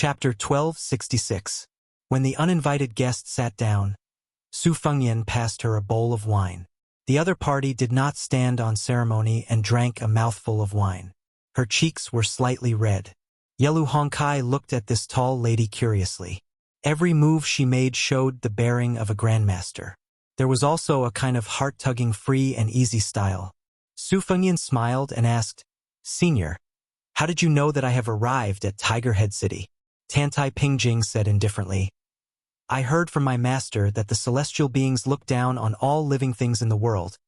Chapter 1266. When the uninvited guest sat down, Su Fengyan passed her a bowl of wine. The other party did not stand on ceremony and drank a mouthful of wine. Her cheeks were slightly red. Yelu Hongkai looked at this tall lady curiously. Every move she made showed the bearing of a grandmaster. There was also a kind of heart-tugging free and easy style. Su Fengyan smiled and asked, "Senior, how did you know that I have arrived at Tiger Head City?" Tantai Pingjing said indifferently, "I heard from my master that the celestial beings look down on all living things in the world,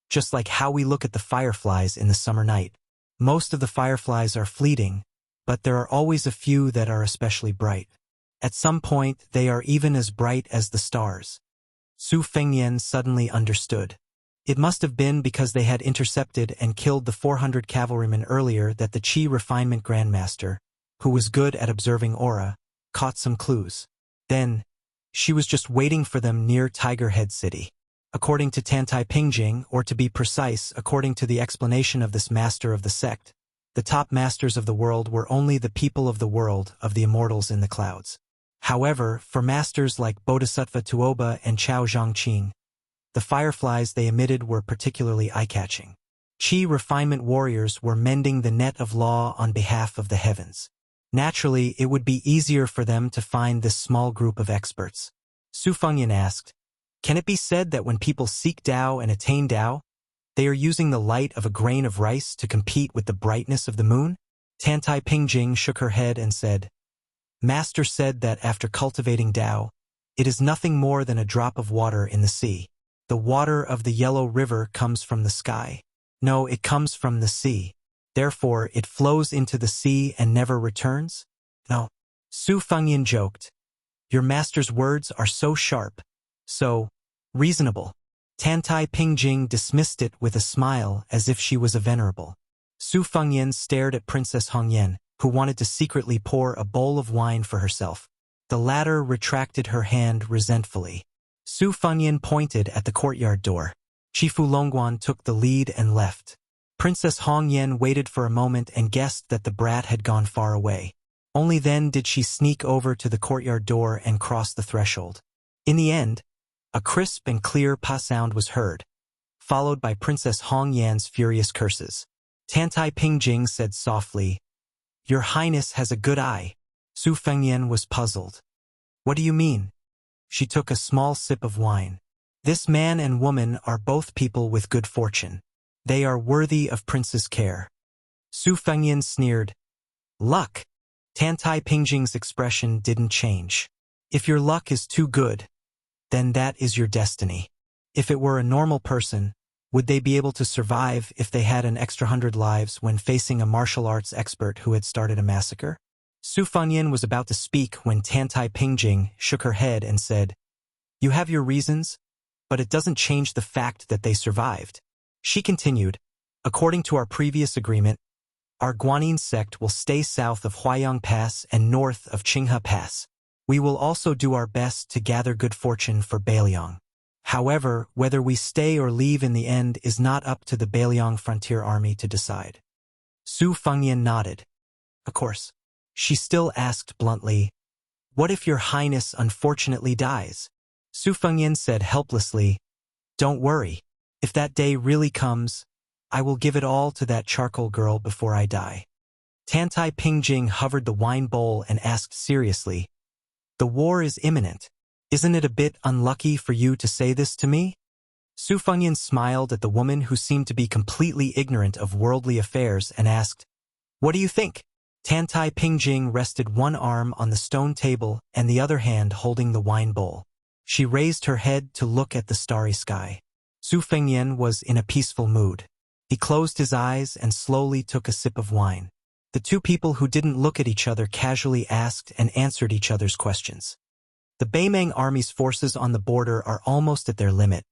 just like how we look at the fireflies in the summer night. Most of the fireflies are fleeting, but there are always a few that are especially bright. At some point, they are even as bright as the stars." Su Fengyan suddenly understood. It must have been because they had intercepted and killed the 400 cavalrymen earlier that the Qi Refinement Grandmaster, who was good at observing aura, caught some clues. Then, she was just waiting for them near Tiger Head City. According to Tantai Pingjing, or to be precise, according to the explanation of this master of the sect, the top masters of the world were only the people of the world of the immortals in the clouds. However, for masters like Bodhisattva Tuoba and Chao Zhangqing, the fireflies they emitted were particularly eye-catching. Qi refinement warriors were mending the net of law on behalf of the heavens. Naturally, it would be easier for them to find this small group of experts. Su Fengyan asked, "Can it be said that when people seek Tao and attain Tao, they are using the light of a grain of rice to compete with the brightness of the moon?" Tantai Pingjing shook her head and said, "Master said that after cultivating Tao, it is nothing more than a drop of water in the sea. The water of the Yellow River comes from the sky. No, it comes from the sea. Therefore, it flows into the sea and never returns?" "No." Su Fengyan joked, "Your master's words are so sharp, so reasonable." Tantai Pingjing dismissed it with a smile as if she was a venerable. Su Fengyan stared at Princess Hongyan, who wanted to secretly pour a bowl of wine for herself. The latter retracted her hand resentfully. Su Fengyan pointed at the courtyard door. Chifu Longguan took the lead and left. Princess Hongyan waited for a moment and guessed that the brat had gone far away. Only then did she sneak over to the courtyard door and cross the threshold. In the end, a crisp and clear pa sound was heard, followed by Princess Hongyan's furious curses. Tantai Pingjing said softly, "Your Highness has a good eye." Su Fengyan was puzzled. "What do you mean?" She took a small sip of wine. "This man and woman are both people with good fortune. They are worthy of Prince's care." Su Fengyan sneered, "Luck." Tantai Pingjing's expression didn't change. "If your luck is too good, then that is your destiny. If it were a normal person, would they be able to survive if they had an extra 100 lives when facing a martial arts expert who had started a massacre?" Su Fengyan was about to speak when Tantai Pingjing shook her head and said, "You have your reasons, but it doesn't change the fact that they survived." She continued, "According to our previous agreement, our Guanyin sect will stay south of Huayang Pass and north of Qinghe Pass. We will also do our best to gather good fortune for Beiliang. However, whether we stay or leave in the end is not up to the Beiliang Frontier Army to decide." Su Fengyan nodded. "Of course." She still asked bluntly, "What if your Highness unfortunately dies?" Su Fengyan said helplessly, "Don't worry. If that day really comes, I will give it all to that charcoal girl before I die." Tantai Pingjing hovered the wine bowl and asked seriously, "The war is imminent. Isn't it a bit unlucky for you to say this to me?" Su Fengyan smiled at the woman who seemed to be completely ignorant of worldly affairs and asked, "What do you think?" Tantai Pingjing rested one arm on the stone table and the other hand holding the wine bowl. She raised her head to look at the starry sky. Su Fengyan was in a peaceful mood. He closed his eyes and slowly took a sip of wine. The two people who didn't look at each other casually asked and answered each other's questions. The Beimang army's forces on the border are almost at their limit,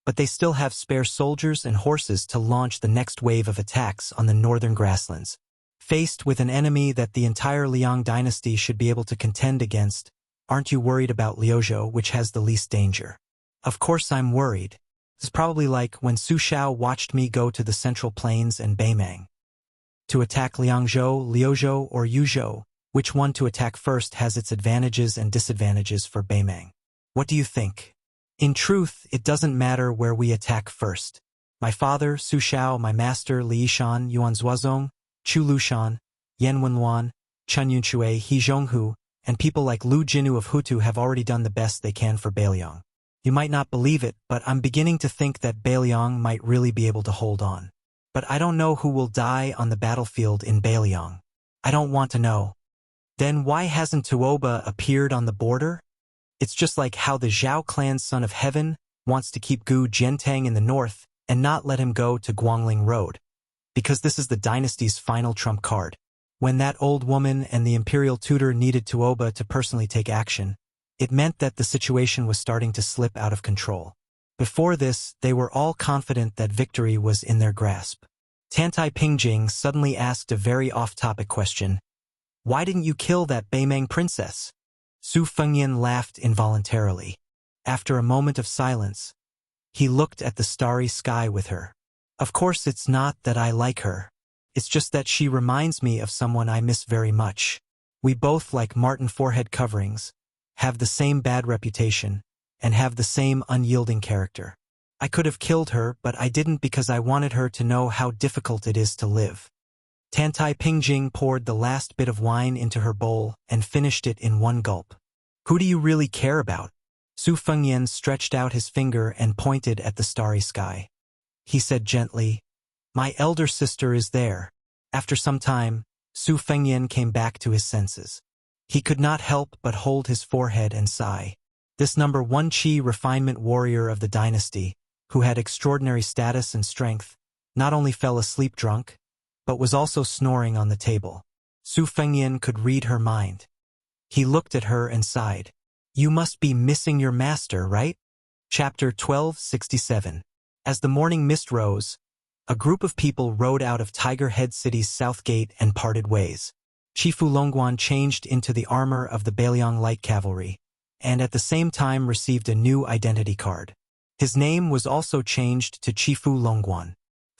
but they still have spare soldiers and horses to launch the next wave of attacks on the northern grasslands. Faced with an enemy that the entire Liang dynasty should be able to contend against, aren't you worried about Liuzhou, which has the least danger? Of course I'm worried. It's probably like when Su Shao watched me go to the Central Plains and Beimang to attack Liangzhou, Liuzhou, or Yuzhou, Which one to attack first has its advantages and disadvantages for Beimang. What do you think? In truth, it doesn't matter where we attack first. My father, Su Xiao, my master, Li Yishan, Yuan Zuozong, Chu Lushan, Yan Wenluan, Chen Yunchue, He Zhonghu, and people like Lu Jinu of Hutu have already done the best they can for Beiliang. You might not believe it, but I'm beginning to think that Beiliang might really be able to hold on. But I don't know who will die on the battlefield in Beiliang. I don't want to know. Then why hasn't Tuoba appeared on the border? It's just like how the Zhao clan's son of heaven wants to keep Gu Jiantang in the north and not let him go to Guangling Road. Because this is the dynasty's final trump card. When that old woman and the imperial tutor needed Tuoba to personally take action, it meant that the situation was starting to slip out of control. Before this, they were all confident that victory was in their grasp. Tantai Pingjing suddenly asked a very off-topic question. Why didn't you kill that Beimang princess? Su Fengyan laughed involuntarily. After a moment of silence, he looked at the starry sky with her. Of course, it's not that I like her. It's just that she reminds me of someone I miss very much. We both like Martin forehead coverings, have the same bad reputation, and have the same unyielding character. I could have killed her, but I didn't because I wanted her to know how difficult it is to live. Tantai Pingjing poured the last bit of wine into her bowl and finished it in one gulp. Who do you really care about? Su Fengyan stretched out his finger and pointed at the starry sky. He said gently, My elder sister is there. After some time, Su Fengyan came back to his senses. He could not help but hold his forehead and sigh. This number 1 Qi refinement warrior of the dynasty, who had extraordinary status and strength, not only fell asleep drunk, but was also snoring on the table. Su Fengyan could read her mind. He looked at her and sighed. You must be missing your master, right? Chapter 1267. As the morning mist rose, a group of people rode out of Tiger Head City's south gate and parted ways. Chifu Longguan changed into the armor of the Beiliang Light Cavalry, and at the same time received a new identity card. His name was also changed to Chifu Longguan.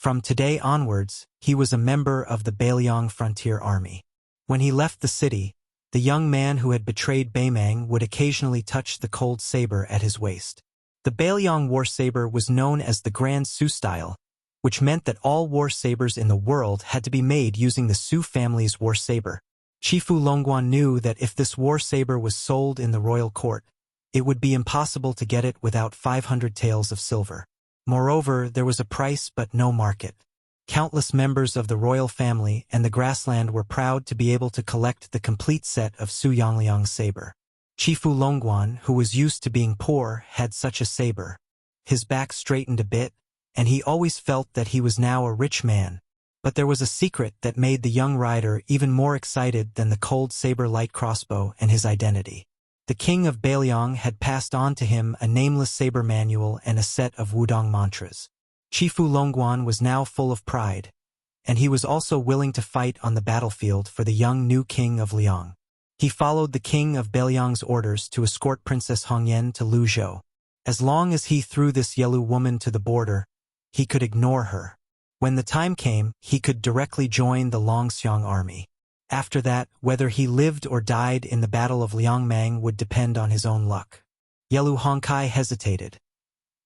From today onwards, he was a member of the Beiliang Frontier Army. When he left the city, the young man who had betrayed Beimang would occasionally touch the cold saber at his waist. The Beiliang war saber was known as the Grand Su style, which meant that all war sabers in the world had to be made using the Su family's war saber. Chifu Longguan knew that if this war saber was sold in the royal court, it would be impossible to get it without 500 taels of silver. Moreover, there was a price but no market. Countless members of the royal family and the grassland were proud to be able to collect the complete set of Su Yangliang's saber. Chifu Longguan, who was used to being poor, had such a saber. His back straightened a bit, and he always felt that he was now a rich man. But there was a secret that made the young rider even more excited than the cold saber light crossbow and his identity. The king of Beiliang had passed on to him a nameless saber manual and a set of Wudong mantras. Chifu Longguan was now full of pride, and he was also willing to fight on the battlefield for the young new king of Liang. He followed the king of Beiliang's orders to escort Princess Hongyan to Luzhou. As long as he threw this yellow woman to the border, he could ignore her. When the time came, he could directly join the Longxiang army. After that, whether he lived or died in the Battle of Liangmang would depend on his own luck. Yelu Hongkai hesitated,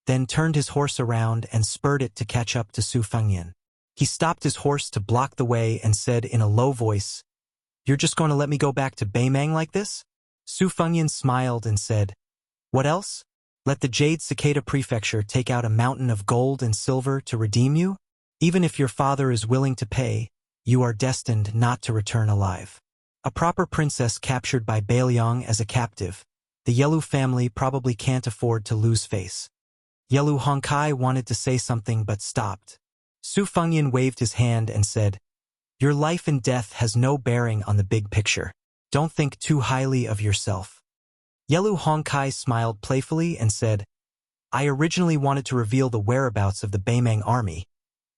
then turned his horse around and spurred it to catch up to Su Fengyan. He stopped his horse to block the way and said in a low voice, You're just going to let me go back to Beimang like this? Su Fengyan smiled and said, What else? Let the Jade Cicada Prefecture take out a mountain of gold and silver to redeem you? Even if your father is willing to pay, you are destined not to return alive. A proper princess captured by Beiliang as a captive, the Yelu family probably can't afford to lose face. Yelu Hongkai wanted to say something but stopped. Su Fengyan waved his hand and said, Your life and death has no bearing on the big picture. Don't think too highly of yourself. Yelu Hongkai smiled playfully and said, I originally wanted to reveal the whereabouts of the Beimang army,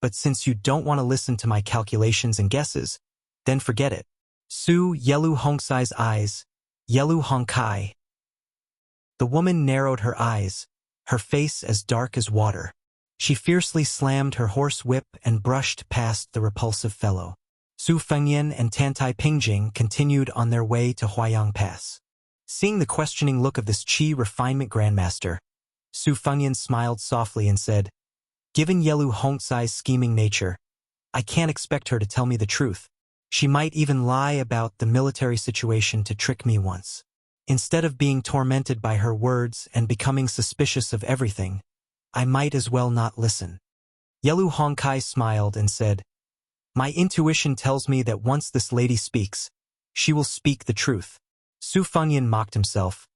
but since you don't want to listen to my calculations and guesses, then forget it. Su Yelu Hongkai's eyes, Yelu Hongkai. The woman narrowed her eyes, her face as dark as water. She fiercely slammed her horse whip and brushed past the repulsive fellow. Su Fengyan and Tantai Pingjing continued on their way to Huayang Pass. Seeing the questioning look of this Qi refinement grandmaster, Su Fengyan smiled softly and said, "Given Yelu Hongzai's scheming nature, I can't expect her to tell me the truth. She might even lie about the military situation to trick me once. Instead of being tormented by her words and becoming suspicious of everything, I might as well not listen." Yelu Hongkai smiled and said, "My intuition tells me that once this lady speaks, she will speak the truth." Su Fengyan mocked himself.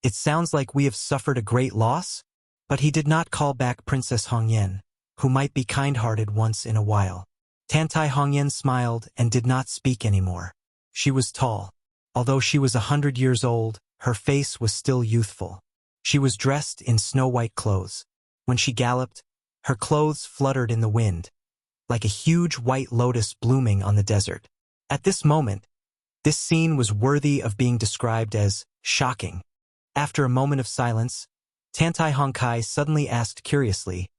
"It sounds like we have suffered a great loss?" But he did not call back Princess Hongyan, who might be kind-hearted once in a while. Tantai Hongyan smiled and did not speak anymore. She was tall. Although she was 100 years old, her face was still youthful. She was dressed in snow-white clothes. When she galloped, her clothes fluttered in the wind, like a huge white lotus blooming on the desert. At this moment, this scene was worthy of being described as shocking. After a moment of silence, Tantai Hongkai suddenly asked curiously,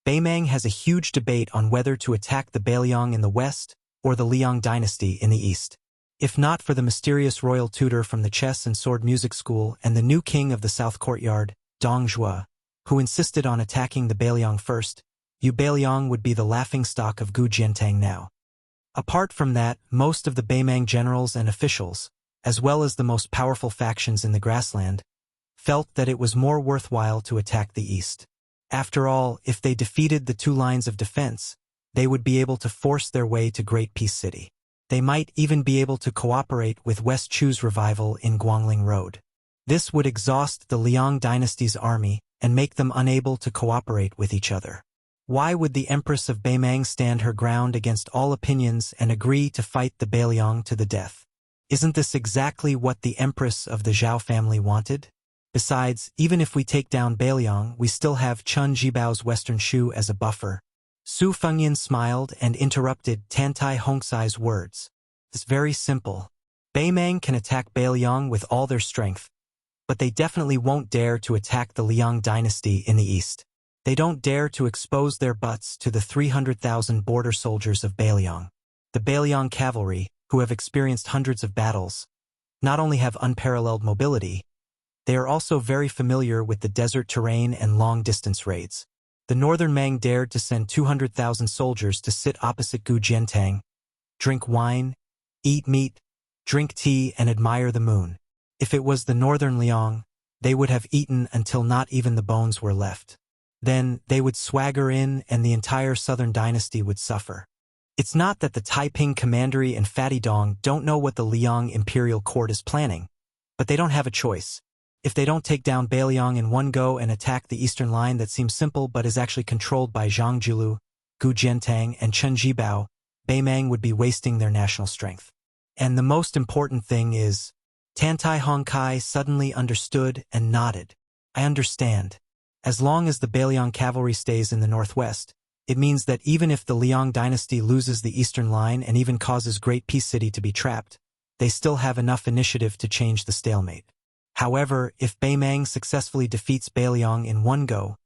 "Beimang has a huge debate on whether to attack the Bailiang in the west or the Liang dynasty in the east. If not for the mysterious royal tutor from the chess and sword music school and the new king of the south courtyard, Dong Zhuo, who insisted on attacking the Bailiang first, Yu Bailiang would be the laughingstock of Gu Jiantang now. Apart from that, most of the Beimang generals and officials, as well as the most powerful factions in the grassland, felt that it was more worthwhile to attack the east. After all, if they defeated the two lines of defense, they would be able to force their way to Great Peace City. They might even be able to cooperate with West Chu's revival in Guangling Road. This would exhaust the Liang dynasty's army and make them unable to cooperate with each other. Why would the Empress of Beimang stand her ground against all opinions and agree to fight the Bailiang to the death? Isn't this exactly what the Empress of the Zhao family wanted? Besides, even if we take down Bailiang, we still have Chun Jibao's Western Shu as a buffer." Su Fengyan smiled and interrupted Tantai Hongzai's words. "It's very simple. Beimang can attack Bailiang with all their strength, but they definitely won't dare to attack the Liang dynasty in the east. They don't dare to expose their butts to the 300,000 border soldiers of Bailiang. The Bailiang cavalry, who have experienced hundreds of battles, not only have unparalleled mobility, they are also very familiar with the desert terrain and long-distance raids. The northern Mang dared to send 200,000 soldiers to sit opposite Gu Jiantang, drink wine, eat meat, drink tea, and admire the moon. If it was the northern Liang, they would have eaten until not even the bones were left. Then they would swagger in and the entire southern dynasty would suffer. It's not that the Taiping Commandery and Fatty Dong don't know what the Liang imperial court is planning, but they don't have a choice. If they don't take down Bailiang in one go and attack the eastern line that seems simple but is actually controlled by Zhang Julu, Gu Jiantang, and Chen Jibao, Beimang would be wasting their national strength. And the most important thing is, Tantai Hongkai suddenly understood and nodded. "I understand. As long as the Bailiang cavalry stays in the northwest, it means that even if the Liang dynasty loses the eastern line and even causes Great Peace City to be trapped, they still have enough initiative to change the stalemate. However, if Beimang successfully defeats Bailiang in one go,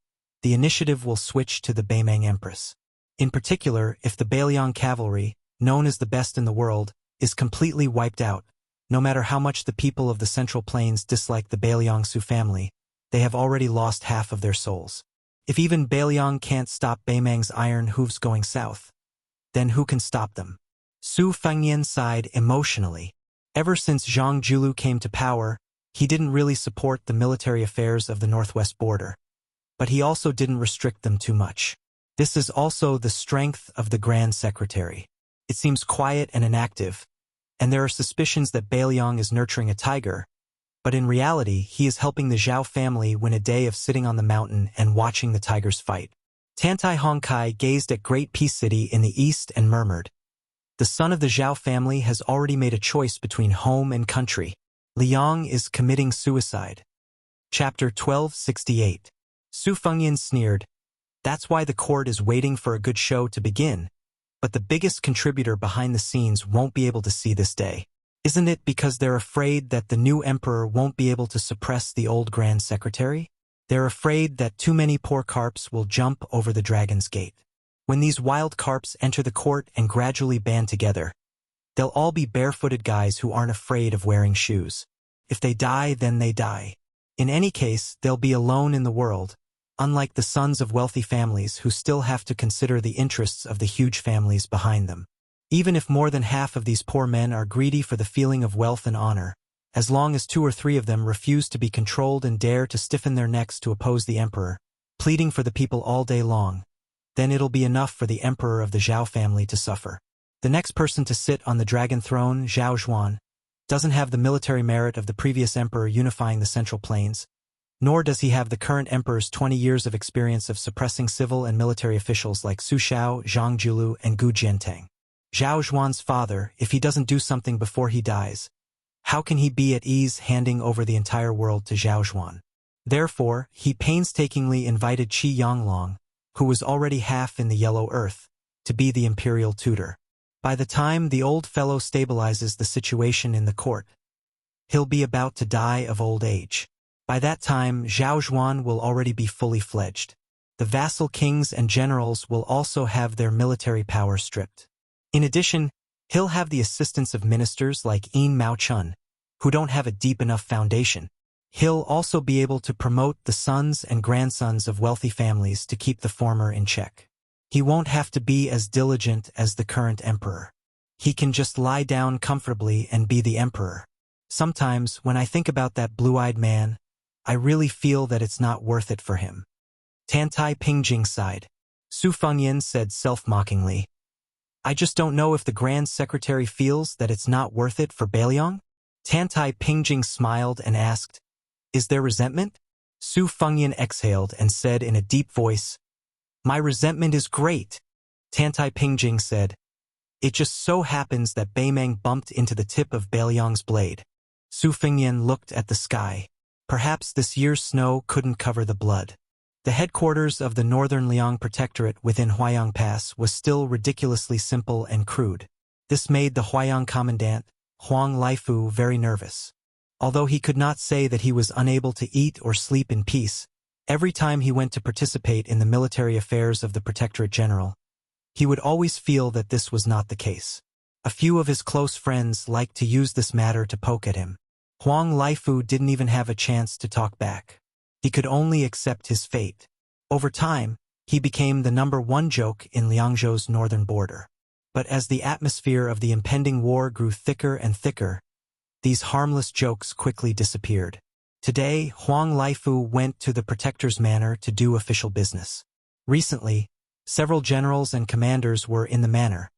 the initiative will switch to the Beimang Empress. In particular, if the Bailiang cavalry, known as the best in the world, is completely wiped out, no matter how much the people of the Central Plains dislike the Bailiang Su family, they have already lost half of their souls. If even Bailiang can't stop Beimang's iron hooves going south, then who can stop them?" Su Fengyan sighed emotionally. Ever since Zhang Julu came to power, he didn't really support the military affairs of the northwest border, but he also didn't restrict them too much. This is also the strength of the Grand Secretary. It seems quiet and inactive, and there are suspicions that Bailiang is nurturing a tiger, but in reality he is helping the Zhao family win a day of sitting on the mountain and watching the tigers fight. Tantai Hongkai gazed at Great Peace City in the east and murmured, "The son of the Zhao family has already made a choice between home and country. Liang is committing suicide." Chapter 1268. Su Fengyan sneered, "That's why the court is waiting for a good show to begin, but the biggest contributor behind the scenes won't be able to see this day. Isn't it because they're afraid that the new emperor won't be able to suppress the old Grand Secretary? They're afraid that too many poor carps will jump over the dragon's gate. When these wild carps enter the court and gradually band together, They'll all be barefooted guys who aren't afraid of wearing shoes. If they die, then they die. In any case, they'll be alone in the world, unlike the sons of wealthy families who still have to consider the interests of the huge families behind them. Even if more than half of these poor men are greedy for the feeling of wealth and honor, as long as 2 or 3 of them refuse to be controlled and dare to stiffen their necks to oppose the emperor, pleading for the people all day long, then it'll be enough for the emperor of the Zhao family to suffer. The next person to sit on the dragon throne, Zhao Zhuan, doesn't have the military merit of the previous emperor unifying the Central Plains, nor does he have the current emperor's 20 years of experience of suppressing civil and military officials like Su Xiao, Zhang Julu, and Gu Jiantang. Zhao Zhuan's father, if he doesn't do something before he dies, how can he be at ease handing over the entire world to Zhao Zhuan? Therefore, he painstakingly invited Qi Yanglong, who was already half in the yellow earth, to be the imperial tutor. By the time the old fellow stabilizes the situation in the court, he'll be about to die of old age. By that time, Zhao Zhuan will already be fully fledged. The vassal kings and generals will also have their military power stripped. In addition, he'll have the assistance of ministers like Yin Mao Chun, who don't have a deep enough foundation. He'll also be able to promote the sons and grandsons of wealthy families to keep the former in check. He won't have to be as diligent as the current emperor. He can just lie down comfortably and be the emperor. Sometimes, when I think about that blue-eyed man, I really feel that it's not worth it for him. Tantai Pingjing sighed. Su Fengyan said self-mockingly, I just don't know if the Grand Secretary feels that it's not worth it for Beiliang? Tantai Pingjing smiled and asked, Is there resentment? Su Fengyan exhaled and said in a deep voice, My resentment is great. Tantai Pingjing said, It just so happens that Beimeng bumped into the tip of Beiliang's blade. Su Fengyan looked at the sky. Perhaps this year's snow couldn't cover the blood. The headquarters of the Northern Liang Protectorate within Huayang Pass was still ridiculously simple and crude. This made the Huayang commandant, Huang Laifu, very nervous. Although he could not say that he was unable to eat or sleep in peace, every time he went to participate in the military affairs of the Protectorate General, he would always feel that this was not the case. A few of his close friends liked to use this matter to poke at him. Huang Laifu didn't even have a chance to talk back. He could only accept his fate. Over time, he became the #1 joke in Liangzhou's northern border. But as the atmosphere of the impending war grew thicker and thicker, these harmless jokes quickly disappeared. Today, Huang Laifu went to the Protector's manor to do official business. Recently, several generals and commanders were in the manor,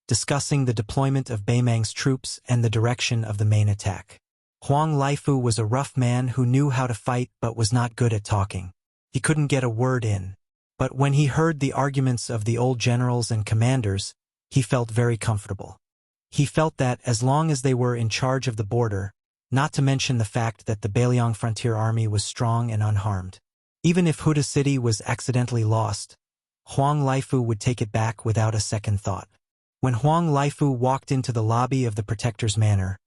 discussing the deployment of Beimeng's troops and the direction of the main attack. Huang Laifu was a rough man who knew how to fight but was not good at talking. He couldn't get a word in. But when he heard the arguments of the old generals and commanders, he felt very comfortable. He felt that as long as they were in charge of the border, not to mention the fact that the Beiliang frontier army was strong and unharmed, even if Huda City was accidentally lost, Huang Laifu would take it back without a second thought. When Huang Laifu walked into the lobby of the Protector's manor,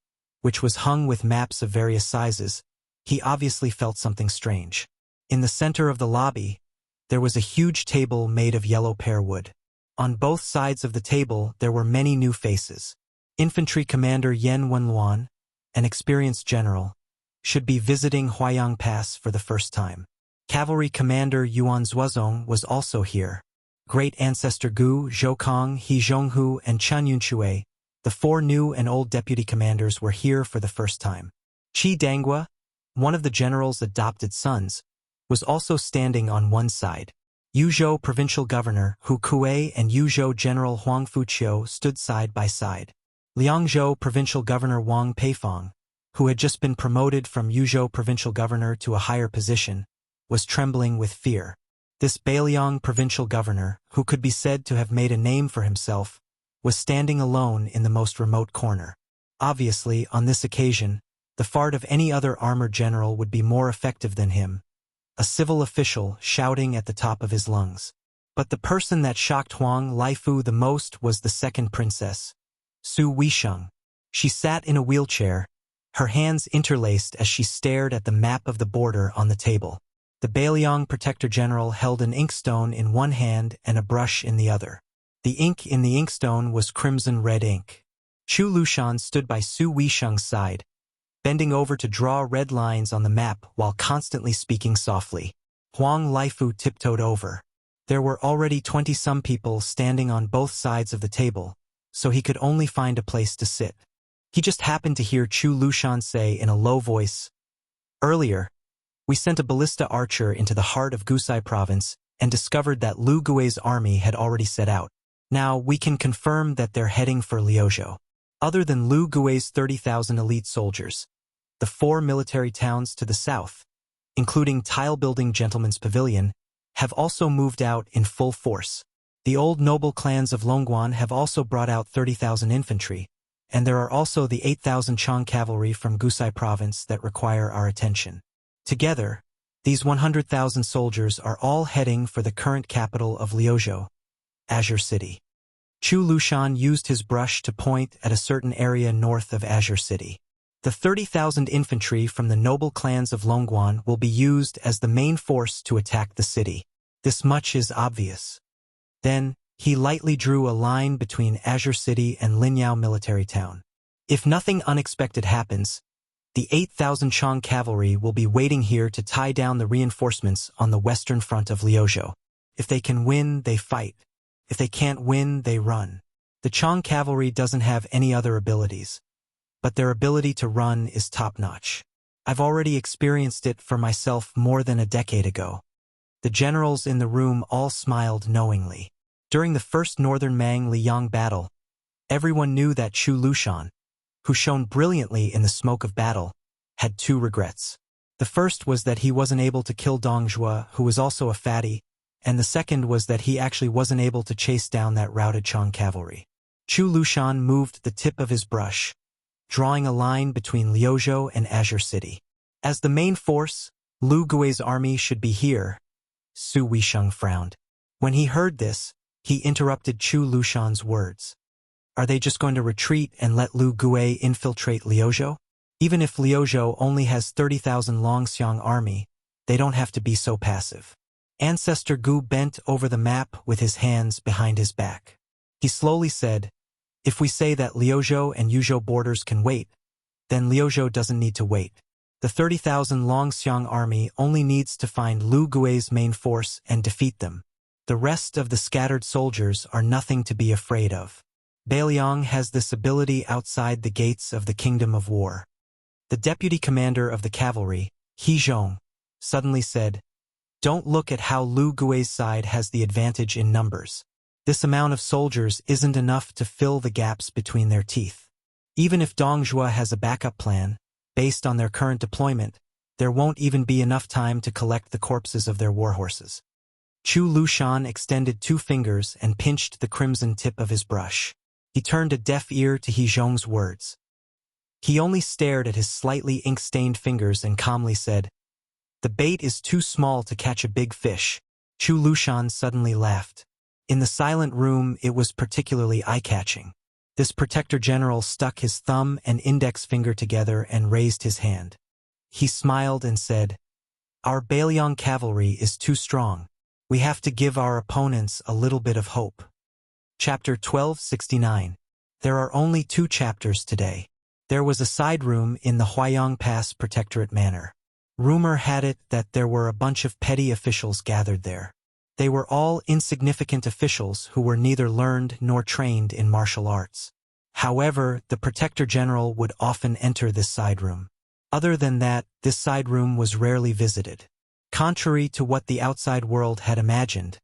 which was hung with maps of various sizes, he obviously felt something strange. In the center of the lobby, there was a huge table made of yellow pear wood. On both sides of the table there were many new faces. Infantry Commander Yen Wenluan, an experienced general, should be visiting Huayang Pass for the first time. Cavalry Commander Yuan Zuozong was also here. Great Ancestor Gu, Zhoukong, He Zhonghu, and Chen Yunshui, the 4 new and old deputy commanders, were here for the first time. Qi Dangua, one of the general's adopted sons, was also standing on one side. Yuzhou Provincial Governor Hu Kuei and Yuzhou General Huang Fuqiu stood side by side. Liangzhou Provincial Governor Wang Peifong, who had just been promoted from Yuzhou Provincial Governor to a higher position, was trembling with fear. This Beiliang Provincial Governor, who could be said to have made a name for himself, was standing alone in the most remote corner. Obviously, on this occasion, the fart of any other armored general would be more effective than him, a civil official shouting at the top of his lungs. But the person that shocked Huang Laifu the most was the second princess, Su Weisheng. She sat in a wheelchair, her hands interlaced as she stared at the map of the border on the table. The Beiliang Protector General held an inkstone in one hand and a brush in the other. The ink in the inkstone was crimson red ink. Chu Lushan stood by Su Weisheng's side, bending over to draw red lines on the map while constantly speaking softly. Huang Laifu tiptoed over. There were already 20-some people standing on both sides of the table, so he could only find a place to sit. He just happened to hear Chu Lushan say in a low voice, "Earlier, we sent a ballista archer into the heart of Gusai province and discovered that Lu Gui's army had already set out. Now, we can confirm that they're heading for Liuzhou. Other than Lu Gui's 30,000 elite soldiers, the 4 military towns to the south, including tile-building Gentleman's Pavilion, have also moved out in full force. The old noble clans of Longguan have also brought out 30,000 infantry, and there are also the 8,000 Chang cavalry from Gusai province that require our attention. Together, these 100,000 soldiers are all heading for the current capital of Liuzhou, Azure City." Chu Lushan used his brush to point at a certain area north of Azure City. The 30,000 infantry from the noble clans of Longguan will be used as the main force to attack the city. This much is obvious. Then, he lightly drew a line between Azure City and Linyao military town. If nothing unexpected happens, the 8,000 Chang cavalry will be waiting here to tie down the reinforcements on the western front of Liuzhou. If they can win, they fight. If they can't win, they run. The Chang cavalry doesn't have any other abilities, but their ability to run is top-notch. I've already experienced it for myself more than a decade ago. The generals in the room all smiled knowingly. During the first Northern Mang-Liang battle, everyone knew that Chu Lushan, who shone brilliantly in the smoke of battle, had 2 regrets. The first was that he wasn't able to kill Dong Zhuo, who was also a fatty, and the second was that he actually wasn't able to chase down that routed Chang cavalry. Chu Lushan moved the tip of his brush, drawing a line between Liuzhou and Azure City. As the main force, Lu Gui's army should be here. Su Weisheng frowned. When he heard this, he interrupted Chu Lushan's words. Are they just going to retreat and let Lu Gui infiltrate Liuzhou? Even if Liuzhou only has 30,000 Longxiang army, they don't have to be so passive. Ancestor Gu bent over the map with his hands behind his back. He slowly said, "If we say that Liuzhou and Yuzhou borders can wait, then Liuzhou doesn't need to wait. The 30,000 Longxiang army only needs to find Lu Gui's main force and defeat them. The rest of the scattered soldiers are nothing to be afraid of. Beiliang has this ability outside the gates of the Kingdom of War." The deputy commander of the cavalry, He Zhong, suddenly said, "Don't look at how Lu Gui's side has the advantage in numbers. This amount of soldiers isn't enough to fill the gaps between their teeth. Even if Dong Zhuo has a backup plan, based on their current deployment, there won't even be enough time to collect the corpses of their warhorses." Chu Lushan extended 2 fingers and pinched the crimson tip of his brush. He turned a deaf ear to He Zhong's words. He only stared at his slightly ink-stained fingers and calmly said, "The bait is too small to catch a big fish." Chu Lushan suddenly laughed. In the silent room, it was particularly eye-catching. This protector general stuck his thumb and index finger together and raised his hand. He smiled and said, "Our Beiliang cavalry is too strong. We have to give our opponents a little bit of hope." Chapter 1269. There are only 2 chapters today. There was a side room in the Huayang Pass Protectorate Manor. Rumor had it that there were a bunch of petty officials gathered there. They were all insignificant officials who were neither learned nor trained in martial arts. However, the Protector General would often enter this side room. Other than that, this side room was rarely visited. Contrary to what the outside world had imagined,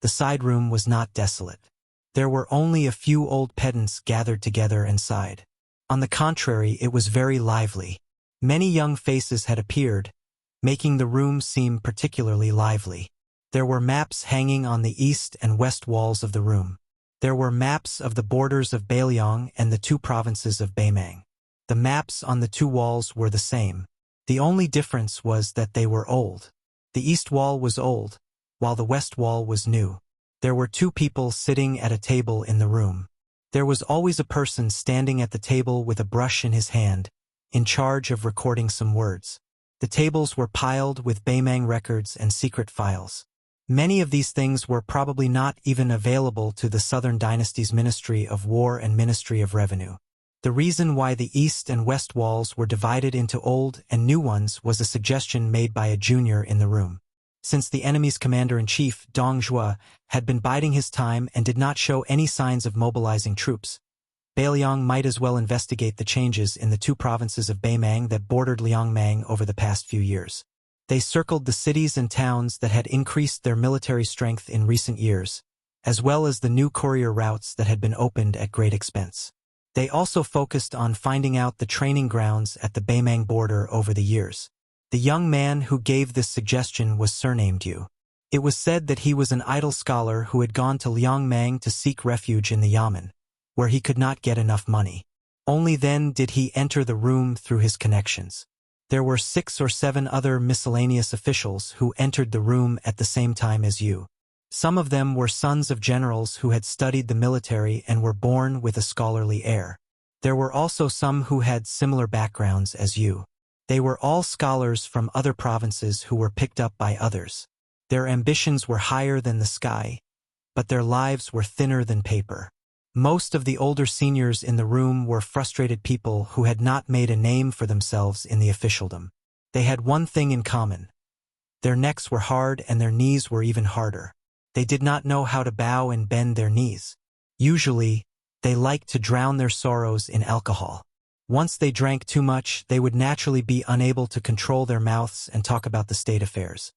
the side room was not desolate. There were only a few old pedants gathered together inside. On the contrary, it was very lively. Many young faces had appeared, making the room seem particularly lively. There were maps hanging on the east and west walls of the room. There were maps of the borders of Beiliang and the 2 provinces of Beimang. The maps on the 2 walls were the same. The only difference was that they were old. The east wall was old, while the west wall was new. There were 2 people sitting at a table in the room. There was always a person standing at the table with a brush in his hand, in charge of recording some words. The tables were piled with Beimang records and secret files. Many of these things were probably not even available to the Southern Dynasty's Ministry of War and Ministry of Revenue. The reason why the east and west walls were divided into old and new ones was a suggestion made by a junior in the room. Since the enemy's commander-in-chief, Dong Zhuo, had been biding his time and did not show any signs of mobilizing troops, Beiliang might as well investigate the changes in the two provinces of Beimang that bordered Liangmang over the past few years. They circled the cities and towns that had increased their military strength in recent years, as well as the new courier routes that had been opened at great expense. They also focused on finding out the training grounds at the Beimang border over the years. The young man who gave this suggestion was surnamed Yu. It was said that he was an idle scholar who had gone to Liangmang to seek refuge in the Yamen, where he could not get enough money. Only then did he enter the room through his connections. There were 6 or 7 other miscellaneous officials who entered the room at the same time as Yu. Some of them were sons of generals who had studied the military and were born with a scholarly air. There were also some who had similar backgrounds as Yu. They were all scholars from other provinces who were picked up by others. Their ambitions were higher than the sky, but their lives were thinner than paper. Most of the older seniors in the room were frustrated people who had not made a name for themselves in the officialdom. They had one thing in common. Their necks were hard and their knees were even harder. They did not know how to bow and bend their knees. Usually, they liked to drown their sorrows in alcohol. Once they drank too much, they would naturally be unable to control their mouths and talk about the state affairs.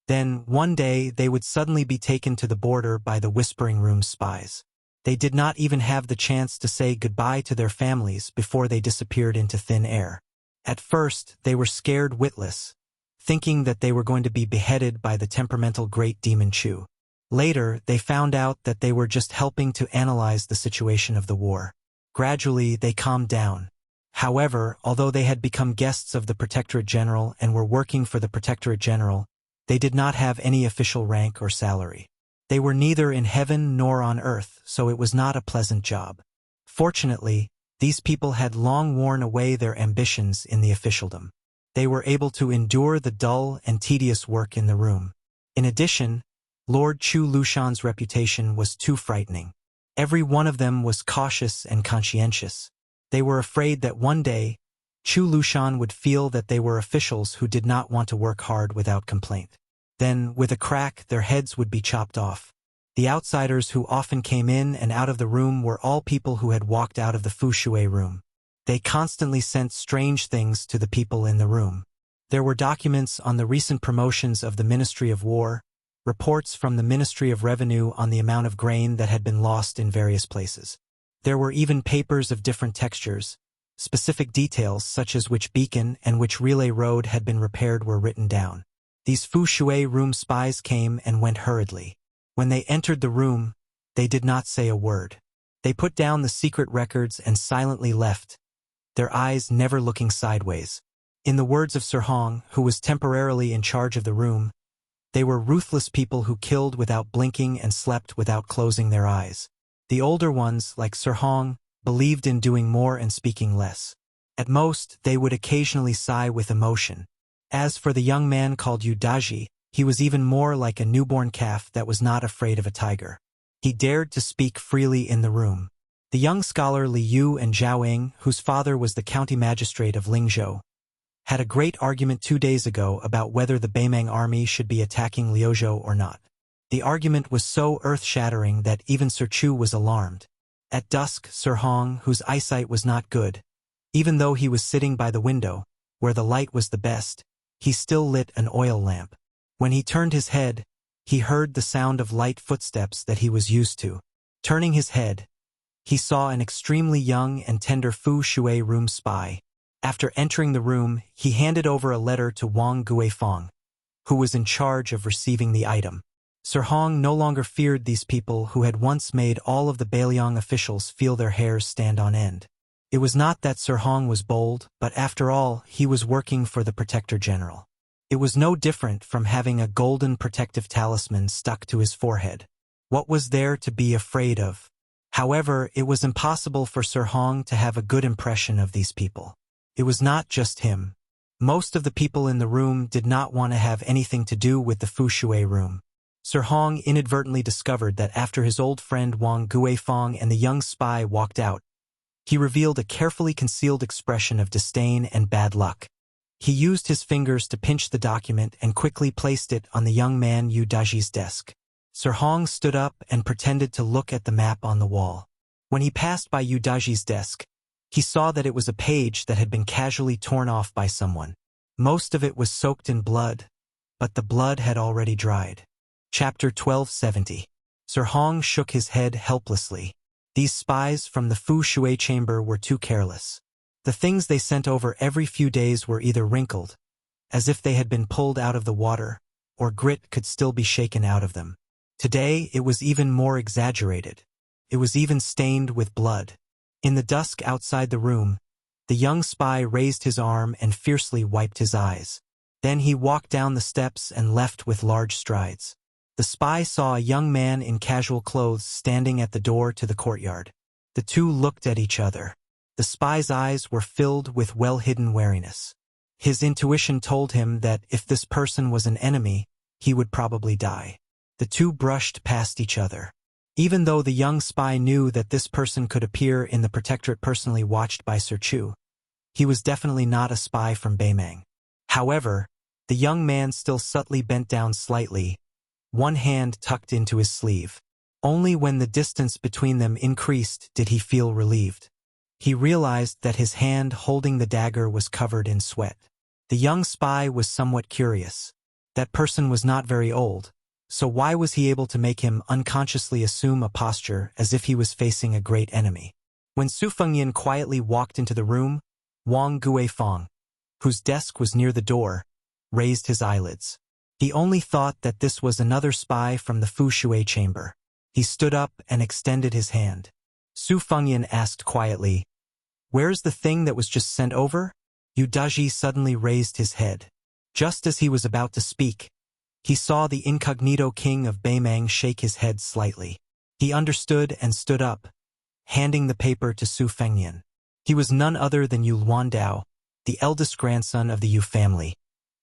Then, one day, they would suddenly be taken to the border by the Whispering Room spies. They did not even have the chance to say goodbye to their families before they disappeared into thin air. At first, they were scared witless, thinking that they were going to be beheaded by the temperamental Great Demon Chu. Later, they found out that they were just helping to analyze the situation of the war. Gradually, they calmed down. However, although they had become guests of the Protectorate General and were working for the Protectorate General, they did not have any official rank or salary. They were neither in heaven nor on earth, so it was not a pleasant job. Fortunately, these people had long worn away their ambitions in the officialdom. They were able to endure the dull and tedious work in the room. In addition, Lord Chu Lushan's reputation was too frightening. Every one of them was cautious and conscientious. They were afraid that one day, Chu Lushan would feel that they were officials who did not want to work hard without complaint. Then, with a crack, their heads would be chopped off. The outsiders who often came in and out of the room were all people who had walked out of the Fu Shui room. They constantly sent strange things to the people in the room. There were documents on the recent promotions of the Ministry of War, reports from the Ministry of Revenue on the amount of grain that had been lost in various places. There were even papers of different textures. Specific details such as which beacon and which relay road had been repaired were written down. These Fu Shui room spies came and went hurriedly. When they entered the room, they did not say a word. They put down the secret records and silently left, their eyes never looking sideways. In the words of Sir Hong, who was temporarily in charge of the room, they were ruthless people who killed without blinking and slept without closing their eyes. The older ones, like Sir Hong, believed in doing more and speaking less. At most, they would occasionally sigh with emotion. As for the young man called Yu Daji, he was even more like a newborn calf that was not afraid of a tiger. He dared to speak freely in the room. The young scholar Li Yu and Zhao Ying, whose father was the county magistrate of Lingzhou, had a great argument 2 days ago about whether the Beimang army should be attacking Liuzhou or not. The argument was so earth-shattering that even Sir Chu was alarmed. At dusk, Sir Hong, whose eyesight was not good, even though he was sitting by the window, where the light was the best, he still lit an oil lamp. When he turned his head, he heard the sound of light footsteps that he was used to. Turning his head, he saw an extremely young and tender Fu Shui room spy. After entering the room, he handed over a letter to Wang Guifeng, who was in charge of receiving the item. Sir Hong no longer feared these people who had once made all of the Beiliang officials feel their hairs stand on end. It was not that Sir Hong was bold, but after all, he was working for the Protector General. It was no different from having a golden protective talisman stuck to his forehead. What was there to be afraid of? However, it was impossible for Sir Hong to have a good impression of these people. It was not just him. Most of the people in the room did not want to have anything to do with the Fu Shui room. Sir Hong inadvertently discovered that after his old friend Wang Guifeng and the young spy walked out, He revealed a carefully concealed expression of disdain and bad luck. He used his fingers to pinch the document and quickly placed it on the young man Yu Daji's desk. Sir Hong stood up and pretended to look at the map on the wall. When he passed by Yu Daji's desk, he saw that it was a page that had been casually torn off by someone. Most of it was soaked in blood, but the blood had already dried. Chapter 1270. Sir Hong shook his head helplessly. These spies from the Fu Shui chamber were too careless. The things they sent over every few days were either wrinkled, as if they had been pulled out of the water, or grit could still be shaken out of them. Today it was even more exaggerated. It was even stained with blood. In the dusk outside the room, the young spy raised his arm and fiercely wiped his eyes. Then he walked down the steps and left with large strides. The spy saw a young man in casual clothes standing at the door to the courtyard. The two looked at each other. The spy's eyes were filled with well-hidden wariness. His intuition told him that if this person was an enemy, he would probably die. The two brushed past each other. Even though the young spy knew that this person could appear in the protectorate personally watched by Sir Chu, he was definitely not a spy from Beimang. However, the young man still subtly bent down slightly, one hand tucked into his sleeve. Only when the distance between them increased did he feel relieved. He realized that his hand holding the dagger was covered in sweat. The young spy was somewhat curious. That person was not very old, so why was he able to make him unconsciously assume a posture as if he was facing a great enemy? When Su Fengyan quietly walked into the room, Wang Guifeng, whose desk was near the door, raised his eyelids. He only thought that this was another spy from the Fu Shui chamber. He stood up and extended his hand. Su Fengyan asked quietly, "Where's the thing that was just sent over?" Yu Daji suddenly raised his head. Just as he was about to speak, he saw the incognito king of Beimang shake his head slightly. He understood and stood up, handing the paper to Su Fengyan. He was none other than Yu Luandao, the eldest grandson of the Yu family,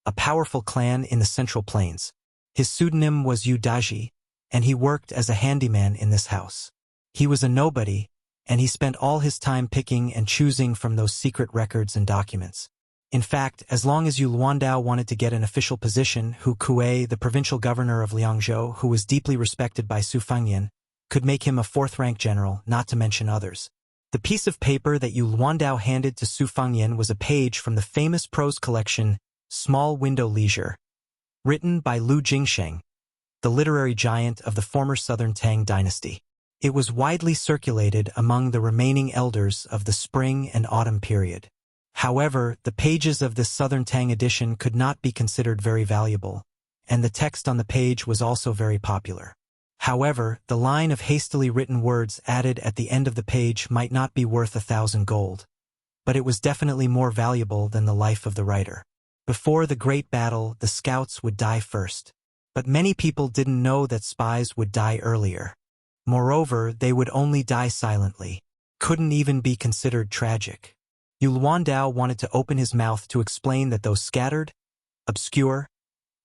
a powerful clan in the Central Plains. His pseudonym was Yu Daji, and he worked as a handyman in this house. He was a nobody, and he spent all his time picking and choosing from those secret records and documents. In fact, as long as Yu Luandao wanted to get an official position, Hu Kuei, the provincial governor of Liangzhou, who was deeply respected by Su Fengyan, could make him a fourth-rank general, not to mention others. The piece of paper that Yu Luandao handed to Su Fengyan was a page from the famous prose collection Small Window Leisure, written by Lu Jingsheng, the literary giant of the former Southern Tang dynasty. It was widely circulated among the remaining elders of the spring and autumn period. However, the pages of this Southern Tang edition could not be considered very valuable, and the text on the page was also very popular. However, the line of hastily written words added at the end of the page might not be worth 1,000 gold, but it was definitely more valuable than the life of the writer. Before the great battle, the scouts would die first. But many people didn't know that spies would die earlier. Moreover, they would only die silently. Couldn't even be considered tragic. Yu Luandao wanted to open his mouth to explain that those scattered, obscure,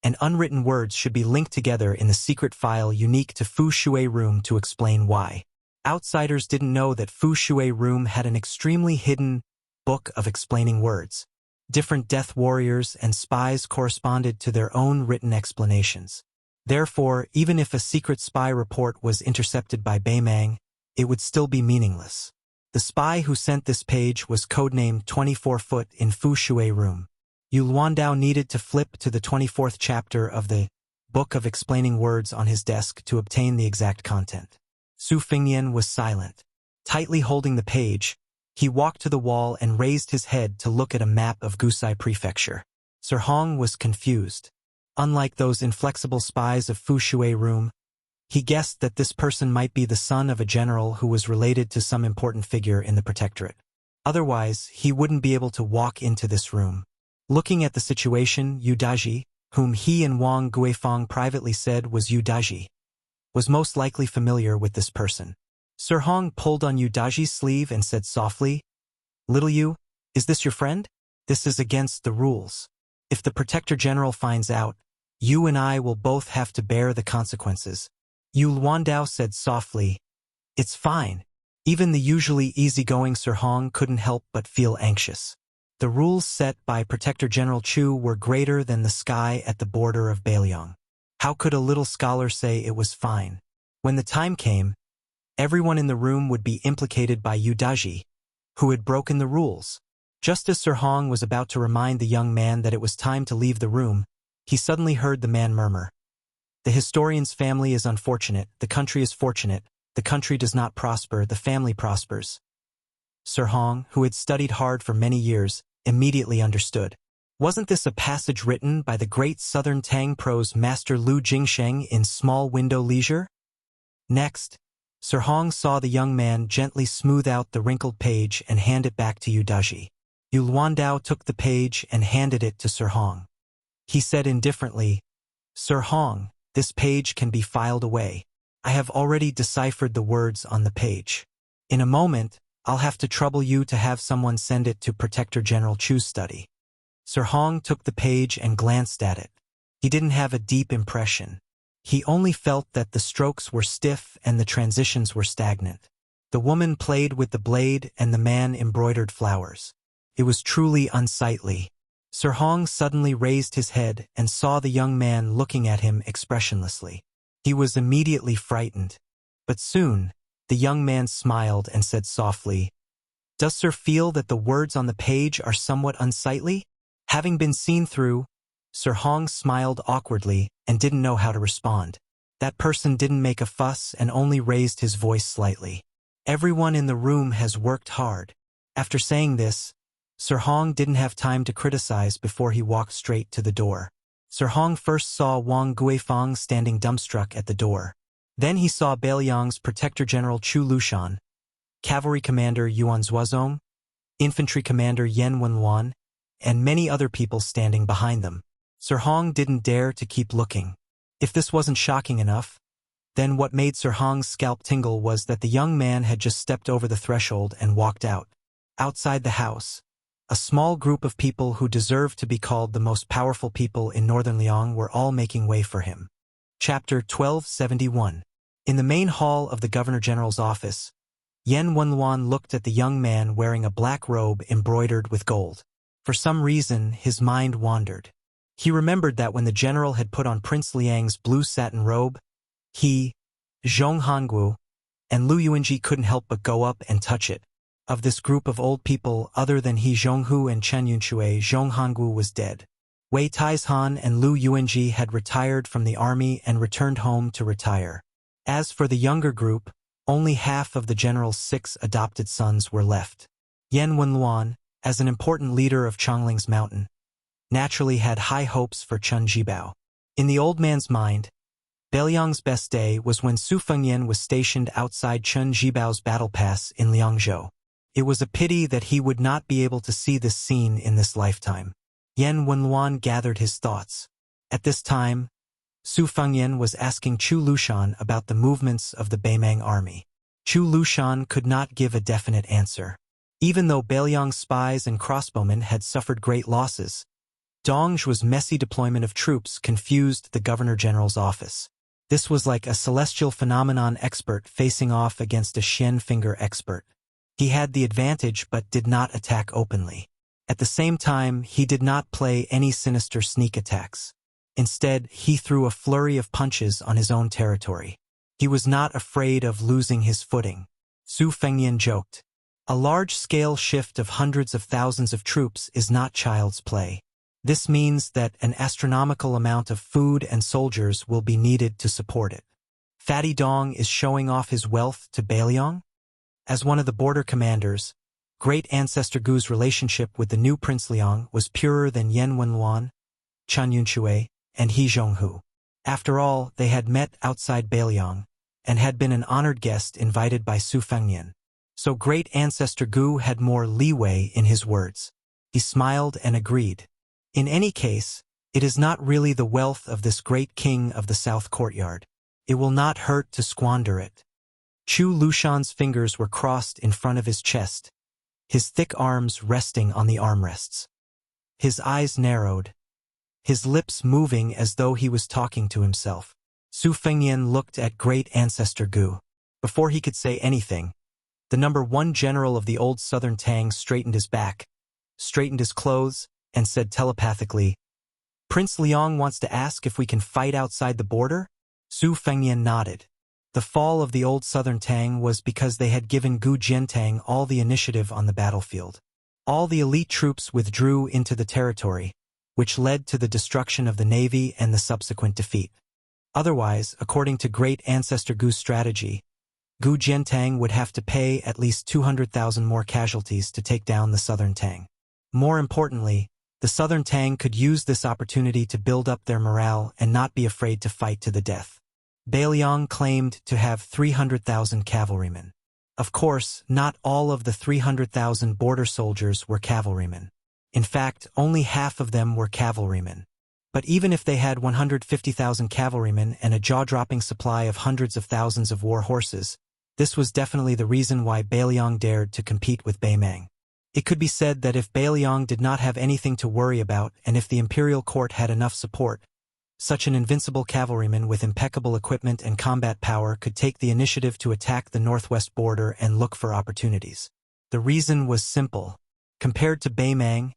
and unwritten words should be linked together in the secret file unique to Fu Shui Room to explain why. Outsiders didn't know that Fu Shui Room had an extremely hidden book of explaining words. Different death warriors and spies corresponded to their own written explanations. Therefore, even if a secret spy report was intercepted by Beimang, it would still be meaningless. The spy who sent this page was codenamed 24-Foot in Fu Shui Room. Yu Luandao needed to flip to the 24th chapter of the Book of Explaining Words on his desk to obtain the exact content. Su Fengyan was silent. Tightly holding the page, he walked to the wall and raised his head to look at a map of Gusai Prefecture. Sir Hong was confused. Unlike those inflexible spies of Fu Shui Room, he guessed that this person might be the son of a general who was related to some important figure in the protectorate. Otherwise, he wouldn't be able to walk into this room. Looking at the situation, Yu Daji, whom he and Wang Guifeng privately said was Yu Daji, was most likely familiar with this person. Sir Hong pulled on Yu Daji's sleeve and said softly, "Little Yu, is this your friend? This is against the rules. If the Protector General finds out, you and I will both have to bear the consequences." Yu Luandao said softly, "It's fine. Even the usually easygoing Sir Hong couldn't help but feel anxious. The rules set by Protector General Chu were greater than the sky at the border of Beiliang. How could a little scholar say it was fine? When the time came, everyone in the room would be implicated by Yu Daji, who had broken the rules. Just as Sir Hong was about to remind the young man that it was time to leave the room, he suddenly heard the man murmur, "The historian's family is unfortunate, the country is fortunate, the country does not prosper, the family prospers." Sir Hong, who had studied hard for many years, immediately understood. Wasn't this a passage written by the great Southern Tang prose master Lu Jingsheng in Small Window Leisure? Next, Sir Hong saw the young man gently smooth out the wrinkled page and hand it back to Yu Daji. Yu Luandao took the page and handed it to Sir Hong. He said indifferently, "Sir Hong, this page can be filed away. I have already deciphered the words on the page. In a moment, I'll have to trouble you to have someone send it to Protector General Chu's study." Sir Hong took the page and glanced at it. He didn't have a deep impression. He only felt that the strokes were stiff and the transitions were stagnant. The woman played with the blade and the man embroidered flowers. It was truly unsightly. Sir Hong suddenly raised his head and saw the young man looking at him expressionlessly. He was immediately frightened. But soon, the young man smiled and said softly, "Does Sir feel that the words on the page are somewhat unsightly?" Having been seen through, Sir Hong smiled awkwardly and didn't know how to respond. That person didn't make a fuss and only raised his voice slightly. "Everyone in the room has worked hard." After saying this, Sir Hong didn't have time to criticize before he walked straight to the door. Sir Hong first saw Wang Guifang standing dumbstruck at the door. Then he saw Beiliang's Protector General Chu Lushan, Cavalry Commander Yuan Zuozong, Infantry Commander Yen Wenluan, and many other people standing behind them. Sir Hong didn't dare to keep looking. If this wasn't shocking enough, then what made Sir Hong's scalp tingle was that the young man had just stepped over the threshold and walked out. Outside the house, a small group of people who deserved to be called the most powerful people in northern Liang were all making way for him. Chapter 1271. In the main hall of the Governor-General's office, Yen Wenluan looked at the young man wearing a black robe embroidered with gold. For some reason, his mind wandered. He remembered that when the general had put on Prince Liang's blue satin robe, he, Zhong Honggu, and Lu Yuanji couldn't help but go up and touch it. Of this group of old people other than he Zhonghu and Chen Yunxue, Zhong Honggu was dead. Wei Taizhan and Lu Yuanji had retired from the army and returned home to retire. As for the younger group, only half of the general's 6 adopted sons were left. Yen Wenluan, as an important leader of Chongling's mountain, naturally had high hopes for Chen Jibao. In the old man's mind, Beiliang's best day was when Su Fengyan was stationed outside Chen Jibao's battle pass in Liangzhou. It was a pity that he would not be able to see this scene in this lifetime. Yen Wenluan gathered his thoughts. At this time, Su Fengyan was asking Chu Lushan about the movements of the Beimang army. Chu Lushan could not give a definite answer. Even though Beiliang's spies and crossbowmen had suffered great losses, Dongzhu's messy deployment of troops confused the Governor-General's office. This was like a celestial phenomenon expert facing off against a Xian finger expert. He had the advantage but did not attack openly. At the same time, he did not play any sinister sneak attacks. Instead, he threw a flurry of punches on his own territory. He was not afraid of losing his footing. Su Fengyan joked, "A large-scale shift of hundreds of thousands of troops is not child's play. This means that an astronomical amount of food and soldiers will be needed to support it. Fatty Dong is showing off his wealth to Beiliang?" As one of the border commanders, Great Ancestor Gu's relationship with the new Prince Liang was purer than Yen Wenluan, Chen Yunxue, and He Zhonghu. After all, they had met outside Beiliang, and had been an honored guest invited by Su Fengyan. So Great Ancestor Gu had more leeway in his words. He smiled and agreed. In any case, it is not really the wealth of this great king of the South Courtyard. It will not hurt to squander it. Chu Lushan's fingers were crossed in front of his chest, his thick arms resting on the armrests. His eyes narrowed, his lips moving as though he was talking to himself. Su Fengyan looked at Great Ancestor Gu. Before he could say anything, The #1 general of the old southern Tang straightened his back, straightened his clothes, and said telepathically, "Prince Liang wants to ask if we can fight outside the border?" Su Fengnian nodded. The fall of the old southern Tang was because they had given Gu Jiantang all the initiative on the battlefield. All the elite troops withdrew into the territory, which led to the destruction of the navy and the subsequent defeat. Otherwise, according to great ancestor Gu's strategy, Gu Jiantang would have to pay at least 200,000 more casualties to take down the southern Tang. More importantly, the southern Tang could use this opportunity to build up their morale and not be afraid to fight to the death. Beiliang claimed to have 300,000 cavalrymen. Of course, not all of the 300,000 border soldiers were cavalrymen. In fact, only half of them were cavalrymen. But even if they had 150,000 cavalrymen and a jaw-dropping supply of hundreds of thousands of war horses, this was definitely the reason why Beiliang dared to compete with Beimang. It could be said that if Beiliang did not have anything to worry about and if the imperial court had enough support, such an invincible cavalryman with impeccable equipment and combat power could take the initiative to attack the northwest border and look for opportunities. The reason was simple. Compared to Beimang,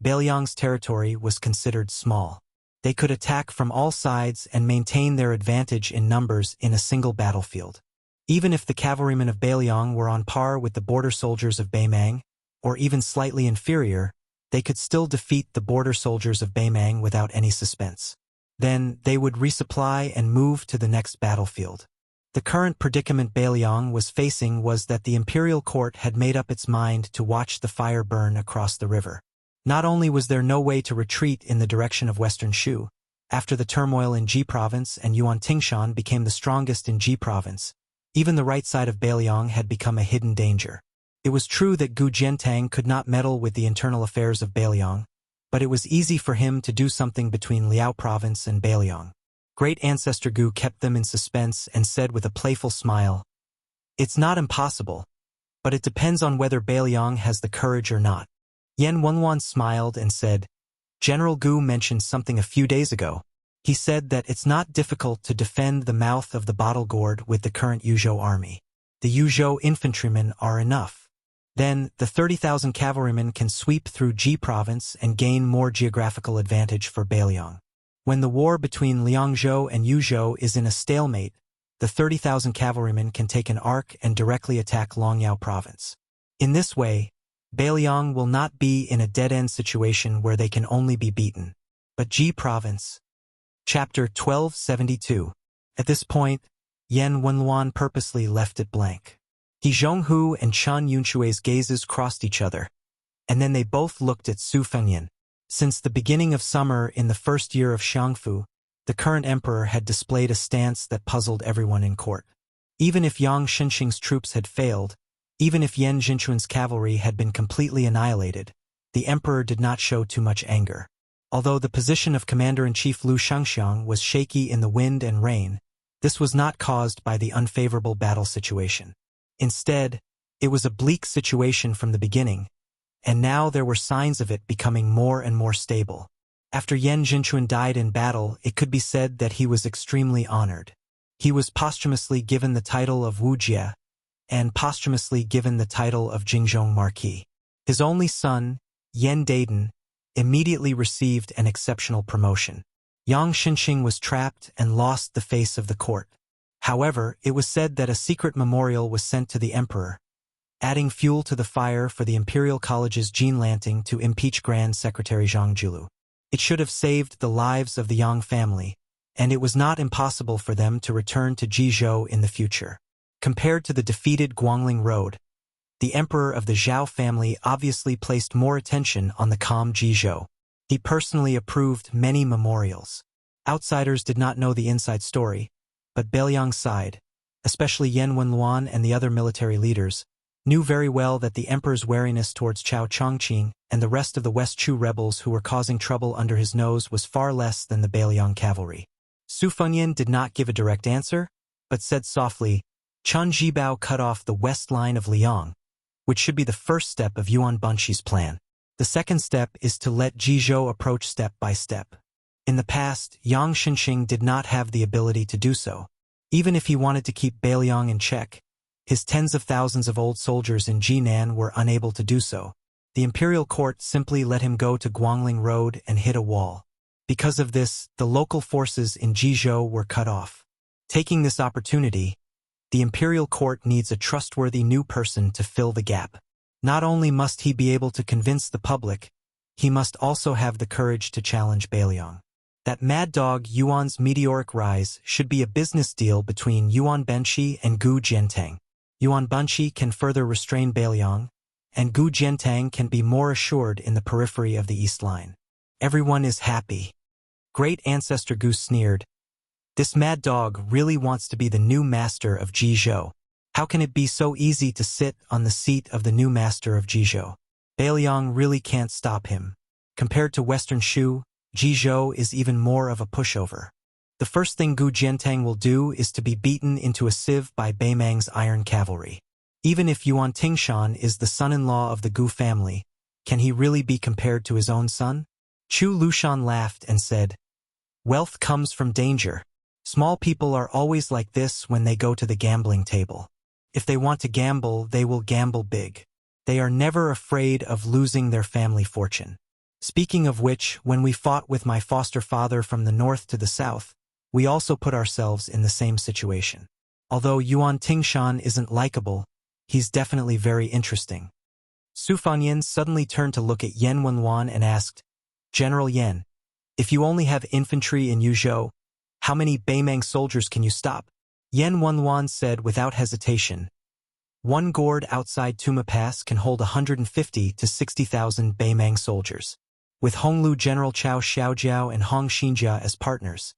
Beiliang's territory was considered small. They could attack from all sides and maintain their advantage in numbers in a single battlefield. Even if the cavalrymen of Beiliang were on par with the border soldiers of Beimang, or even slightly inferior, they could still defeat the border soldiers of Beimang without any suspense. Then, they would resupply and move to the next battlefield. The current predicament Beiliang was facing was that the imperial court had made up its mind to watch the fire burn across the river. Not only was there no way to retreat in the direction of western Shu, after the turmoil in Ji province and Yuan Tingshan became the strongest in Ji province, even the right side of Beiliang had become a hidden danger. It was true that Gu Jiantang could not meddle with the internal affairs of Beiliang, but it was easy for him to do something between Liao province and Beiliang. Great ancestor Gu kept them in suspense and said with a playful smile, "It's not impossible, but it depends on whether Beiliang has the courage or not." Yan Wenluan smiled and said, "General Gu mentioned something a few days ago. He said that it's not difficult to defend the mouth of the bottle gourd with the current Yuzhou army. The Yuzhou infantrymen are enough. Then, the 30,000 cavalrymen can sweep through Ji province and gain more geographical advantage for Beiliang. When the war between Liangzhou and Yuzhou is in a stalemate, the 30,000 cavalrymen can take an arc and directly attack Longyao province. In this way, Beiliang will not be in a dead-end situation where they can only be beaten. But Ji province." Chapter 1272. At this point, Yan Wenluan purposely left it blank. He Zhonghu and Chen Yunshui's gazes crossed each other, and then they both looked at Su Fengnian. Since the beginning of summer in the first year of Xiangfu, the current emperor had displayed a stance that puzzled everyone in court. Even if Yang Xinxing's troops had failed, even if Yan Jinchuan's cavalry had been completely annihilated, the emperor did not show too much anger. Although the position of commander-in-chief Lu Shangxiang was shaky in the wind and rain, this was not caused by the unfavorable battle situation. Instead, it was a bleak situation from the beginning, and now there were signs of it becoming more and more stable. After Yan Jinchuan died in battle, it could be said that he was extremely honored. He was posthumously given the title of Wuxia, and posthumously given the title of Jingzhong Marquis. His only son, Yan Daiden, immediately received an exceptional promotion. Yang Xinxing was trapped and lost the face of the court. However, it was said that a secret memorial was sent to the emperor, adding fuel to the fire for the Imperial College's Jean Lanting to impeach Grand Secretary Zhang Julu. It should have saved the lives of the Yang family, and it was not impossible for them to return to Jizhou in the future. Compared to the defeated Guangling Road, the emperor of the Zhao family obviously placed more attention on the calm Jizhou. He personally approved many memorials. Outsiders did not know the inside story, but Beiliang's side, especially Yan Wenluan and the other military leaders, knew very well that the emperor's wariness towards Chao Chongqing and the rest of the West Chu rebels who were causing trouble under his nose was far less than the Beiliang cavalry. Su Fengnian did not give a direct answer, but said softly, "Chen Zhibao cut off the west line of Liang, which should be the first step of Yuan Bunxi's plan. The second step is to let Jizhou approach step by step. In the past, Yang Xinxing did not have the ability to do so. Even if he wanted to keep Beiliang in check, His tens of thousands of old soldiers in Jinan were unable to do so. The imperial court simply let him go to Guangling Road and hit a wall. Because of this, the local forces in Jizhou were cut off. Taking this opportunity, the imperial court needs a trustworthy new person to fill the gap. Not only must he be able to convince the public, he must also have the courage to challenge Beiliang. That mad dog Yuan's meteoric rise should be a business deal between Yuan Benshi and Gu Jiantang. Yuan Benshi can further restrain Beiliang, and Gu Jiantang can be more assured in the periphery of the East Line. Everyone is happy. Great Ancestor Gu sneered. This mad dog really wants to be the new master of Jizhou. How can it be so easy to sit on the seat of the new master of Jizhou? Beiliang really can't stop him. Compared to Western Shu, Jizhou is even more of a pushover. The first thing Gu Jiantang will do is to be beaten into a sieve by Beimang's iron cavalry. Even if Yuan Tingshan is the son-in-law of the Gu family, can he really be compared to his own son? Chu Lushan laughed and said, "Wealth comes from danger. Small people are always like this when they go to the gambling table. If they want to gamble, they will gamble big. They are never afraid of losing their family fortune. Speaking of which, when we fought with my foster father from the north to the south, we also put ourselves in the same situation. Although Yuan Tingshan isn't likable, he's definitely very interesting." Su Fangyan suddenly turned to look at Yan Wenwan and asked, "General Yan, if you only have infantry in Yuzhou, how many Beimang soldiers can you stop?" Yan Wenwan said without hesitation, "One gourd outside Tuma Pass can hold 150 to 60,000 Beimang soldiers. With Honglu General Chao Xiaojiao and Hong Xinjia as partners,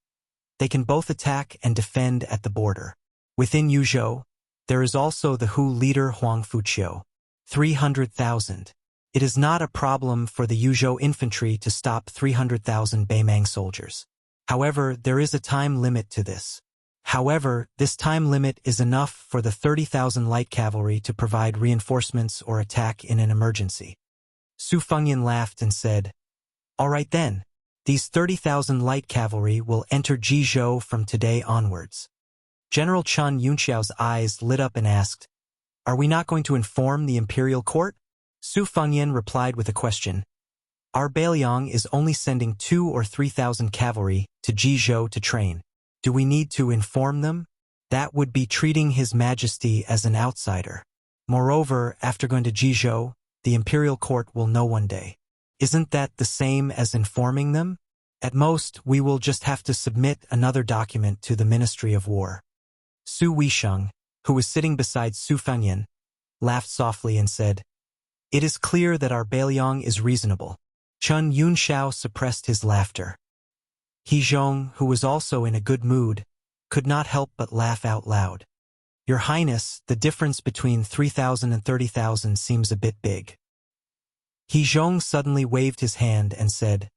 they can both attack and defend at the border. Within Yuzhou, there is also the Hu leader Huang Fuqiu, 300,000. It is not a problem for the Yuzhou infantry to stop 300,000 Beimang soldiers. However, there is a time limit to this. However, this time limit is enough for the 30,000 light cavalry to provide reinforcements or attack in an emergency." Su Fengyan laughed and said, "All right then, these 30,000 light cavalry will enter Jizhou from today onwards." General Chun Yunxiao's eyes lit up and asked, "Are we not going to inform the imperial court?" Su Fengyan replied with a question. "Our Beiliang is only sending 2,000 or 3,000 cavalry to Jizhou to train. Do we need to inform them? That would be treating His Majesty as an outsider. Moreover, after going to Jizhou, the imperial court will know one day. Isn't that the same as informing them? At most, we will just have to submit another document to the Ministry of War." Su Weisheng, who was sitting beside Su Fengyan, laughed softly and said, "It is clear that our Beiliang is reasonable." Chun Yunxiao suppressed his laughter. He Zhong, who was also in a good mood, could not help but laugh out loud. "Your Highness, the difference between 3,000 and 30,000 seems a bit big." He Zhong suddenly waved his hand and said,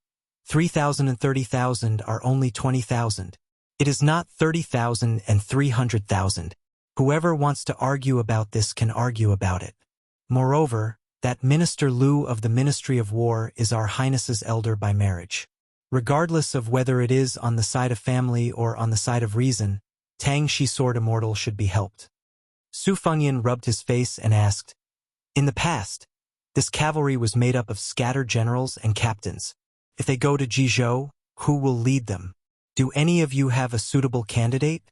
3,000 and 30,000 are only 20,000. It is not 30,000 and 300,000. Whoever wants to argue about this can argue about it. Moreover, that Minister Lu of the Ministry of War is our Highness's elder by marriage. Regardless of whether it is on the side of family or on the side of reason, Tang Shi Sword Immortal should be helped. Su Fengyan rubbed his face and asked, "In the past, this cavalry was made up of scattered generals and captains. If they go to Jizhou, who will lead them? Do any of you have a suitable candidate?"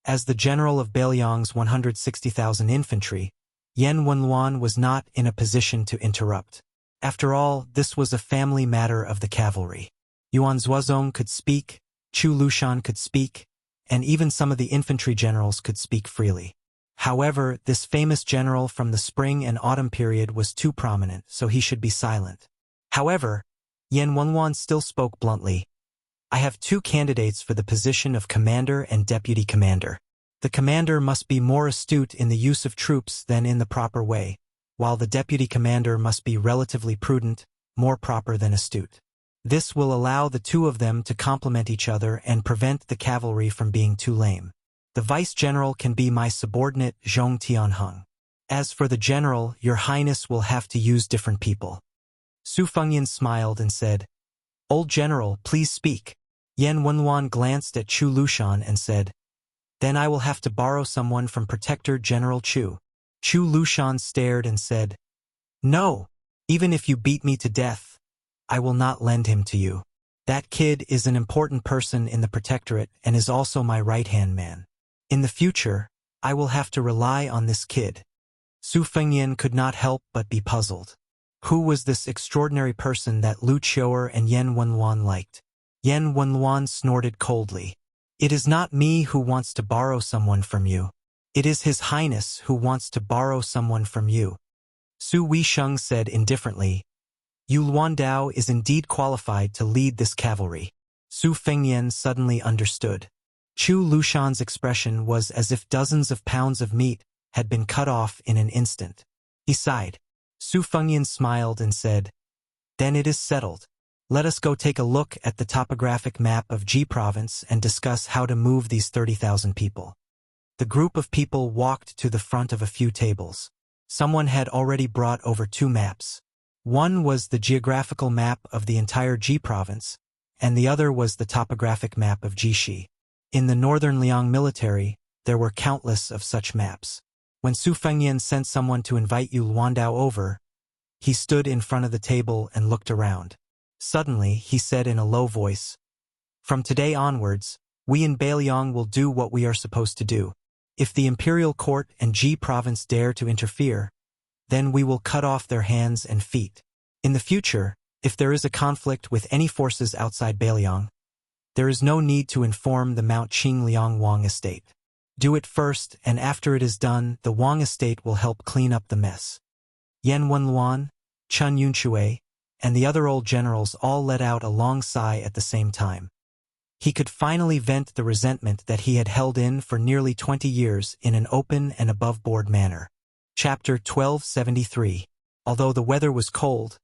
As the general of Beiliang's 160,000 infantry, Yan Wenluan was not in a position to interrupt. After all, this was a family matter of the cavalry. Yuan Zuozong could speak, Chu Lushan could speak, and even some of the infantry generals could speak freely. However, this famous general from the spring and autumn period was too prominent, so he should be silent. However, Yan Wenluan still spoke bluntly. "I have 2 candidates for the position of commander and deputy commander. The commander must be more astute in the use of troops than in the proper way, while the deputy commander must be relatively prudent, more proper than astute. This will allow the 2 of them to complement each other and prevent the cavalry from being too lame. The vice-general can be my subordinate Zhong Tianheng. As for the general, your highness will have to use different people." Su Fengyan smiled and said, "Old general, please speak." Yan Wenluan glanced at Chu Lushan and said, Then I will have to borrow someone from Protector General Chu. Chu Lushan stared and said, "No, even if you beat me to death, I will not lend him to you. That kid is an important person in the Protectorate and is also my right-hand man. In the future, I will have to rely on this kid." Su Fengyan could not help but be puzzled. Who was this extraordinary person that Lu Qiu'er and Yen Wenluan liked? Yen Wenluan snorted coldly. "It is not me who wants to borrow someone from you. It is His Highness who wants to borrow someone from you." Su Weisheng said indifferently, "Yu Luandao is indeed qualified to lead this cavalry." Su Fengyan suddenly understood. Chu Lushan's expression was as if dozens of pounds of meat had been cut off in an instant. He sighed. Su Fengyan smiled and said, "Then it is settled. Let us go take a look at the topographic map of Ji Province and discuss how to move these 30,000 people." The group of people walked to the front of a few tables. Someone had already brought over 2 maps. One was the geographical map of the entire Ji Province, and the other was the topographic map of Jishi. In the northern Liang military, there were countless of such maps. When Su Fengyan sent someone to invite Yu Luandao over, he stood in front of the table and looked around. Suddenly, he said in a low voice, "From today onwards, we in Beiliang will do what we are supposed to do. If the imperial court and Ji province dare to interfere, then we will cut off their hands and feet. In the future, if there is a conflict with any forces outside Beiliang, there is no need to inform the Mount Qing Liang Wang estate. Do it first, and after it is done, the Wang estate will help clean up the mess." Yen Wenluan, Chun Yunxue, and the other old generals all let out a long sigh at the same time. He could finally vent the resentment that he had held in for nearly 20 years in an open and above-board manner. Chapter 1273. Although the weather was cold,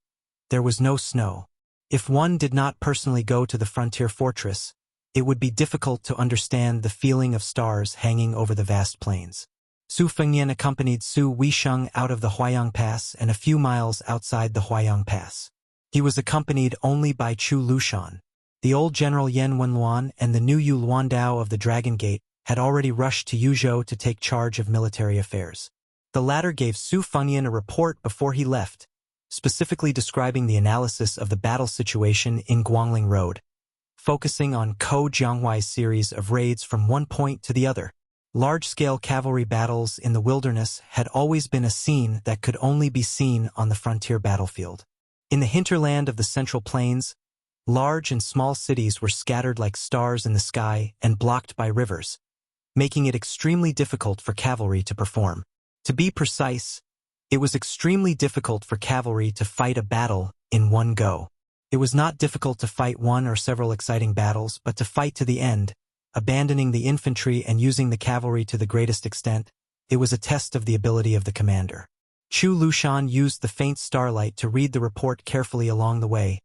there was no snow. If one did not personally go to the frontier fortress, it would be difficult to understand the feeling of stars hanging over the vast plains. Su Fengyan accompanied Su Weisheng out of the Huayang Pass and a few miles outside the Huayang Pass. He was accompanied only by Chu Lushan. The old General Yen Wenluan and the new Yu Luandao of the Dragon Gate had already rushed to Yuzhou to take charge of military affairs. The latter gave Su Fengyan a report before he left, specifically describing the analysis of the battle situation in Guangling Road, focusing on Ko Jianghuai's series of raids from one point to the other. Large-scale cavalry battles in the wilderness had always been a scene that could only be seen on the frontier battlefield. In the hinterland of the Central Plains, large and small cities were scattered like stars in the sky and blocked by rivers, making it extremely difficult for cavalry to perform. To be precise, it was extremely difficult for cavalry to fight a battle in one go. It was not difficult to fight one or several exciting battles, but to fight to the end, abandoning the infantry and using the cavalry to the greatest extent, it was a test of the ability of the commander. Chu Lushan used the faint starlight to read the report carefully along the way,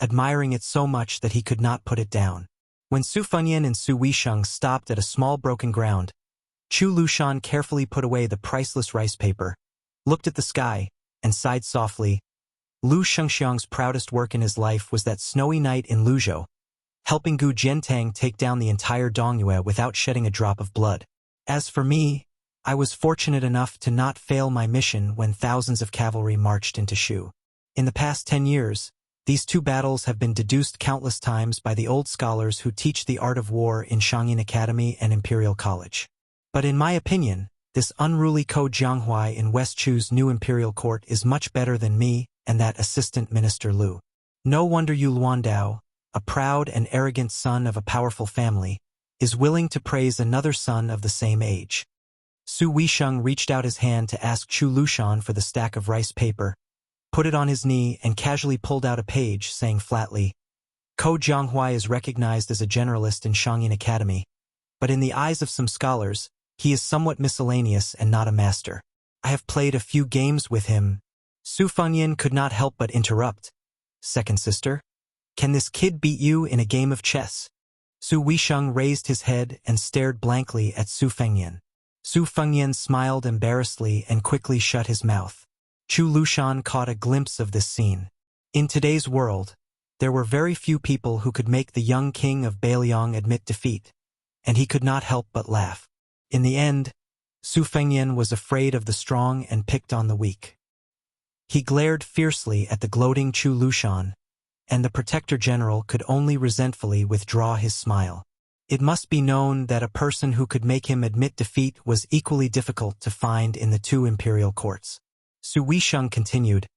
admiring it so much that he could not put it down. When Su Fengyan and Su Weisheng stopped at a small broken ground, Chu Lushan carefully put away the priceless rice paper, looked at the sky, and sighed softly. Lu Shengxiang's proudest work in his life was that snowy night in Luzhou, helping Gu Jiantang take down the entire Dongyue without shedding a drop of blood. As for me, I was fortunate enough to not fail my mission when thousands of cavalry marched into Shu. In the past 10 years, these 2 battles have been deduced countless times by the old scholars who teach the art of war in Shangyin Academy and Imperial College. But in my opinion, this unruly Ko Jianghuai in West Chu's new imperial court is much better than me and that assistant minister Lu. No wonder Yu Luandao, a proud and arrogant son of a powerful family, is willing to praise another son of the same age. Su Weisheng reached out his hand to ask Chu Lushan for the stack of rice paper, put it on his knee, and casually pulled out a page, saying flatly, "Ko Jianghuai is recognized as a generalist in Shangyin Academy, but in the eyes of some scholars, he is somewhat miscellaneous and not a master. I have played a few games with him." Su Fengyan could not help but interrupt. "Second sister? Can this kid beat you in a game of chess?" Su Weisheng raised his head and stared blankly at Su Fengyan. Su Fengyan smiled embarrassedly and quickly shut his mouth. Chu Lushan caught a glimpse of this scene. In today's world, there were very few people who could make the young king of Beiliang admit defeat, and he could not help but laugh. In the end, Su Fengnian was afraid of the strong and picked on the weak. He glared fiercely at the gloating Chu Lushan, and the Protector General could only resentfully withdraw his smile. It must be known that a person who could make him admit defeat was equally difficult to find in the two imperial courts. Su Weisheng continued,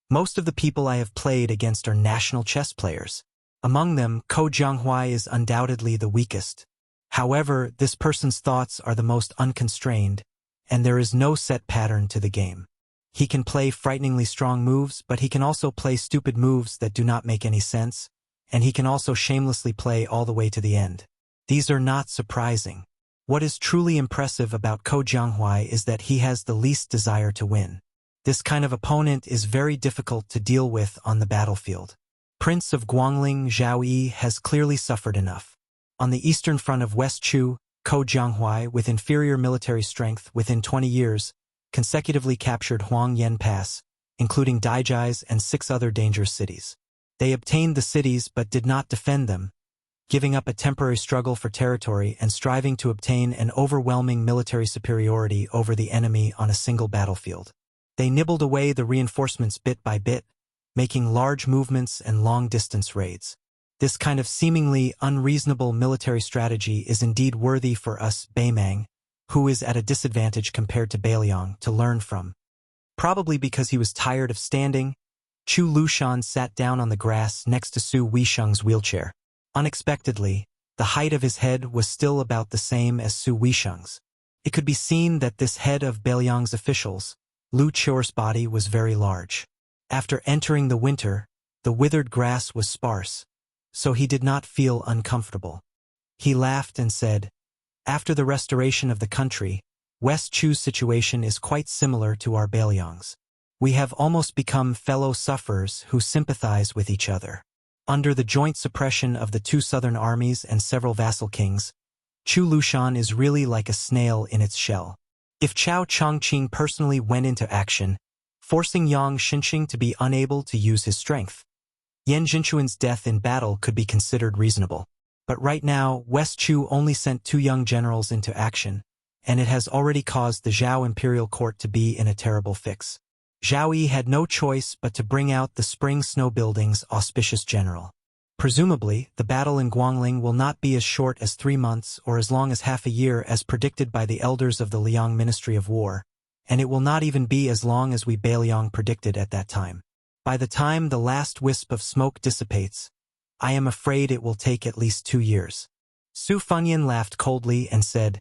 "Most of the people I have played against are national chess players. Among them, Ko Jianghuai is undoubtedly the weakest. However, this person's thoughts are the most unconstrained, and there is no set pattern to the game. He can play frighteningly strong moves, but he can also play stupid moves that do not make any sense, and he can also shamelessly play all the way to the end. These are not surprising. What is truly impressive about Ko Jianghuai is that he has the least desire to win. This kind of opponent is very difficult to deal with on the battlefield. Prince of Guangling Zhao Yi has clearly suffered enough. On the eastern front of West Chu, Ko Jianghuai, with inferior military strength within 20 years, consecutively captured Huangyan Pass, including Daijai's and 6 other dangerous cities. They obtained the cities but did not defend them, giving up a temporary struggle for territory and striving to obtain an overwhelming military superiority over the enemy on a single battlefield. They nibbled away the reinforcements bit by bit, making large movements and long-distance raids. This kind of seemingly unreasonable military strategy is indeed worthy for us Beimang, who is at a disadvantage compared to Beiliang, to learn from. Probably because he was tired of standing, Chu Lushan sat down on the grass next to Su Weisheng's wheelchair. Unexpectedly, the height of his head was still about the same as Su Weisheng's. It could be seen that this head of Beiliang's officials, Lu Qiu's body, was very large. After entering the winter, the withered grass was sparse, so he did not feel uncomfortable. He laughed and said, "After the restoration of the country, West Chu's situation is quite similar to our Beiliang's. We have almost become fellow sufferers who sympathize with each other. Under the joint suppression of the 2 southern armies and several vassal kings, Chu Lushan is really like a snail in its shell. If Chao Chongqing personally went into action, forcing Yang Xinqing to be unable to use his strength, Yan Jinchuan's death in battle could be considered reasonable. But right now, West Chu only sent 2 young generals into action, and it has already caused the Zhao imperial court to be in a terrible fix. Zhao Yi had no choice but to bring out the spring snow building's auspicious general. Presumably, the battle in Guangling will not be as short as 3 months or as long as half a year as predicted by the elders of the Liang Ministry of War, and it will not even be as long as we Beiliang predicted at that time. By the time the last wisp of smoke dissipates, I am afraid it will take at least 2 years." Su Fengnian laughed coldly and said,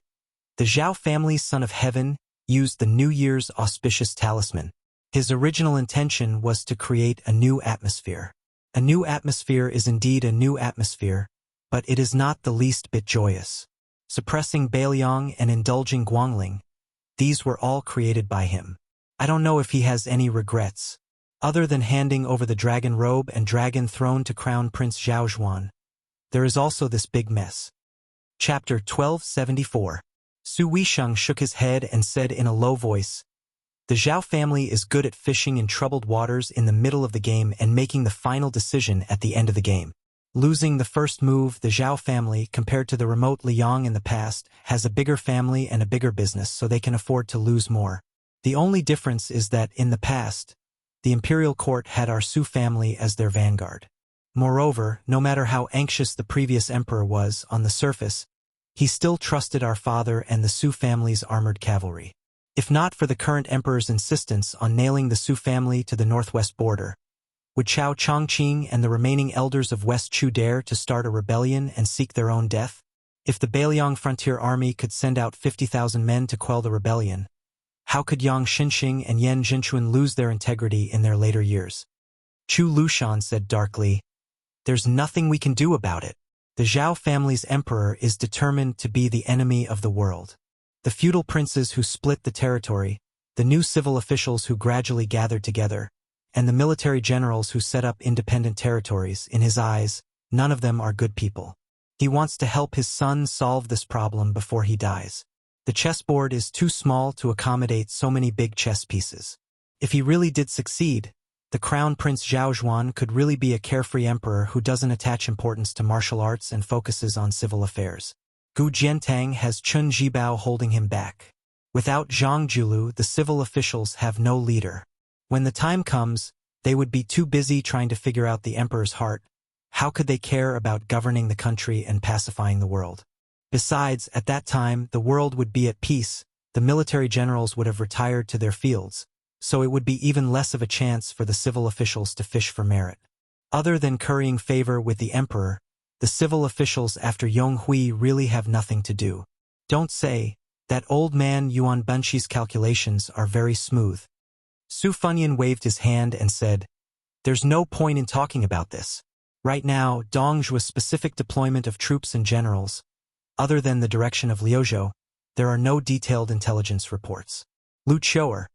"The Zhao family's son of heaven used the New Year's auspicious talisman. His original intention was to create a new atmosphere. A new atmosphere is indeed a new atmosphere, but it is not the least bit joyous. Suppressing Beiliang and indulging Guangling, these were all created by him. I don't know if he has any regrets. Other than handing over the dragon robe and dragon throne to Crown Prince Zhao Zhuan, there is also this big mess." Chapter 1274. Su Weisheng shook his head and said in a low voice, "The Zhao family is good at fishing in troubled waters in the middle of the game and making the final decision at the end of the game. Losing the first move, the Zhao family, compared to the remote Liang in the past, has a bigger family and a bigger business, so they can afford to lose more. The only difference is that, in the past, the imperial court had our Su family as their vanguard. Moreover, no matter how anxious the previous emperor was on the surface, he still trusted our father and the Su family's armored cavalry. If not for the current emperor's insistence on nailing the Su family to the northwest border, would Chao Chongqing and the remaining elders of West Chu dare to start a rebellion and seek their own death? If the Beiliang frontier army could send out 50,000 men to quell the rebellion, how could Yang Xinqing and Yan Jinchuan lose their integrity in their later years?" Chu Lushan said darkly, "There's nothing we can do about it. The Zhao family's emperor is determined to be the enemy of the world. The feudal princes who split the territory, the new civil officials who gradually gathered together, and the military generals who set up independent territories, in his eyes, none of them are good people. He wants to help his son solve this problem before he dies. The chessboard is too small to accommodate so many big chess pieces. If he really did succeed, the Crown Prince Zhao Zhuan could really be a carefree emperor who doesn't attach importance to martial arts and focuses on civil affairs. Gu Jiantang has Chun Jibao holding him back. Without Zhang Julu, the civil officials have no leader. When the time comes, they would be too busy trying to figure out the emperor's heart. How could they care about governing the country and pacifying the world? Besides, at that time, the world would be at peace, the military generals would have retired to their fields, so it would be even less of a chance for the civil officials to fish for merit. Other than currying favor with the emperor, the civil officials after Yong Hui really have nothing to do. Don't say, that old man Yuan Bunchi's calculations are very smooth. Su Funyan waved his hand and said, there's no point in talking about this. Right now, Dongzhua's specific deployment of troops and generals, other than the direction of Liuzhou, there are no detailed intelligence reports. Lu Chou'er,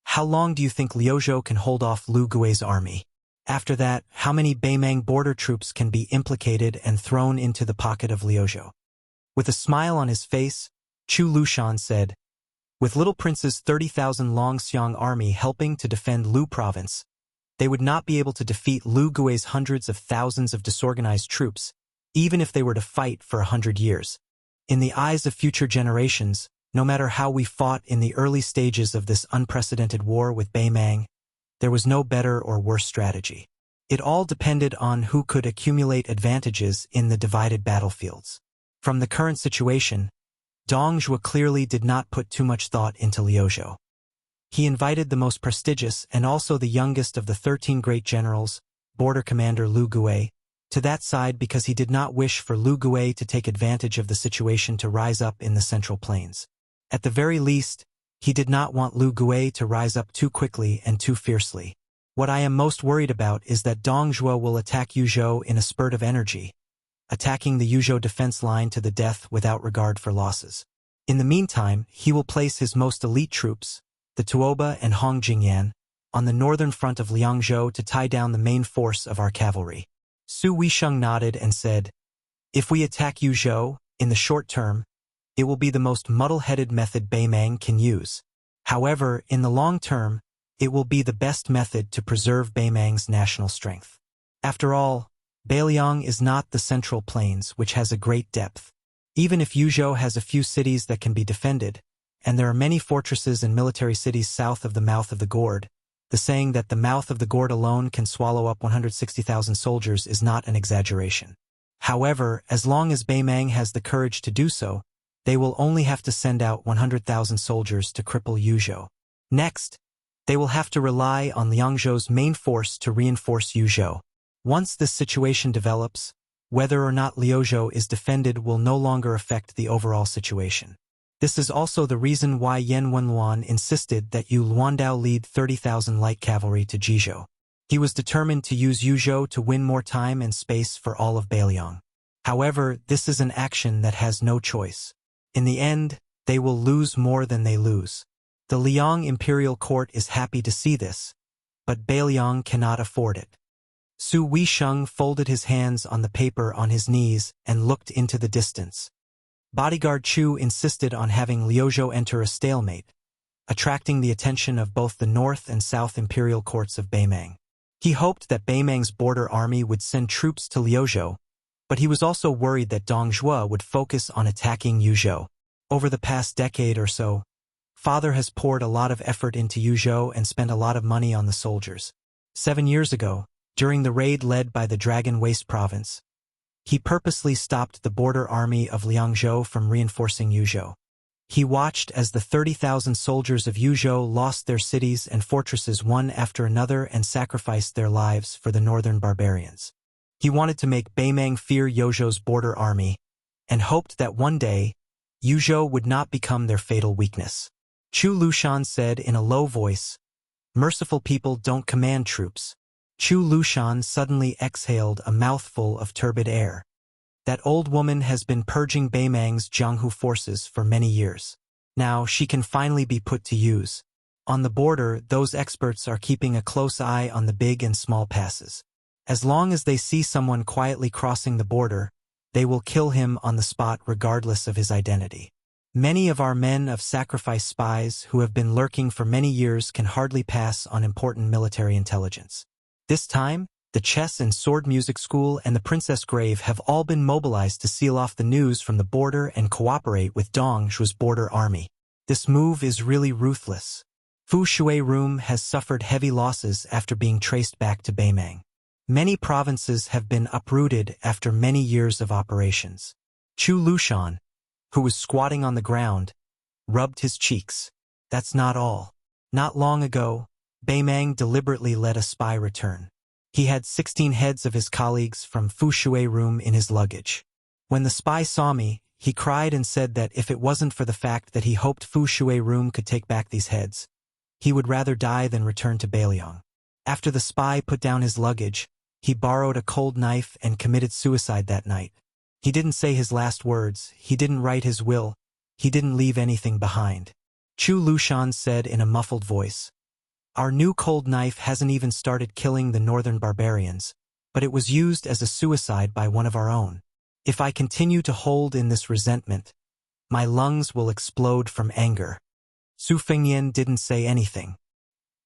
how long do you think Liuzhou can hold off Lu Gui's army? After that, how many Beimang border troops can be implicated and thrown into the pocket of Liuzhou? With a smile on his face, Chu Lushan said, with Little Prince's 30,000 Longxiang army helping to defend Lu province, they would not be able to defeat Lu Gui's hundreds of thousands of disorganized troops, even if they were to fight for 100 years. In the eyes of future generations, no matter how we fought in the early stages of this unprecedented war with Beimang, there was no better or worse strategy. It all depended on who could accumulate advantages in the divided battlefields. From the current situation, Dongzhua clearly did not put too much thought into Liuzhou. He invited the most prestigious and also the youngest of the 13 great generals, border commander Lu Gui, to that side because he did not wish for Lu Gui to take advantage of the situation to rise up in the Central Plains. At the very least, he did not want Lu Gui to rise up too quickly and too fiercely. What I am most worried about is that Dongzhua will attack Yuzhou in a spurt of energy, attacking the Yuzhou defense line to the death without regard for losses. In the meantime, he will place his most elite troops, the Tuoba and Hongjingyan, on the northern front of Liangzhou to tie down the main force of our cavalry. Su Weisheng nodded and said, if we attack Yuzhou, in the short term, it will be the most muddle-headed method Beimang can use. However, in the long term, it will be the best method to preserve Beimang's national strength. After all, Beiliang is not the Central Plains, which has a great depth. Even if Yuzhou has a few cities that can be defended, and there are many fortresses and military cities south of the mouth of the gourd, the saying that the mouth of the gourd alone can swallow up 160,000 soldiers is not an exaggeration. However, as long as Beimang has the courage to do so, they will only have to send out 100,000 soldiers to cripple Yuzhou. Next, they will have to rely on Liangzhou's main force to reinforce Yuzhou. Once this situation develops, whether or not Liuzhou is defended will no longer affect the overall situation. This is also the reason why Yan Wenluan insisted that Yu Luandao lead 30,000 light cavalry to Jizhou. He was determined to use Yuzhou to win more time and space for all of Beiliang. However, this is an action that has no choice. In the end, they will lose more than they lose. The Liang imperial court is happy to see this, but Beiliang cannot afford it. Su Weisheng folded his hands on the paper on his knees and looked into the distance. Bodyguard Chu insisted on having Liuzhou enter a stalemate, attracting the attention of both the North and South imperial courts of Beimang. He hoped that Beimang's border army would send troops to Liuzhou, but he was also worried that Dongzhua would focus on attacking Yuzhou. Over the past decade or so, Father has poured a lot of effort into Yuzhou and spent a lot of money on the soldiers. 7 years ago, during the raid led by the Dragon Waste province, he purposely stopped the border army of Liangzhou from reinforcing Yuzhou. He watched as the 30,000 soldiers of Yuzhou lost their cities and fortresses one after another and sacrificed their lives for the northern barbarians. He wanted to make Beimang fear Yuzhou's border army and hoped that one day, Yuzhou would not become their fatal weakness. Chu Lushan said in a low voice, "Merciful people don't command troops." Chu Lushan suddenly exhaled a mouthful of turbid air. That old woman has been purging Beimang's Jianghu forces for many years. Now she can finally be put to use. On the border, those experts are keeping a close eye on the big and small passes. As long as they see someone quietly crossing the border, they will kill him on the spot regardless of his identity. Many of our men of sacrifice spies who have been lurking for many years can hardly pass on important military intelligence. This time, The chess and sword music school and the princess grave have all been mobilized to seal off the news from the border and cooperate with Dongshu's border army. This move is really ruthless. Fu Shui Room has suffered heavy losses after being traced back to Beimang. Many provinces have been uprooted after many years of operations. Chu Lushan, who was squatting on the ground, rubbed his cheeks. That's not all. Not long ago, Beimang deliberately let a spy return. He had 16 heads of his colleagues from Fu Shui Room in his luggage. When the spy saw me, he cried and said that if it wasn't for the fact that he hoped Fu Shui Room could take back these heads, he would rather die than return to Beiliang. After the spy put down his luggage, he borrowed a cold knife and committed suicide that night. He didn't say his last words, he didn't write his will, he didn't leave anything behind. Chu Lushan said in a muffled voice, "Our new cold knife hasn't even started killing the northern barbarians, but it was used as a suicide by one of our own. If I continue to hold in this resentment, my lungs will explode from anger." Su Fengyan didn't say anything.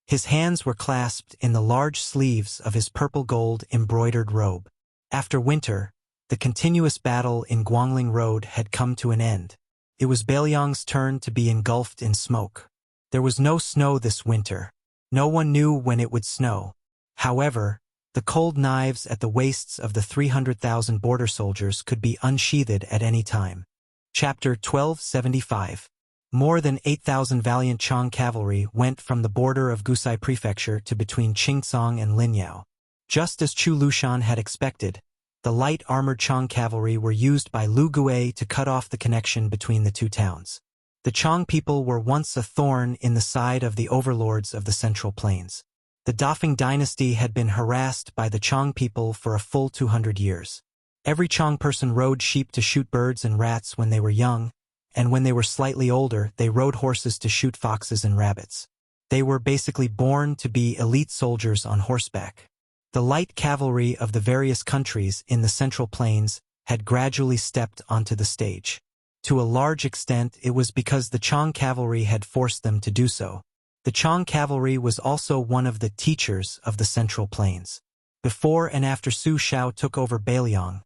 His hands were clasped in the large sleeves of his purple gold embroidered robe. After winter, the continuous battle in Guangling Road had come to an end. It was Beiliang's turn to be engulfed in smoke. There was no snow this winter. No one knew when it would snow. However, the cold knives at the waists of the 300,000 border soldiers could be unsheathed at any time. Chapter 1275. More than 8,000 valiant Chang cavalry went from the border of Gusai Prefecture to between Qingcang and Linyao. Just as Chu Lushan had expected, the light armored Chang cavalry were used by Lu Gui to cut off the connection between the two towns. The Chang people were once a thorn in the side of the overlords of the Central Plains. The Dafeng dynasty had been harassed by the Chang people for a full 200 years. Every Chang person rode sheep to shoot birds and rats when they were young, and when they were slightly older, they rode horses to shoot foxes and rabbits. They were basically born to be elite soldiers on horseback. The light cavalry of the various countries in the Central Plains had gradually stepped onto the stage. To a large extent, it was because the Chang cavalry had forced them to do so. The Chang cavalry was also one of the teachers of the Central Plains. Before and after Su Shao took over Beiliang,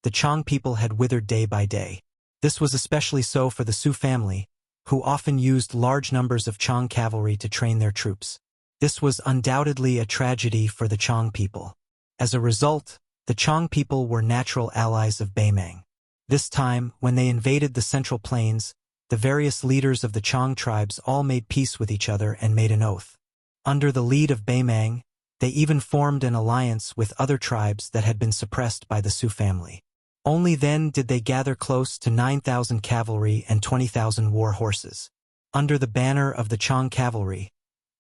the Chang people had withered day by day. This was especially so for the Su family, who often used large numbers of Chang cavalry to train their troops. This was undoubtedly a tragedy for the Chang people. As a result, the Chang people were natural allies of Beimang. This time, when they invaded the Central Plains, the various leaders of the Chang tribes all made peace with each other and made an oath. Under the lead of Beimang, they even formed an alliance with other tribes that had been suppressed by the Su family. Only then did they gather close to 9,000 cavalry and 20,000 war horses. Under the banner of the Chang cavalry,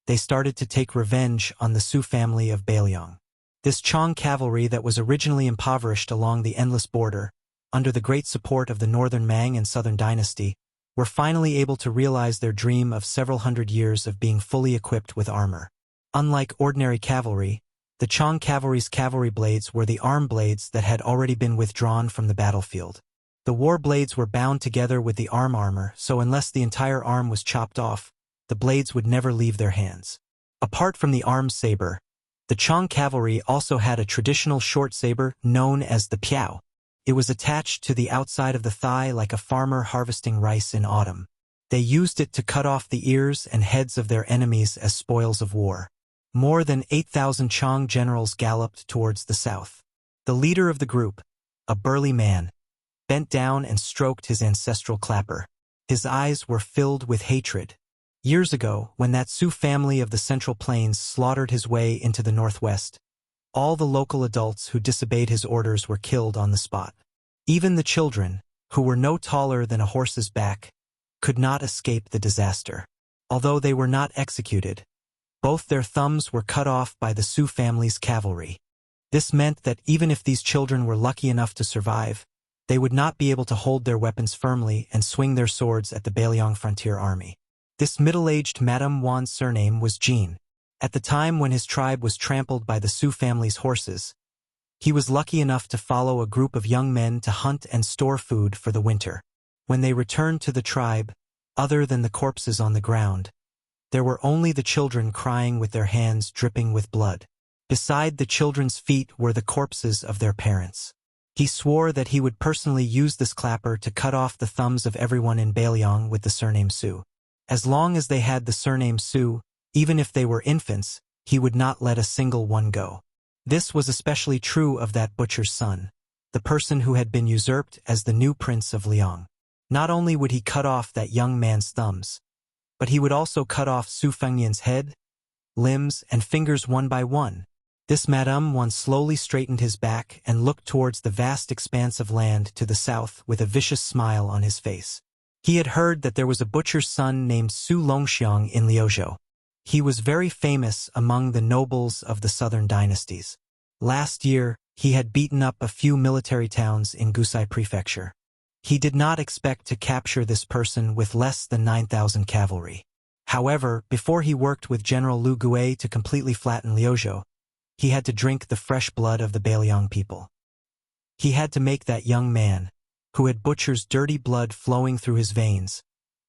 they started to take revenge on the Su family of Beiliang. This Chang cavalry that was originally impoverished along the endless border, under the great support of the northern Mang and southern dynasty, were finally able to realize their dream of several hundred years of being fully equipped with armor. Unlike ordinary cavalry, the Chang cavalry's cavalry blades were the arm blades that had already been withdrawn from the battlefield. The war blades were bound together with the arm armor, so unless the entire arm was chopped off, the blades would never leave their hands. Apart from the arm saber, the Chang cavalry also had a traditional short saber known as the piao. It was attached to the outside of the thigh like a farmer harvesting rice in autumn. They used it to cut off the ears and heads of their enemies as spoils of war. More than 8,000 Chang generals galloped towards the south. The leader of the group, a burly man, bent down and stroked his ancestral clapper. His eyes were filled with hatred. Years ago, when that Su family of the Central Plains slaughtered his way into the northwest, all the local adults who disobeyed his orders were killed on the spot. Even the children, who were no taller than a horse's back, could not escape the disaster. Although they were not executed, both their thumbs were cut off by the Su family's cavalry. This meant that even if these children were lucky enough to survive, they would not be able to hold their weapons firmly and swing their swords at the Beiliang frontier army. This middle-aged Madame Wan's surname was Jean. At the time when his tribe was trampled by the Su family's horses, he was lucky enough to follow a group of young men to hunt and store food for the winter. When they returned to the tribe, other than the corpses on the ground, there were only the children crying with their hands dripping with blood. Beside the children's feet were the corpses of their parents. He swore that he would personally use this clapper to cut off the thumbs of everyone in Bailiang with the surname Su. As long as they had the surname Su, even if they were infants, he would not let a single one go. This was especially true of that butcher's son, the person who had been usurped as the new prince of Liang. Not only would he cut off that young man's thumbs, but he would also cut off Su Fengnian's head, limbs, and fingers one by one. This Madame One slowly straightened his back and looked towards the vast expanse of land to the south with a vicious smile on his face. He had heard that there was a butcher's son named Su Longxiang in Liuzhou. He was very famous among the nobles of the southern dynasties. Last year, he had beaten up a few military towns in Gusai Prefecture. He did not expect to capture this person with less than 9,000 cavalry. However, before he worked with General Lu Gui to completely flatten Liuzhou, he had to drink the fresh blood of the Bailiang people. He had to make that young man, who had butcher's dirty blood flowing through his veins,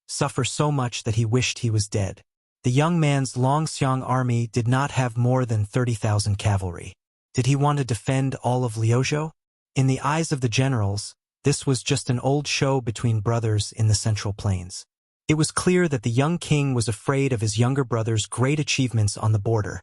suffer so much that he wished he was dead. The young man's Longxiang army did not have more than 30,000 cavalry. Did he want to defend all of Liuzhou? In the eyes of the generals, this was just an old show between brothers in the Central Plains. It was clear that the young king was afraid of his younger brother's great achievements on the border,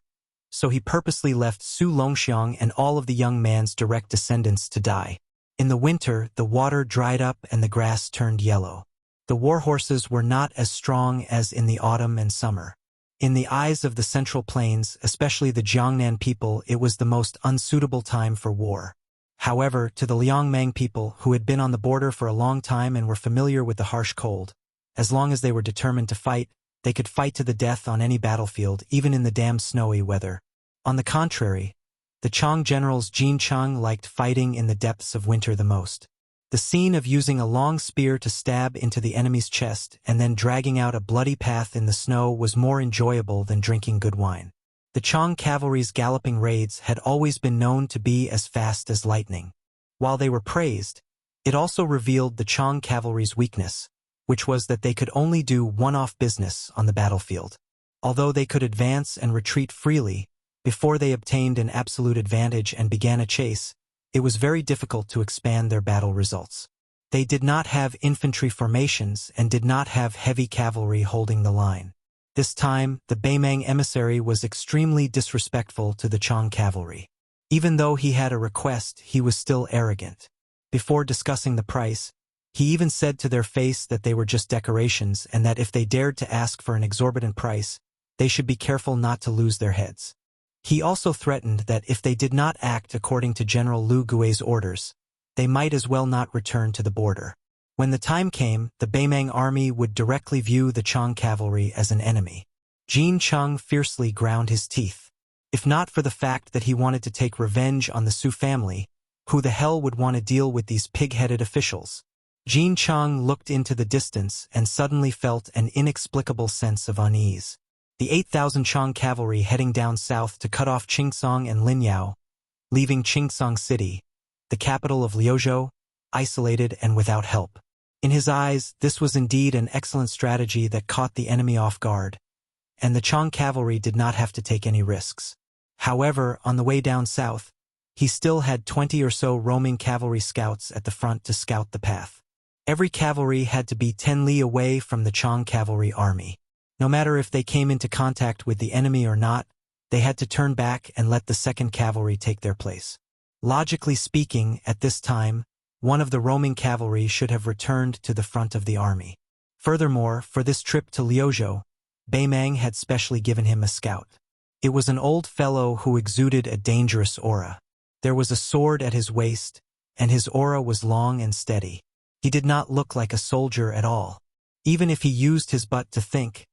so he purposely left Su Longxiang and all of the young man's direct descendants to die. In the winter, the water dried up and the grass turned yellow. The war horses were not as strong as in the autumn and summer. In the eyes of the Central Plains, especially the Jiangnan people, it was the most unsuitable time for war. However, to the Liangmang people, who had been on the border for a long time and were familiar with the harsh cold, as long as they were determined to fight, they could fight to the death on any battlefield, even in the damn snowy weather. On the contrary, the Chang generals Jin Chang liked fighting in the depths of winter the most. The scene of using a long spear to stab into the enemy's chest and then dragging out a bloody path in the snow was more enjoyable than drinking good wine. The Chang cavalry's galloping raids had always been known to be as fast as lightning. While they were praised, it also revealed the Chang cavalry's weakness, which was that they could only do one-off business on the battlefield. Although they could advance and retreat freely, before they obtained an absolute advantage and began a chase, it was very difficult to expand their battle results. They did not have infantry formations and did not have heavy cavalry holding the line. This time, the Baimang emissary was extremely disrespectful to the Chang cavalry. Even though he had a request, he was still arrogant. Before discussing the price, he even said to their face that they were just decorations and that if they dared to ask for an exorbitant price, they should be careful not to lose their heads. He also threatened that if they did not act according to General Lu Gui's orders, they might as well not return to the border. When the time came, the Baimang army would directly view the Chang cavalry as an enemy. Jin Chang fiercely ground his teeth. If not for the fact that he wanted to take revenge on the Su family, who the hell would want to deal with these pig-headed officials? Jin Chang looked into the distance and suddenly felt an inexplicable sense of unease. The 8,000 Chang cavalry heading down south to cut off Qingsong and Linyao, leaving Qingsong City, the capital of Liuzhou, isolated and without help. In his eyes, this was indeed an excellent strategy that caught the enemy off guard, and the Chang cavalry did not have to take any risks. However, on the way down south, he still had 20 or so roaming cavalry scouts at the front to scout the path. Every cavalry had to be 10 li away from the Chang cavalry army. No matter if they came into contact with the enemy or not, they had to turn back and let the second cavalry take their place. Logically speaking, at this time, one of the roaming cavalry should have returned to the front of the army. Furthermore, for this trip to Liuzhou, Baimang had specially given him a scout. It was an old fellow who exuded a dangerous aura. There was a sword at his waist, and his aura was long and steady. He did not look like a soldier at all. Even if he used his butt to think,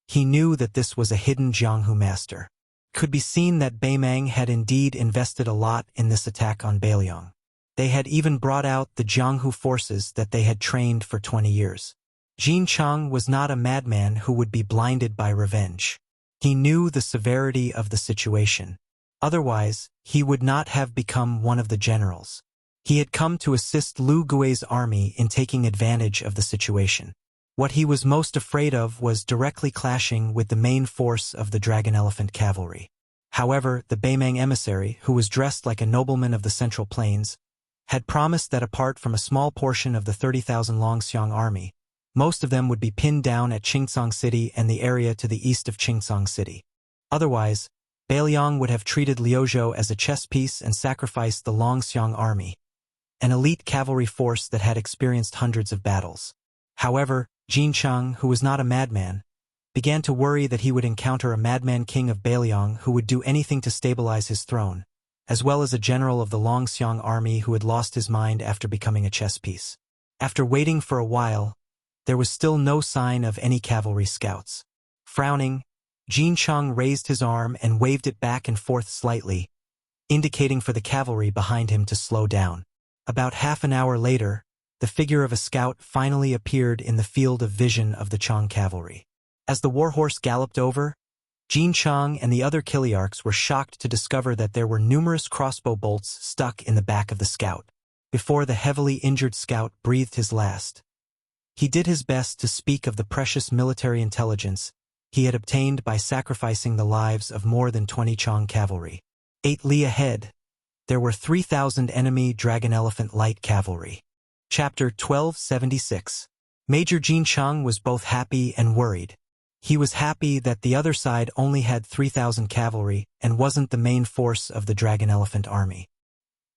he knew that this was a hidden Jianghu master. It could be seen that Baimang had indeed invested a lot in this attack on Bailiang. They had even brought out the Jianghu forces that they had trained for 20 years. Jin Chang was not a madman who would be blinded by revenge. He knew the severity of the situation. Otherwise, he would not have become one of the generals. He had come to assist Lu Gui's army in taking advantage of the situation. What he was most afraid of was directly clashing with the main force of the Dragon Elephant cavalry. However, the Beimang emissary, who was dressed like a nobleman of the Central Plains, had promised that apart from a small portion of the 30,000 Longxiang army, most of them would be pinned down at Qingcang City and the area to the east of Qingcang City. Otherwise, Beiliang would have treated Liuzhou as a chess piece and sacrificed the Longxiang army, an elite cavalry force that had experienced hundreds of battles. However, Jin Cheng, who was not a madman, began to worry that he would encounter a madman king of Beiliang who would do anything to stabilize his throne, as well as a general of the Longxiang army who had lost his mind after becoming a chess piece. After waiting for a while, there was still no sign of any cavalry scouts. Frowning, Jin Cheng raised his arm and waved it back and forth slightly, indicating for the cavalry behind him to slow down. About half an hour later, the figure of a scout finally appeared in the field of vision of the Chang cavalry. As the warhorse galloped over, Jin Cheng and the other Kiliarchs were shocked to discover that there were numerous crossbow bolts stuck in the back of the scout. Before the heavily injured scout breathed his last, he did his best to speak of the precious military intelligence he had obtained by sacrificing the lives of more than 20 Chang cavalry. 8 li ahead, there were 3,000 enemy dragon elephant light cavalry. Chapter 1276. Major Jin Cheng was both happy and worried. He was happy that the other side only had 3,000 cavalry and wasn't the main force of the dragon elephant army.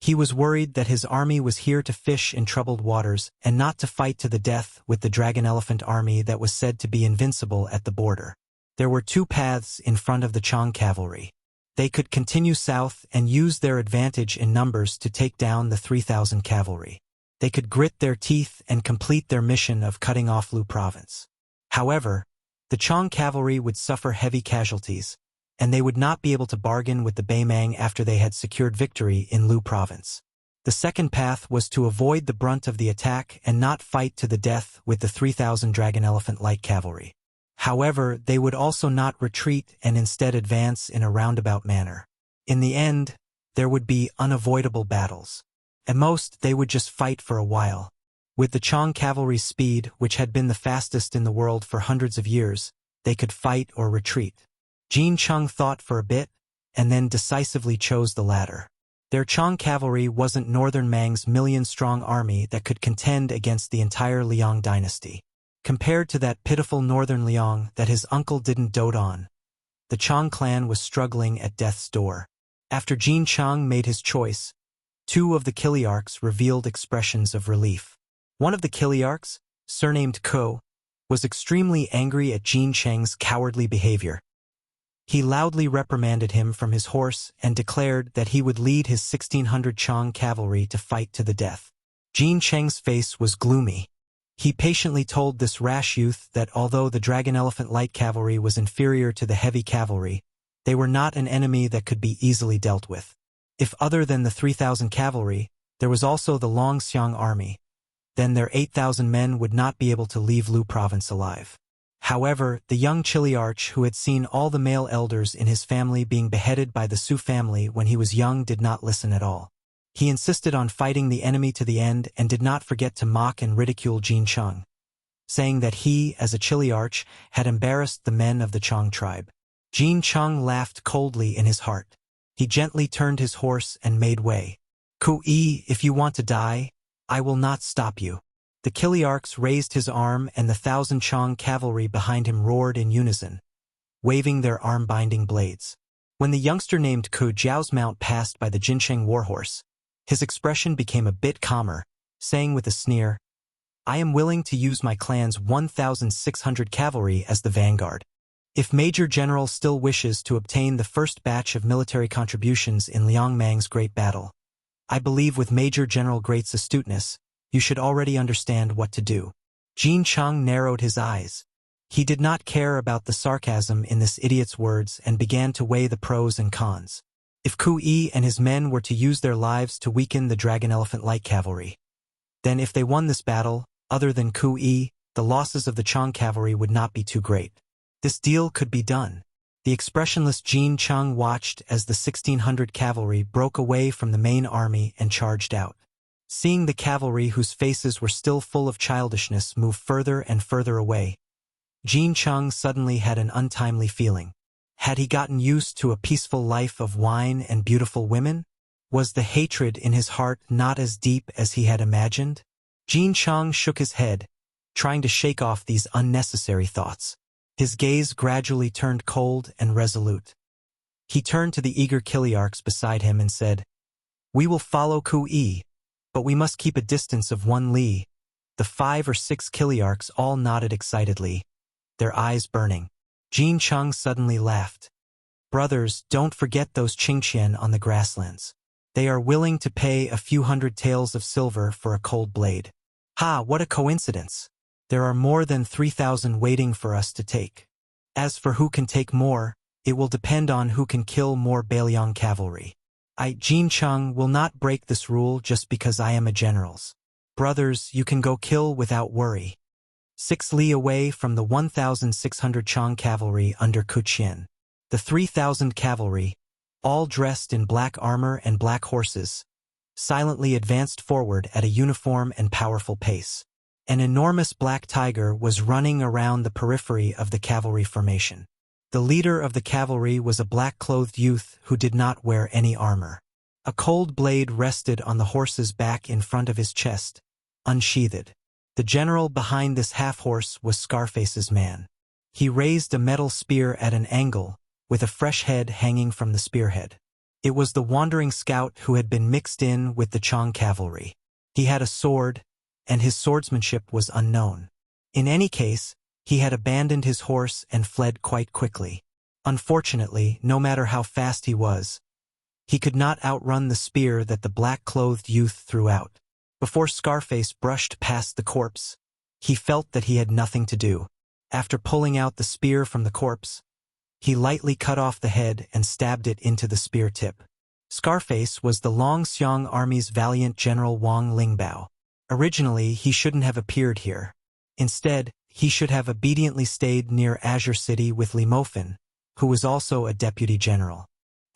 He was worried that his army was here to fish in troubled waters and not to fight to the death with the dragon elephant army that was said to be invincible at the border. There were 2 paths in front of the Chang cavalry. They could continue south and use their advantage in numbers to take down the 3,000 cavalry. They could grit their teeth and complete their mission of cutting off Lu province. However, the Chang cavalry would suffer heavy casualties, and they would not be able to bargain with the Beimang after they had secured victory in Lu province. The second path was to avoid the brunt of the attack and not fight to the death with the 3,000 dragon elephant light cavalry. However, they would also not retreat and instead advance in a roundabout manner. In the end, there would be unavoidable battles. At most, they would just fight for a while. With the Chang cavalry's speed, which had been the fastest in the world for hundreds of years, they could fight or retreat. Jin Cheng thought for a bit, and then decisively chose the latter. Their Chang cavalry wasn't Northern Mang's million-strong army that could contend against the entire Liang dynasty. Compared to that pitiful Northern Liang that his uncle didn't dote on, the Chang clan was struggling at death's door. After Jin Cheng made his choice, 2 of the Kiliarchs revealed expressions of relief. One of the Kiliarchs, surnamed Ko, was extremely angry at Jin Cheng's cowardly behavior. He loudly reprimanded him from his horse and declared that he would lead his 1,600 Chang cavalry to fight to the death. Jin Cheng's face was gloomy. He patiently told this rash youth that although the dragon elephant light cavalry was inferior to the heavy cavalry, they were not an enemy that could be easily dealt with. If other than the 3,000 cavalry, there was also the Longxiang army, then their 8,000 men would not be able to leave Lu province alive. However, the young Chiliarch who had seen all the male elders in his family being beheaded by the Su family when he was young did not listen at all. He insisted on fighting the enemy to the end and did not forget to mock and ridicule Jin Cheng, saying that he, as a Chiliarch, had embarrassed the men of the Chang tribe. Jin Cheng laughed coldly in his heart. He gently turned his horse and made way. Kui, if you want to die, I will not stop you. The Kiliarchs raised his arm and the 1,000 Chang cavalry behind him roared in unison, waving their arm-binding blades. When the youngster named Ku Jiao's mount passed by the Jincheng warhorse, his expression became a bit calmer, saying with a sneer, I am willing to use my clan's 1,600 cavalry as the vanguard. If Major General still wishes to obtain the first batch of military contributions in Liang Mang's great battle, I believe with Major General Great's astuteness, you should already understand what to do. Jin Cheng narrowed his eyes. He did not care about the sarcasm in this idiot's words and began to weigh the pros and cons. If Kui and his men were to use their lives to weaken the dragon elephant light cavalry, then if they won this battle, other than Kui, the losses of the Chang cavalry would not be too great. This deal could be done. The expressionless Jin Cheng watched as the 1,600 cavalry broke away from the main army and charged out. Seeing the cavalry whose faces were still full of childishness move further and further away, Jin Cheng suddenly had an untimely feeling. Had he gotten used to a peaceful life of wine and beautiful women? Was the hatred in his heart not as deep as he had imagined? Jin Chang shook his head, trying to shake off these unnecessary thoughts. His gaze gradually turned cold and resolute. He turned to the eager Kiliarchs beside him and said, "We will follow Ku-yi, but we must keep a distance of 1 li." The 5 or 6 Kiliarchs all nodded excitedly, their eyes burning. Jin Chang suddenly laughed. "Brothers, don't forget those Qingqian on the grasslands. They are willing to pay a few 100 taels of silver for a cold blade. Ha, what a coincidence! There are more than 3,000 waiting for us to take. As for who can take more, it will depend on who can kill more Bailiang cavalry. Jin Chang will not break this rule just because I am a general's. Brothers, you can go kill without worry." 6 li away from the 1,600 Chang cavalry under Kuqian, the 3,000 cavalry, all dressed in black armor and black horses, silently advanced forward at a uniform and powerful pace. An enormous black tiger was running around the periphery of the cavalry formation. The leader of the cavalry was a black-clothed youth who did not wear any armor. A cold blade rested on the horse's back in front of his chest, unsheathed. The general behind this half-horse was Scarface's man. He raised a metal spear at an angle, with a fresh head hanging from the spearhead. It was the wandering scout who had been mixed in with the Chang cavalry. He had a sword, and his swordsmanship was unknown. In any case, he had abandoned his horse and fled quite quickly. Unfortunately, no matter how fast he was, he could not outrun the spear that the black-clothed youth threw out. Before Scarface brushed past the corpse, he felt that he had nothing to do. After pulling out the spear from the corpse, he lightly cut off the head and stabbed it into the spear tip. Scarface was the Longxiang army's valiant general Wang Lingbao. Originally, he shouldn't have appeared here. Instead, he should have obediently stayed near Azure City with Li Mofin, who was also a deputy general.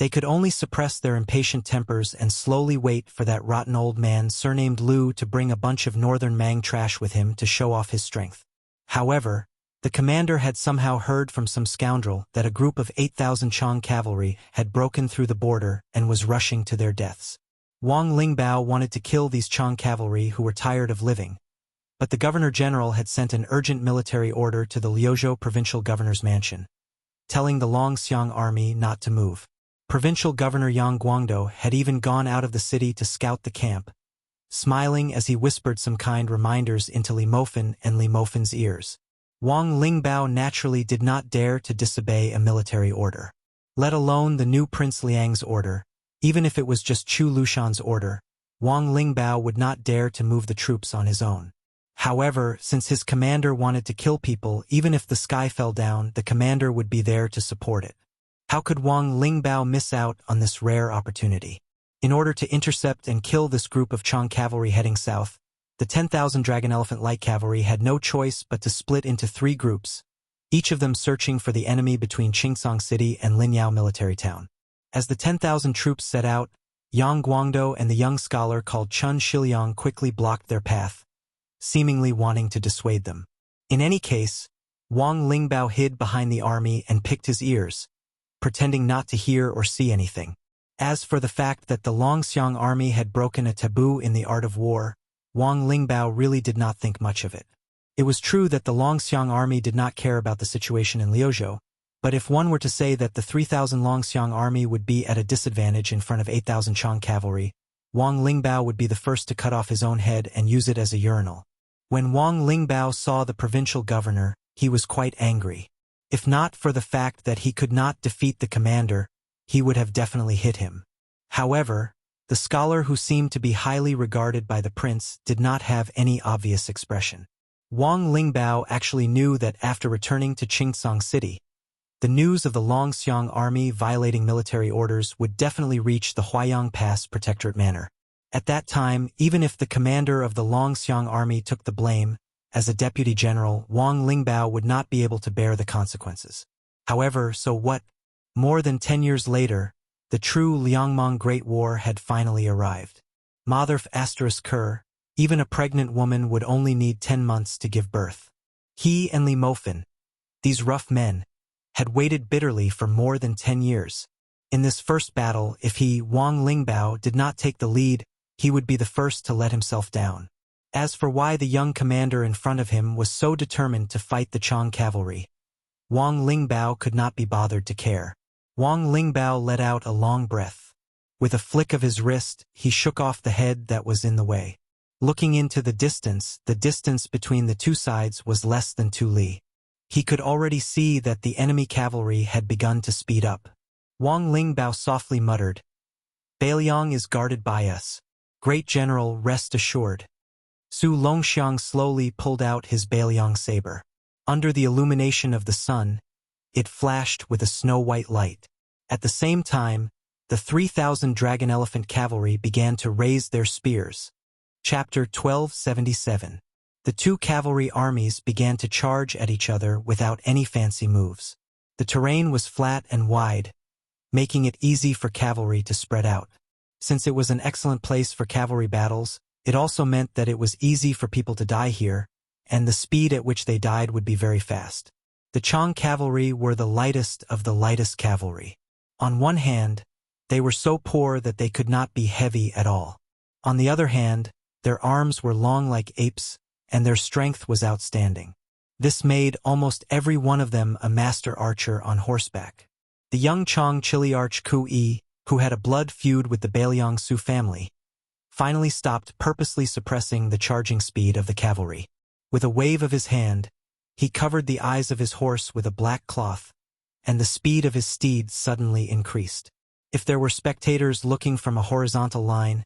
They could only suppress their impatient tempers and slowly wait for that rotten old man surnamed Lu to bring a bunch of northern Mang trash with him to show off his strength. However, the commander had somehow heard from some scoundrel that a group of 8,000 Chang cavalry had broken through the border and was rushing to their deaths. Wang Lingbao wanted to kill these Chang cavalry who were tired of living, but the governor-general had sent an urgent military order to the Liuzhou provincial governor's mansion, telling the Longxiang army not to move. Provincial Governor Yang Guangdo had even gone out of the city to scout the camp, smiling as he whispered some kind reminders into Li Mofin and Li Mofin's ears. Wang Lingbao naturally did not dare to disobey a military order. Let alone the new Prince Liang's order. Even if it was just Chu Lushan's order, Wang Lingbao would not dare to move the troops on his own. However, since his commander wanted to kill people, even if the sky fell down, the commander would be there to support it. How could Wang Lingbao miss out on this rare opportunity? In order to intercept and kill this group of Chang cavalry heading south, the 10,000 Dragon Elephant Light Cavalry had no choice but to split into 3 groups, each of them searching for the enemy between Qingsong City and Linyao military town. As the 10,000 troops set out, Yang Guangdo and the young scholar called Chun Shiliang quickly blocked their path, seemingly wanting to dissuade them. In any case, Wang Lingbao hid behind the army and picked his ears, pretending not to hear or see anything. As for the fact that the Longxiang army had broken a taboo in the art of war, Wang Lingbao really did not think much of it. It was true that the Longxiang army did not care about the situation in Liuzhou, but if one were to say that the 3,000 Longxiang army would be at a disadvantage in front of 8,000 Chang cavalry, Wang Lingbao would be the first to cut off his own head and use it as a urinal. When Wang Lingbao saw the provincial governor, he was quite angry. If not for the fact that he could not defeat the commander, he would have definitely hit him. However, the scholar who seemed to be highly regarded by the prince did not have any obvious expression. Wang Lingbao actually knew that after returning to Qingsong City, the news of the Longxiang army violating military orders would definitely reach the Huaiyang Pass Protectorate Manor. At that time, even if the commander of the Longxiang army took the blame, as a deputy general, Wang Lingbao would not be able to bear the consequences. However, so what? More than 10 years later, the true Liangmong Great War had finally arrived. Motherf *Ker, even a pregnant woman would only need 10 months to give birth. He and Li Mofin, these rough men, had waited bitterly for more than 10 years. In this first battle, if he, Wang Lingbao, did not take the lead, he would be the first to let himself down. As for why the young commander in front of him was so determined to fight the Chang cavalry, Wang Lingbao could not be bothered to care. Wang Lingbao let out a long breath. With a flick of his wrist, he shook off the head that was in the way. Looking into the distance between the two sides was less than 2 li. He could already see that the enemy cavalry had begun to speed up. Wang Lingbao softly muttered, "Beiliang is guarded by us. Great General, rest assured." Su Longxiang slowly pulled out his Beiliang saber. Under the illumination of the sun, it flashed with a snow-white light. At the same time, the 3,000 dragon elephant cavalry began to raise their spears. Chapter 1277. The two cavalry armies began to charge at each other without any fancy moves. The terrain was flat and wide, making it easy for cavalry to spread out. Since it was an excellent place for cavalry battles, it also meant that it was easy for people to die here, and the speed at which they died would be very fast. The Chang cavalry were the lightest of the lightest cavalry. On one hand, they were so poor that they could not be heavy at all. On the other hand, their arms were long like apes, and their strength was outstanding. This made almost every one of them a master archer on horseback. The young Chang Chiliarch Ku-yi, who had a blood feud with the Beiliang Su family, finally stopped purposely suppressing the charging speed of the cavalry. With a wave of his hand, he covered the eyes of his horse with a black cloth, and the speed of his steed suddenly increased. If there were spectators looking from a horizontal line,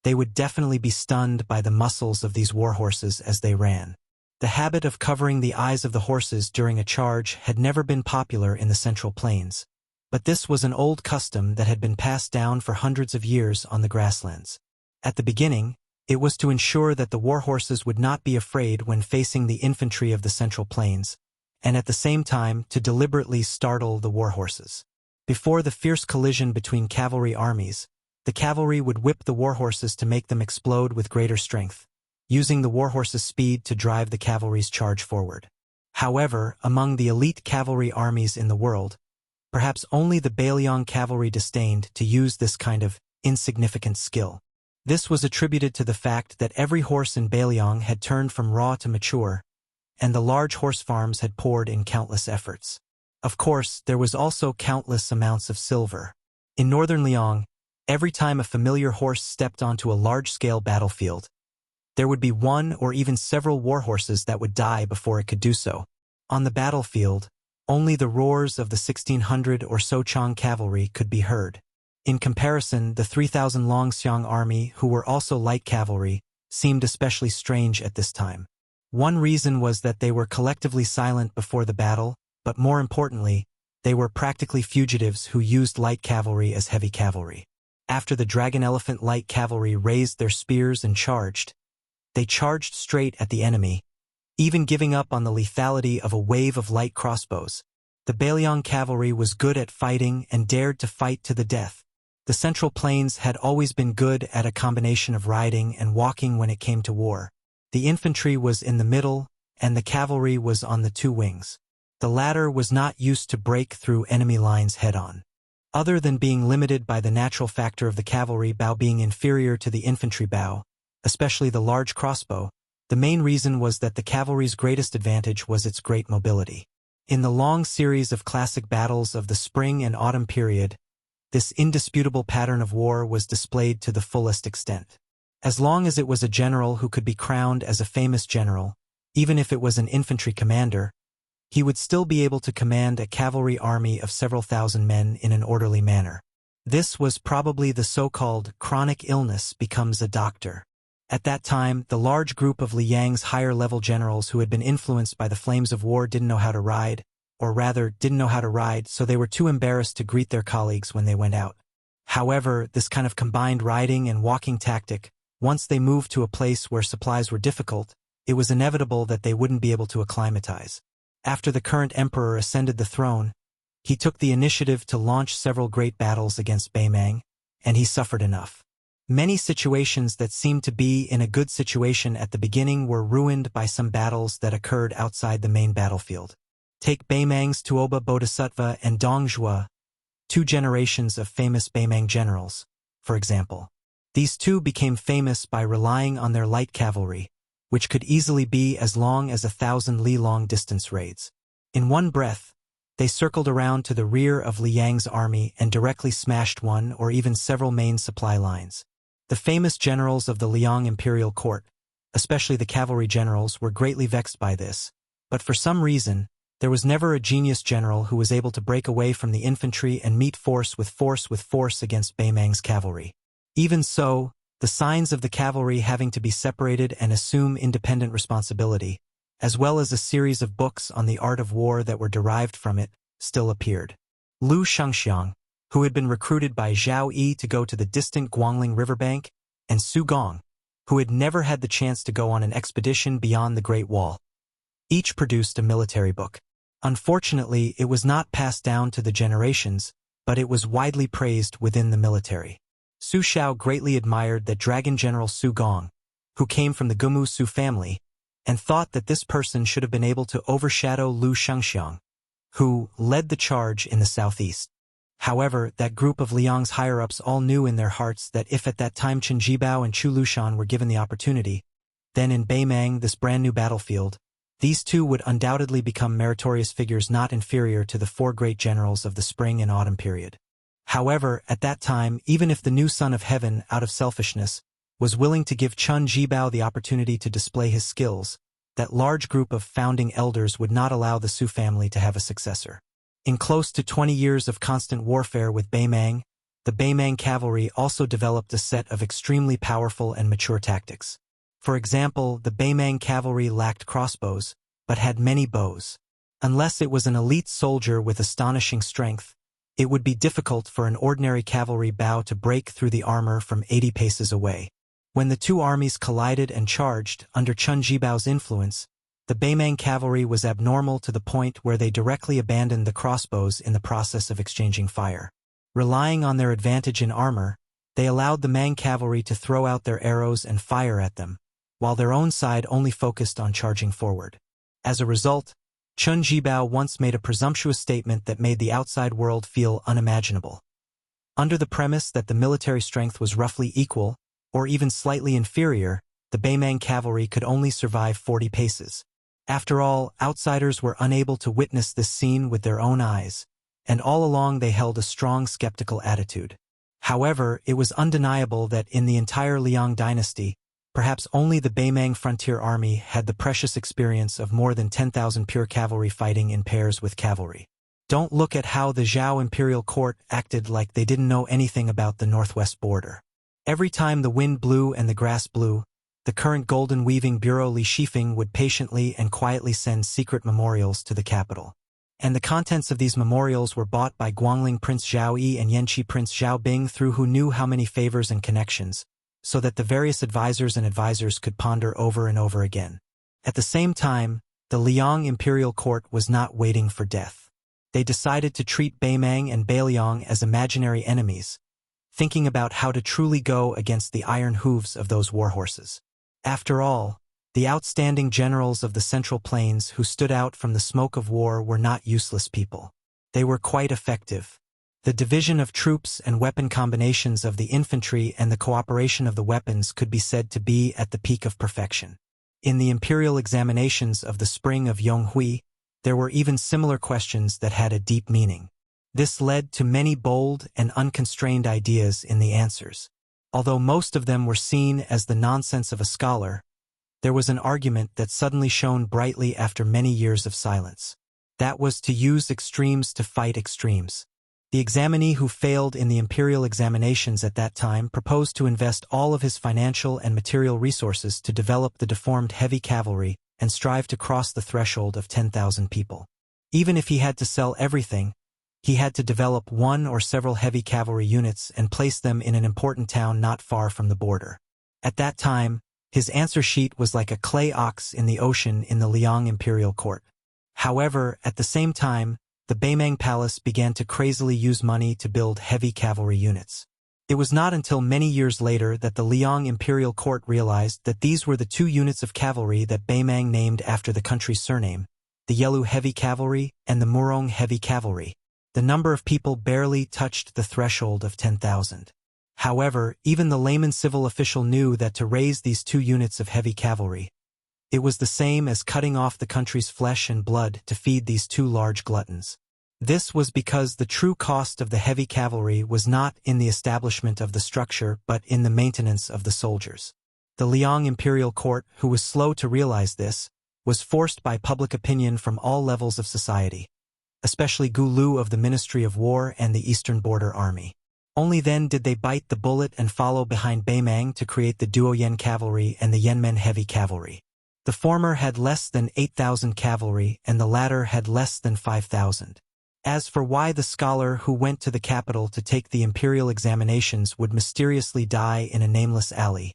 they would definitely be stunned by the muscles of these warhorses as they ran. The habit of covering the eyes of the horses during a charge had never been popular in the Central Plains, but this was an old custom that had been passed down for hundreds of years on the grasslands. At the beginning, it was to ensure that the warhorses would not be afraid when facing the infantry of the Central Plains, and at the same time to deliberately startle the warhorses. Before the fierce collision between cavalry armies, the cavalry would whip the warhorses to make them explode with greater strength, using the warhorses' speed to drive the cavalry's charge forward. However, among the elite cavalry armies in the world, perhaps only the Beiliang cavalry disdained to use this kind of insignificant skill. This was attributed to the fact that every horse in Beiliang had turned from raw to mature, and the large horse farms had poured in countless efforts. Of course, there was also countless amounts of silver. In northern Liang, every time a familiar horse stepped onto a large-scale battlefield, there would be one or even several warhorses that would die before it could do so. On the battlefield, only the roars of the 1,600 or so Chang cavalry could be heard. In comparison, the 3,000 Longxiang army, who were also light cavalry, seemed especially strange at this time. One reason was that they were collectively silent before the battle, but more importantly, they were practically fugitives who used light cavalry as heavy cavalry. After the dragon elephant light cavalry raised their spears and charged, they charged straight at the enemy, even giving up on the lethality of a wave of light crossbows. The Beiliang cavalry was good at fighting and dared to fight to the death. The Central Plains had always been good at a combination of riding and walking when it came to war. The infantry was in the middle, and the cavalry was on the two wings. The latter was not used to break through enemy lines head-on. Other than being limited by the natural factor of the cavalry bow being inferior to the infantry bow, especially the large crossbow, the main reason was that the cavalry's greatest advantage was its great mobility. In the long series of classic battles of the spring and autumn period, this indisputable pattern of war was displayed to the fullest extent. As long as it was a general who could be crowned as a famous general, even if it was an infantry commander, he would still be able to command a cavalry army of several thousand men in an orderly manner. This was probably the so-called chronic illness becomes a doctor. At that time, the large group of Liang's higher-level generals who had been influenced by the flames of war didn't know how to ride, or rather, didn't know how to ride, so they were too embarrassed to greet their colleagues when they went out. However, this kind of combined riding and walking tactic, once they moved to a place where supplies were difficult, it was inevitable that they wouldn't be able to acclimatize. After the current emperor ascended the throne, he took the initiative to launch several great battles against Beimang, and he suffered enough. Many situations that seemed to be in a good situation at the beginning were ruined by some battles that occurred outside the main battlefield. Take Beimang's Tuoba Bodhisattva and Dongjua, two generations of famous Beimang generals, for example. These two became famous by relying on their light cavalry, which could easily be as long as 1,000 li long distance raids. In one breath, they circled around to the rear of Liang's army and directly smashed one or even several main supply lines. The famous generals of the Liang imperial court, especially the cavalry generals, were greatly vexed by this, but for some reason, there was never a genius general who was able to break away from the infantry and meet force with force against Beimang's cavalry. Even so, the signs of the cavalry having to be separated and assume independent responsibility, as well as a series of books on the art of war that were derived from it, still appeared. Lu Shengxiang, who had been recruited by Zhao Yi to go to the distant Guangling riverbank, and Su Gong, who had never had the chance to go on an expedition beyond the Great Wall. Each produced a military book. Unfortunately, it was not passed down to the generations, but it was widely praised within the military. Su Xiao greatly admired that Dragon General Su Gong, who came from the Gumu Su family, and thought that this person should have been able to overshadow Lu Shengxiang, who led the charge in the southeast. However, that group of Liang's higher-ups all knew in their hearts that if at that time Chen Jibao and Chu Lushan were given the opportunity, then in Beimang, this brand-new battlefield, these two would undoubtedly become meritorious figures not inferior to the four great generals of the spring and autumn period. However, at that time, even if the new son of heaven, out of selfishness, was willing to give Chen Jibao the opportunity to display his skills, that large group of founding elders would not allow the Su family to have a successor. In close to 20 years of constant warfare with Beimang, the Beimang cavalry also developed a set of extremely powerful and mature tactics. For example, the Beimang cavalry lacked crossbows, but had many bows. Unless it was an elite soldier with astonishing strength, it would be difficult for an ordinary cavalry bow to break through the armor from 80 paces away. When the two armies collided and charged under Chen Jibao's influence, the Beimang cavalry was abnormal to the point where they directly abandoned the crossbows in the process of exchanging fire. Relying on their advantage in armor, they allowed the Mang cavalry to throw out their arrows and fire at them, while their own side only focused on charging forward. As a result, Chen Jibao once made a presumptuous statement that made the outside world feel unimaginable. Under the premise that the military strength was roughly equal, or even slightly inferior, the Beimang cavalry could only survive 40 paces. After all, outsiders were unable to witness this scene with their own eyes, and all along they held a strong skeptical attitude. However, it was undeniable that in the entire Liang dynasty, perhaps only the Beimang frontier army had the precious experience of more than 10,000 pure cavalry fighting in pairs with cavalry. Don't look at how the Zhao imperial court acted like they didn't know anything about the northwest border. Every time the wind blew and the grass blew, the current golden weaving bureau Li Shifeng would patiently and quietly send secret memorials to the capital. And the contents of these memorials were bought by Guangling Prince Zhao Yi and Yanqi Prince Zhao Bing through who knew how many favors and connections, so that the various advisors could ponder over and over again. At the same time, the Liang imperial court was not waiting for death. They decided to treat Beimang and Beiliang as imaginary enemies, thinking about how to truly go against the iron hooves of those warhorses. After all, the outstanding generals of the Central Plains who stood out from the smoke of war were not useless people. They were quite effective. The division of troops and weapon combinations of the infantry and the cooperation of the weapons could be said to be at the peak of perfection. In the imperial examinations of the spring of Yonghui, there were even similar questions that had a deep meaning. This led to many bold and unconstrained ideas in the answers. Although most of them were seen as the nonsense of a scholar, there was an argument that suddenly shone brightly after many years of silence. That was to use extremes to fight extremes. The examinee who failed in the imperial examinations at that time proposed to invest all of his financial and material resources to develop the deformed heavy cavalry and strive to cross the threshold of 10,000 people. Even if he had to sell everything, he had to develop one or several heavy cavalry units and place them in an important town not far from the border. At that time, his answer sheet was like a clay ox in the ocean in the Liang imperial court. However, at the same time, the Beimang palace began to crazily use money to build heavy cavalry units. It was not until many years later that the Liang imperial court realized that these were the two units of cavalry that Beimang named after the country's surname, the Yelu heavy cavalry, and the Murong heavy cavalry. The number of people barely touched the threshold of 10,000. However, even the layman civil official knew that to raise these 2 units of heavy cavalry, it was the same as cutting off the country's flesh and blood to feed these 2 large gluttons. This was because the true cost of the heavy cavalry was not in the establishment of the structure but in the maintenance of the soldiers. The Liang imperial court, who was slow to realize this, was forced by public opinion from all levels of society, especially Gu Lu of the Ministry of War and the Eastern Border Army. Only then did they bite the bullet and follow behind Beimang to create the Duoyen cavalry and the Yanmen heavy cavalry. The former had less than 8,000 cavalry and the latter had less than 5,000. As for why the scholar who went to the capital to take the imperial examinations would mysteriously die in a nameless alley,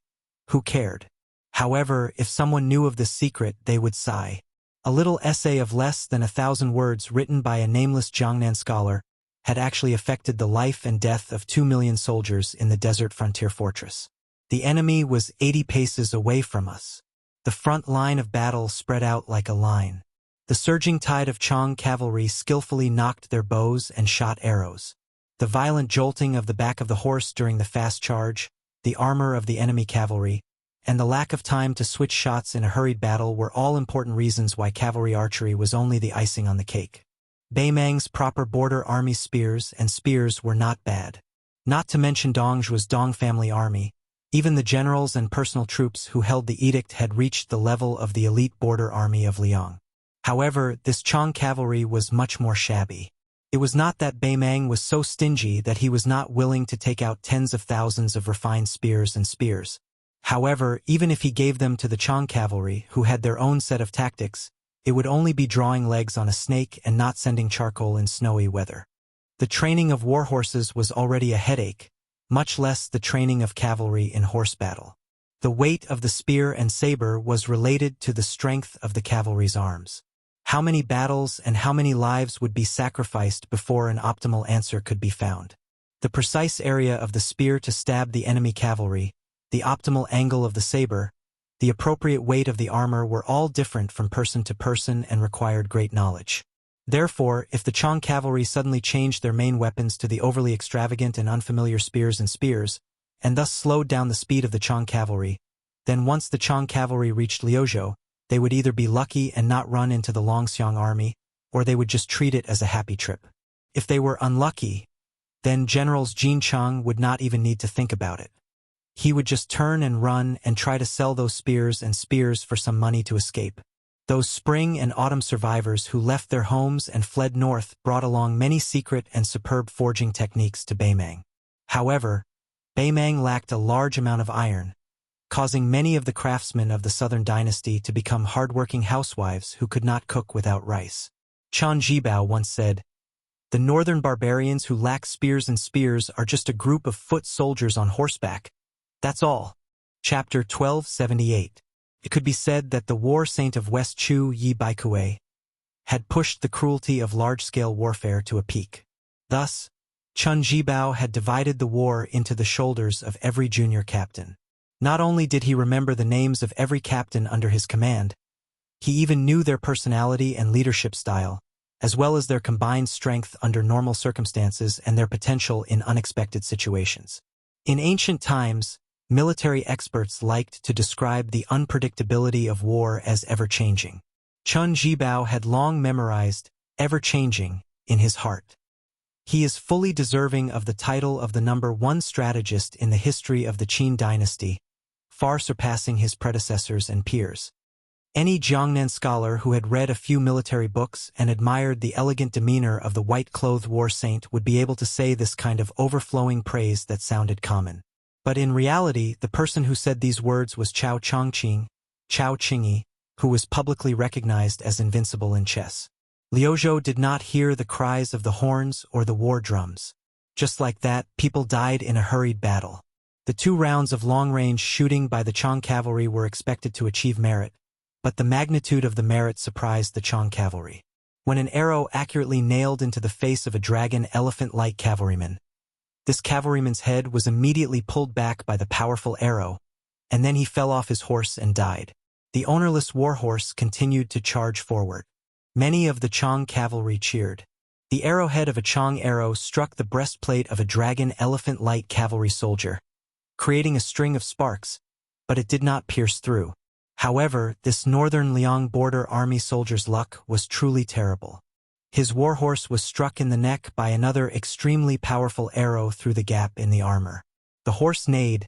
who cared? However, if someone knew of this secret, they would sigh. A little essay of less than 1,000 words written by a nameless Jiangnan scholar had actually affected the life and death of 2 million soldiers in the desert frontier fortress. The enemy was 80 paces away from us. The front line of battle spread out like a line. The surging tide of Chang cavalry skillfully knocked their bows and shot arrows. The violent jolting of the back of the horse during the fast charge, the armor of the enemy cavalry, and the lack of time to switch shots in a hurried battle were all important reasons why cavalry archery was only the icing on the cake. Beimang's proper border army spears were not bad. Not to mention Dongzhu's Dong family army. Even the generals and personal troops who held the edict had reached the level of the elite border army of Liang. However, this Chang cavalry was much more shabby. It was not that Beimang was so stingy that he was not willing to take out tens of thousands of refined spears. However, even if he gave them to the Chang cavalry, who had their own set of tactics, it would only be drawing legs on a snake and not sending charcoal in snowy weather. The training of war horses was already a headache, much less the training of cavalry in horse battle. The weight of the spear and saber was related to the strength of the cavalry's arms. How many battles and how many lives would be sacrificed before an optimal answer could be found? The precise area of the spear to stab the enemy cavalry, the optimal angle of the saber, the appropriate weight of the armor were all different from person to person and required great knowledge. Therefore, if the Chang cavalry suddenly changed their main weapons to the overly extravagant and unfamiliar spears, and thus slowed down the speed of the Chang cavalry, then once the Chang cavalry reached Liuzhou, they would either be lucky and not run into the Longxiang army, or they would just treat it as a happy trip. If they were unlucky, then Generals Jin Chang would not even need to think about it. He would just turn and run and try to sell those spears for some money to escape. Those spring and autumn survivors who left their homes and fled north brought along many secret and superb forging techniques to Beimang. However, Beimang lacked a large amount of iron, causing many of the craftsmen of the southern dynasty to become hard-working housewives who could not cook without rice. Chan Jibao once said, "The northern barbarians who lack spears are just a group of foot soldiers on horseback. That's all." Chapter 1278. It could be said that the war saint of West Chu Yi Baikue had pushed the cruelty of large-scale warfare to a peak. Thus, Chun Jibao had divided the war into the shoulders of every junior captain. Not only did he remember the names of every captain under his command, he even knew their personality and leadership style, as well as their combined strength under normal circumstances and their potential in unexpected situations. In ancient times, military experts liked to describe the unpredictability of war as ever-changing. Chun Jibao had long memorized ever-changing in his heart. He is fully deserving of the title of the #1 strategist in the history of the Qin dynasty, far surpassing his predecessors and peers. Any Jiangnan scholar who had read a few military books and admired the elegant demeanor of the white-clothed war saint would be able to say this kind of overflowing praise that sounded common. But in reality, the person who said these words was Chao Qingyi, who was publicly recognized as invincible in chess. Liuzhou did not hear the cries of the horns or the war drums. Just like that, people died in a hurried battle. The 2 rounds of long-range shooting by the Chang cavalry were expected to achieve merit, but the magnitude of the merit surprised the Chang cavalry. When an arrow accurately nailed into the face of a dragon elephant-like cavalryman, this cavalryman's head was immediately pulled back by the powerful arrow, and then he fell off his horse and died. The ownerless war horse continued to charge forward. Many of the Chong cavalry cheered. The arrowhead of a Chong arrow struck the breastplate of a dragon elephant light cavalry soldier, creating a string of sparks, but it did not pierce through. However, this northern Liang border army soldier's luck was truly terrible. His warhorse was struck in the neck by another extremely powerful arrow through the gap in the armor. The horse neighed,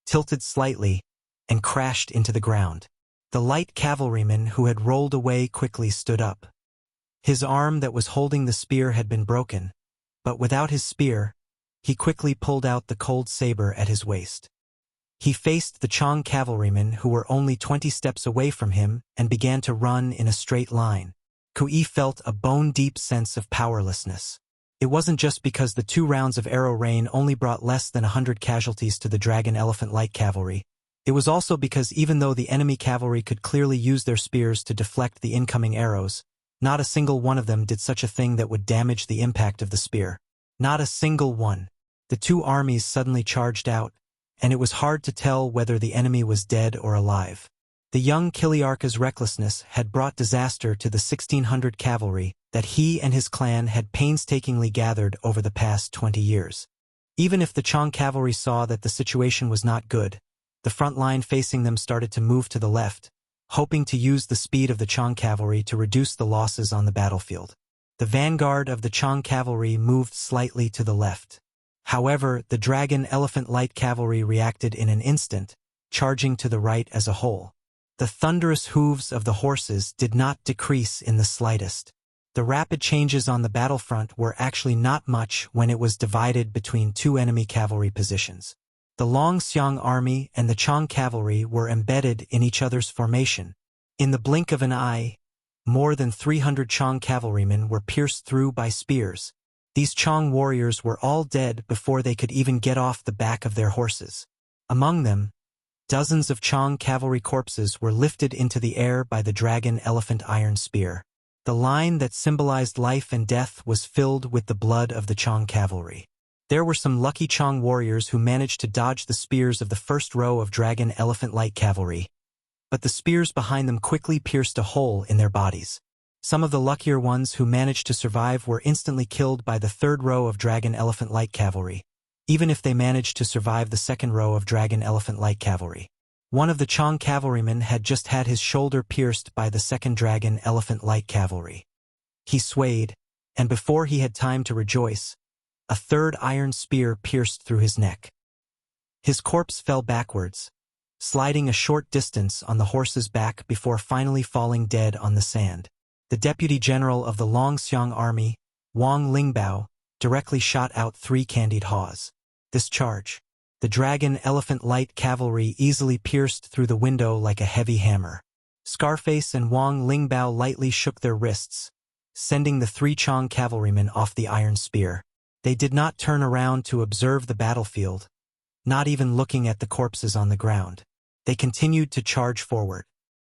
tilted slightly, and crashed into the ground. The light cavalryman who had rolled away quickly stood up. His arm that was holding the spear had been broken, but without his spear, he quickly pulled out the cold saber at his waist. He faced the Chong cavalrymen who were only 20 steps away from him and began to run in a straight line. Kui felt a bone-deep sense of powerlessness. It wasn't just because the 2 rounds of arrow rain only brought less than 100 casualties to the dragon elephant light cavalry. It was also because even though the enemy cavalry could clearly use their spears to deflect the incoming arrows, not a single one of them did such a thing that would damage the impact of the spear. Not a single one. The 2 armies suddenly charged out, and it was hard to tell whether the enemy was dead or alive. The young Kiliarka's recklessness had brought disaster to the 1,600 cavalry that he and his clan had painstakingly gathered over the past 20 years. Even if the Chong cavalry saw that the situation was not good, the front line facing them started to move to the left, hoping to use the speed of the Chong cavalry to reduce the losses on the battlefield. The vanguard of the Chong cavalry moved slightly to the left. However, the dragon elephant light cavalry reacted in an instant, charging to the right as a whole. The thunderous hooves of the horses did not decrease in the slightest. The rapid changes on the battlefront were actually not much when it was divided between 2 enemy cavalry positions. The Longxiang army and the Chong cavalry were embedded in each other's formation. In the blink of an eye, more than 300 Chong cavalrymen were pierced through by spears. These Chong warriors were all dead before they could even get off the back of their horses. Among them, dozens of Chong cavalry corpses were lifted into the air by the dragon elephant iron spear. The line that symbolized life and death was filled with the blood of the Chong cavalry. There were some lucky Chong warriors who managed to dodge the spears of the first row of dragon elephant light cavalry, but the spears behind them quickly pierced a hole in their bodies. Some of the luckier ones who managed to survive were instantly killed by the 3rd row of dragon elephant light cavalry, even if they managed to survive the 2nd row of dragon elephant light cavalry. One of the Chong cavalrymen had just had his shoulder pierced by the 2nd dragon elephant light cavalry. He swayed, and before he had time to rejoice, a 3rd iron spear pierced through his neck. His corpse fell backwards, sliding a short distance on the horse's back before finally falling dead on the sand. The deputy general of the Longxiang army, Wang Lingbao, directly shot out 3 candied haws. This charge, the dragon elephant light cavalry easily pierced through the window like a heavy hammer. Scarface and Wang Lingbao lightly shook their wrists, sending the 3 Chong cavalrymen off the iron spear. They did not turn around to observe the battlefield, not even looking at the corpses on the ground. They continued to charge forward.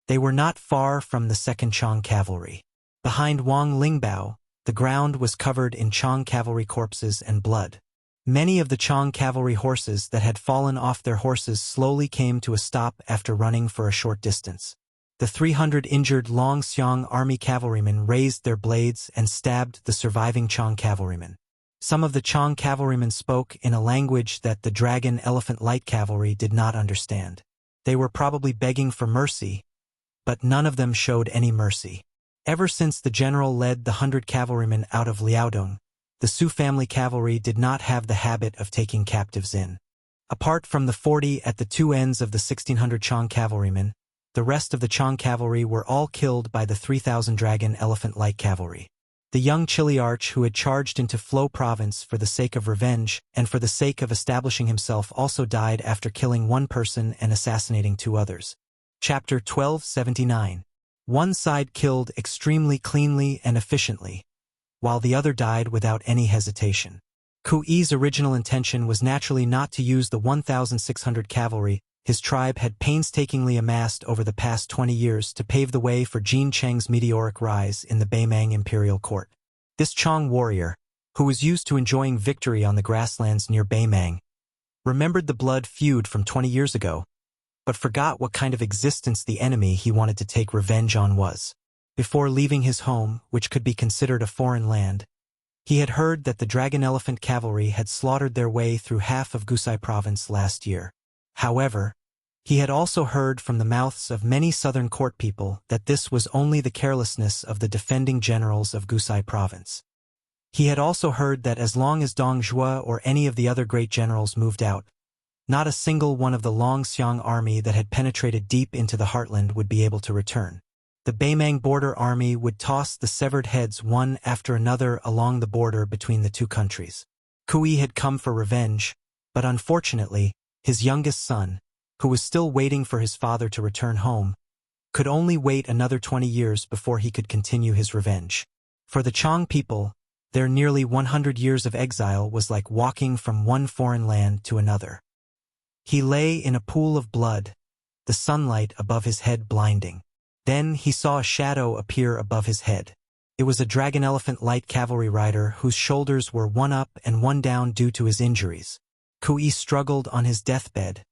They were not far from the 2nd Chong cavalry. Behind Wang Lingbao, the ground was covered in Chong cavalry corpses and blood. Many of the Chong cavalry horses that had fallen off their horses slowly came to a stop after running for a short distance. The 300 injured Longxiang army cavalrymen raised their blades and stabbed the surviving Chong cavalrymen. Some of the Chong cavalrymen spoke in a language that the dragon elephant light cavalry did not understand. They were probably begging for mercy, but none of them showed any mercy. Ever since the general led the 100 cavalrymen out of Liaodong, the Su family cavalry did not have the habit of taking captives in. Apart from the 40 at the 2 ends of the 1,600 Chong cavalrymen, the rest of the Chong cavalry were all killed by the 3,000 dragon elephant light cavalry. The young Chiliarch who had charged into Flo province for the sake of revenge and for the sake of establishing himself also died after killing 1 person and assassinating 2 others. Chapter 1279. One side killed extremely cleanly and efficiently, while the other died without any hesitation. Kui's original intention was naturally not to use the 1,600 cavalry his tribe had painstakingly amassed over the past 20 years to pave the way for Jin Cheng's meteoric rise in the Beimang imperial court. This Chong warrior, who was used to enjoying victory on the grasslands near Beimang, remembered the blood feud from 20 years ago, but forgot what kind of existence the enemy he wanted to take revenge on was. Before leaving his home, which could be considered a foreign land, he had heard that the dragon elephant cavalry had slaughtered their way through half of Gusai province last year. However, he had also heard from the mouths of many southern court people that this was only the carelessness of the defending generals of Gusai province. He had also heard that as long as Dong Zhuo or any of the other great generals moved out, not a single one of the Longxiang army that had penetrated deep into the heartland would be able to return. The Beimang border army would toss the severed heads one after another along the border between the two countries. Kui had come for revenge, but unfortunately, his youngest son, who was still waiting for his father to return home, could only wait another 20 years before he could continue his revenge. For the Chang people, their nearly 100 years of exile was like walking from one foreign land to another. He lay in a pool of blood, the sunlight above his head blinding. Then he saw a shadow appear above his head. It was a dragon elephant light cavalry rider whose shoulders were one up and one down due to his injuries. Kui struggled on his deathbed,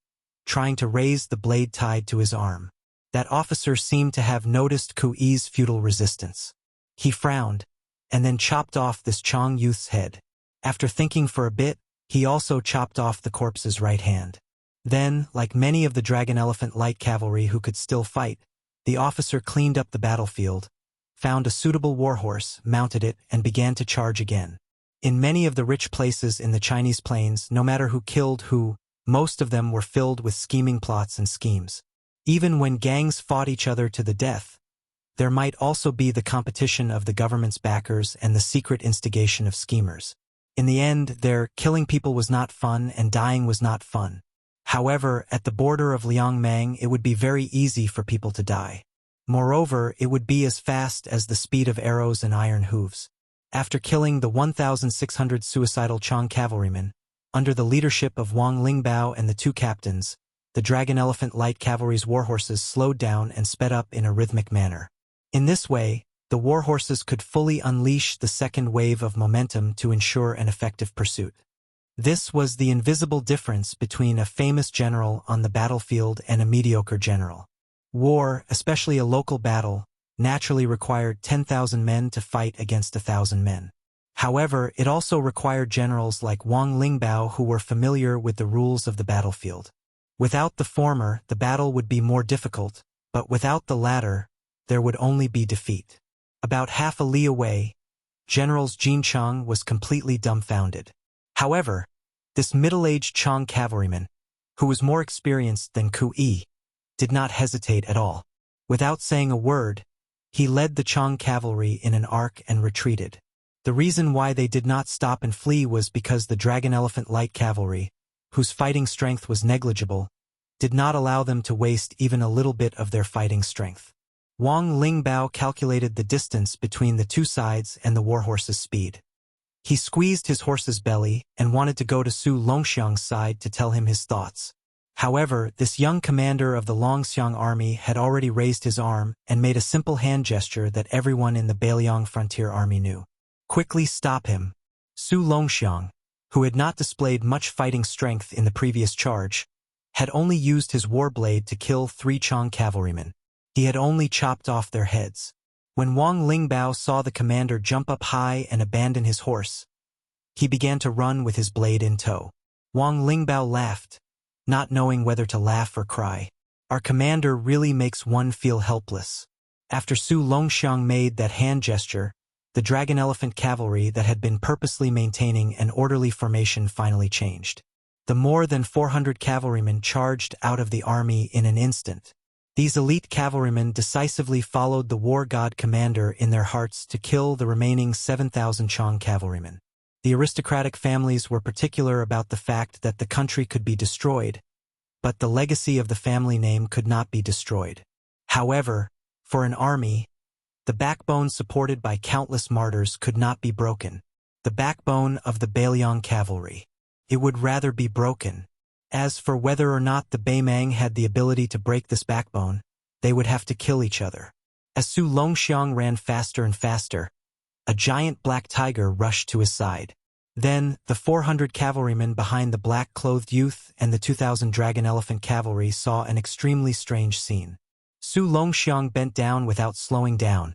trying to raise the blade tied to his arm. That officer seemed to have noticed Kui's futile resistance. He frowned, and then chopped off this Chang youth's head. After thinking for a bit, he also chopped off the corpse's right hand. Then, like many of the dragon elephant light cavalry who could still fight, the officer cleaned up the battlefield, found a suitable warhorse, mounted it, and began to charge again. In many of the rich places in the Chinese plains, no matter who killed who, most of them were filled with scheming plots and schemes. Even when gangs fought each other to the death, there might also be the competition of the government's backers and the secret instigation of schemers. In the end, their killing people was not fun and dying was not fun. However, at the border of Liangmang it would be very easy for people to die. Moreover, it would be as fast as the speed of arrows and iron hooves. After killing the 1,600 suicidal Chang cavalrymen, under the leadership of Wang Lingbao and the two captains, the dragon elephant light cavalry's warhorses slowed down and sped up in a rhythmic manner. In this way, the warhorses could fully unleash the second wave of momentum to ensure an effective pursuit. This was the invisible difference between a famous general on the battlefield and a mediocre general. War, especially a local battle, naturally required 10,000 men to fight against 1,000 men. However, it also required generals like Wang Lingbao who were familiar with the rules of the battlefield. Without the former, the battle would be more difficult, but without the latter, there would only be defeat. About half a li away, General Jin Chang was completely dumbfounded. However, this middle-aged Chang cavalryman, who was more experienced than Kui, did not hesitate at all. Without saying a word, he led the Chang cavalry in an arc and retreated. The reason why they did not stop and flee was because the dragon elephant light cavalry, whose fighting strength was negligible, did not allow them to waste even a little bit of their fighting strength. Wang Lingbao calculated the distance between the two sides and the warhorse's speed. He squeezed his horse's belly and wanted to go to Su Longxiang's side to tell him his thoughts. However, this young commander of the Longxiang army had already raised his arm and made a simple hand gesture that everyone in the Beiliang frontier army knew. Quickly stop him. Su Longxiang, who had not displayed much fighting strength in the previous charge, had only used his war blade to kill 3 Chang cavalrymen. He had only chopped off their heads. When Wang Lingbao saw the commander jump up high and abandon his horse, he began to run with his blade in tow. Wang Lingbao laughed, not knowing whether to laugh or cry. Our commander really makes one feel helpless. After Su Longxiang made that hand gesture, the dragon elephant cavalry that had been purposely maintaining an orderly formation finally changed. The more than 400 cavalrymen charged out of the army in an instant. These elite cavalrymen decisively followed the war god commander in their hearts to kill the remaining 7,000 Chang cavalrymen. The aristocratic families were particular about the fact that the country could be destroyed, but the legacy of the family name could not be destroyed. However, for an army, the backbone supported by countless martyrs could not be broken. The backbone of the Beiliang cavalry. It would rather be broken. As for whether or not the Beimang had the ability to break this backbone, they would have to kill each other. As Su Longxiang ran faster and faster, a giant black tiger rushed to his side. Then, the 400 cavalrymen behind the black-clothed youth and the 2,000 dragon elephant cavalry saw an extremely strange scene. Su Longxiang bent down without slowing down,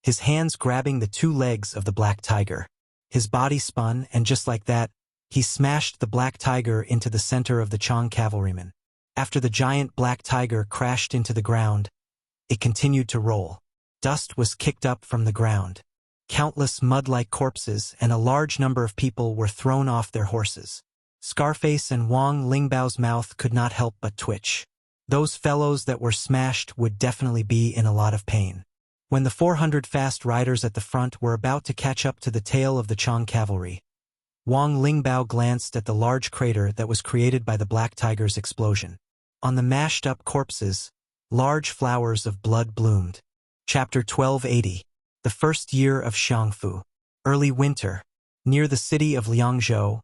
his hands grabbing the two legs of the black tiger. His body spun, and just like that, he smashed the black tiger into the center of the Chong cavalrymen. After the giant black tiger crashed into the ground, it continued to roll. Dust was kicked up from the ground. Countless mud-like corpses and a large number of people were thrown off their horses. Scarface and Wang Lingbao's mouth could not help but twitch. Those fellows that were smashed would definitely be in a lot of pain. When the 400 fast riders at the front were about to catch up to the tail of the Chong cavalry, Wang Lingbao glanced at the large crater that was created by the black tiger's explosion. On the mashed-up corpses, large flowers of blood bloomed. Chapter 1280. The first year of Xiangfu. Early winter. Near the city of Liangzhou,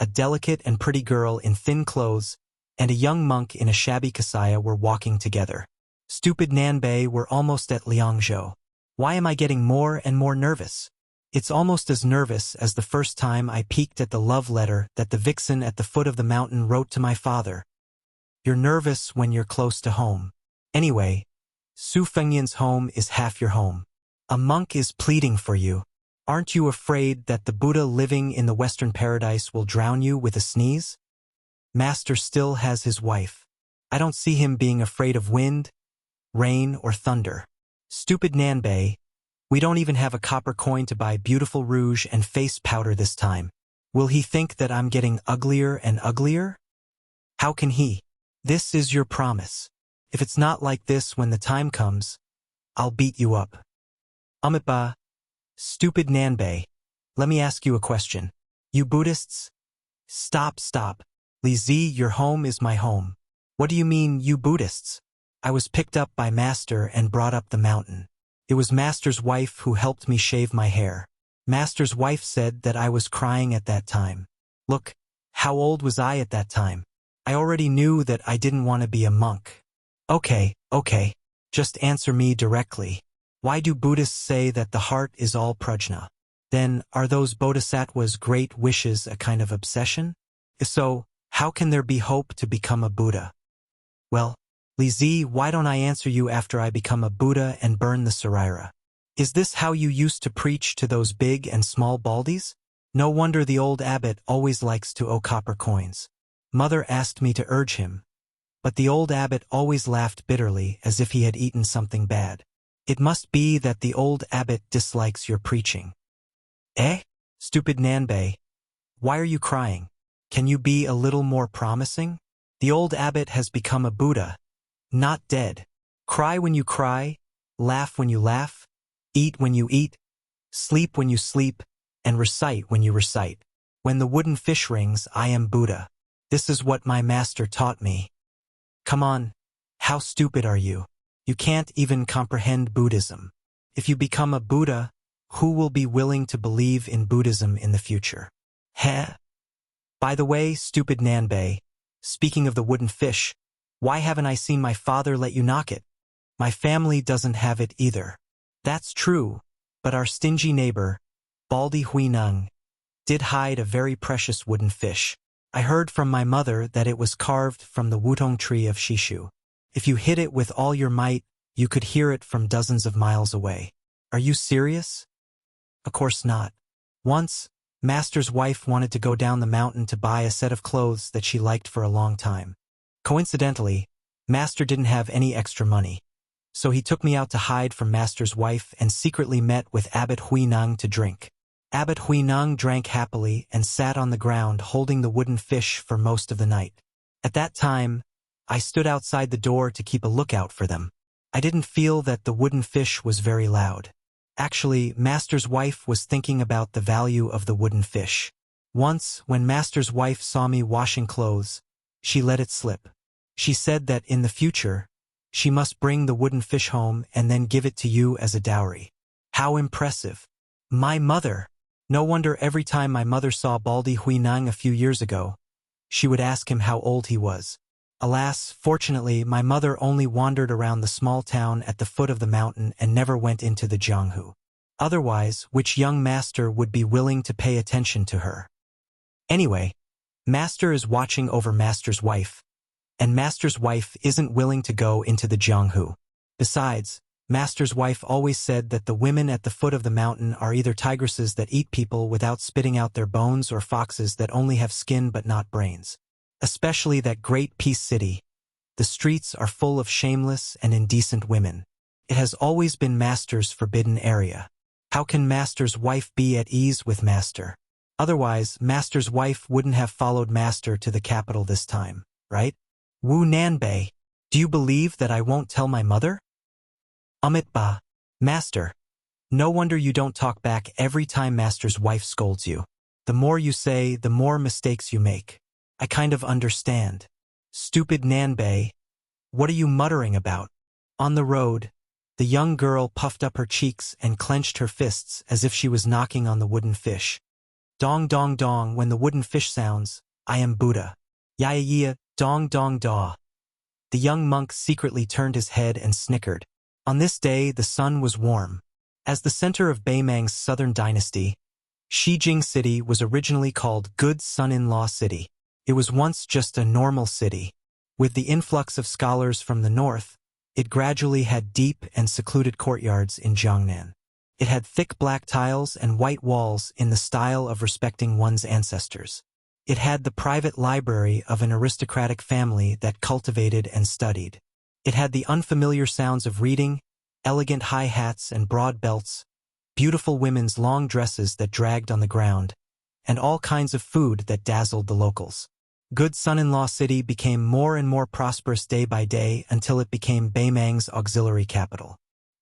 a delicate and pretty girl in thin clothes and a young monk in a shabby kasaya were walking together. Stupid Nanbei were almost at Liangzhou. Why am I getting more and more nervous? It's almost as nervous as the first time I peeked at the love letter that the vixen at the foot of the mountain wrote to my father. You're nervous when you're close to home. Anyway, Su Fengyan's home is half your home. A monk is pleading for you. Aren't you afraid that the Buddha living in the Western paradise will drown you with a sneeze? Master still has his wife. I don't see him being afraid of wind, rain, or thunder. Stupid Nanbei, we don't even have a copper coin to buy beautiful rouge and face powder this time. Will he think that I'm getting uglier and uglier? How can he? This is your promise. If it's not like this when the time comes, I'll beat you up. Amitba, stupid Nanbei, let me ask you a question. You Buddhists? Stop. Li Zi, your home is my home. What do you mean, you Buddhists? I was picked up by Master and brought up the mountain. It was Master's wife who helped me shave my hair. Master's wife said that I was crying at that time. Look, how old was I at that time? I already knew that I didn't want to be a monk. Okay. Just answer me directly. Why do Buddhists say that the heart is all prajna? Then, are those bodhisattvas' great wishes a kind of obsession? If so, how can there be hope to become a Buddha? Well, Li Zi, why don't I answer you after I become a Buddha and burn the Saraira? Is this how you used to preach to those big and small baldies? No wonder the old abbot always likes to owe copper coins. Mother asked me to urge him, but the old abbot always laughed bitterly as if he had eaten something bad. It must be that the old abbot dislikes your preaching. Eh? Stupid Nanbei, why are you crying? Can you be a little more promising? The old abbot has become a Buddha, not dead. Cry when you cry, laugh when you laugh, eat when you eat, sleep when you sleep, and recite when you recite. When the wooden fish rings, I am Buddha. This is what my master taught me. Come on, how stupid are you? You can't even comprehend Buddhism. If you become a Buddha, who will be willing to believe in Buddhism in the future? Heh? By the way, stupid Nanbei, speaking of the wooden fish, why haven't I seen my father let you knock it? My family doesn't have it either. That's true, but our stingy neighbor, Baldi Huineng, did hide a very precious wooden fish. I heard from my mother that it was carved from the wutong tree of Shishu. If you hit it with all your might, you could hear it from dozens of miles away. Are you serious? Of course not. Once, Master's wife wanted to go down the mountain to buy a set of clothes that she liked for a long time. Coincidentally, Master didn't have any extra money. So he took me out to hide from Master's wife and secretly met with Abbot Huineng to drink. Abbot Huineng drank happily and sat on the ground holding the wooden fish for most of the night. At that time, I stood outside the door to keep a lookout for them. I didn't feel that the wooden fish was very loud. Actually, Master's wife was thinking about the value of the wooden fish. Once, when Master's wife saw me washing clothes, she let it slip. She said that in the future, she must bring the wooden fish home and then give it to you as a dowry. How impressive. My mother! No wonder every time my mother saw Baldi Huineng a few years ago, she would ask him how old he was. Alas, fortunately, my mother only wandered around the small town at the foot of the mountain and never went into the Jianghu. Otherwise, which young master would be willing to pay attention to her? Anyway, Master is watching over Master's wife, and Master's wife isn't willing to go into the Jianghu. Besides, Master's wife always said that the women at the foot of the mountain are either tigresses that eat people without spitting out their bones or foxes that only have skin but not brains. Especially that great peace city. The streets are full of shameless and indecent women. It has always been Master's forbidden area. How can Master's wife be at ease with Master? Otherwise, Master's wife wouldn't have followed Master to the capital this time, right? Wu Nanbei, do you believe that I won't tell my mother? Ba. Master. No wonder you don't talk back every time Master's wife scolds you. The more you say, the more mistakes you make. I kind of understand. Stupid Nanbei. What are you muttering about? On the road, the young girl puffed up her cheeks and clenched her fists as if she was knocking on the wooden fish. Dong dong dong, when the wooden fish sounds, I am Buddha. Yaya dong dong da. The young monk secretly turned his head and snickered. On this day, the sun was warm. As the center of Beimang's southern dynasty, Xijing City was originally called Good Son-in-Law City. It was once just a normal city. With the influx of scholars from the north, it gradually had deep and secluded courtyards in Jiangnan. It had thick black tiles and white walls in the style of respecting one's ancestors. It had the private library of an aristocratic family that cultivated and studied. It had the unfamiliar sounds of reading, elegant high hats and broad belts, beautiful women's long dresses that dragged on the ground, and all kinds of food that dazzled the locals. Good Son-in-Law City became more and more prosperous day by day until it became Beimang's auxiliary capital.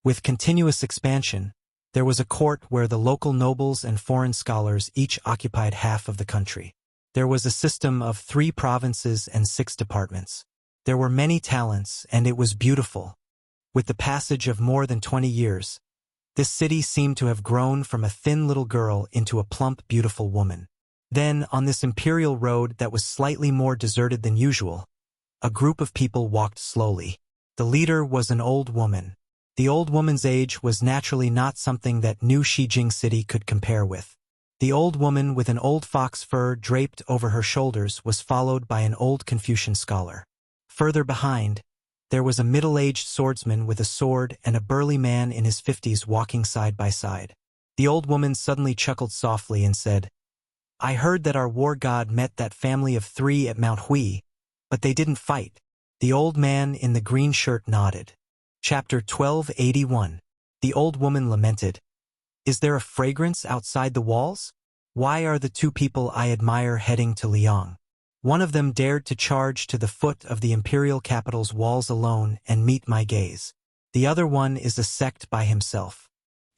With continuous expansion, there was a court where the local nobles and foreign scholars each occupied half of the country. There was a system of 3 provinces and 6 departments. There were many talents, and it was beautiful. With the passage of more than 20 years, this city seemed to have grown from a thin little girl into a plump, beautiful woman. Then, on this imperial road that was slightly more deserted than usual, a group of people walked slowly. The leader was an old woman. The old woman's age was naturally not something that New Xijing City could compare with. The old woman with an old fox fur draped over her shoulders was followed by an old Confucian scholar. Further behind, there was a middle-aged swordsman with a sword and a burly man in his 50s walking side by side. The old woman suddenly chuckled softly and said, I heard that our war god met that family of 3 at Mount Hui, but they didn't fight. The old man in the green shirt nodded. Chapter 1281. The old woman lamented. Is there a fragrance outside the walls? Why are the 2 people I admire heading to Liang? One of them dared to charge to the foot of the imperial capital's walls alone and meet my gaze. The other one is a sect by himself.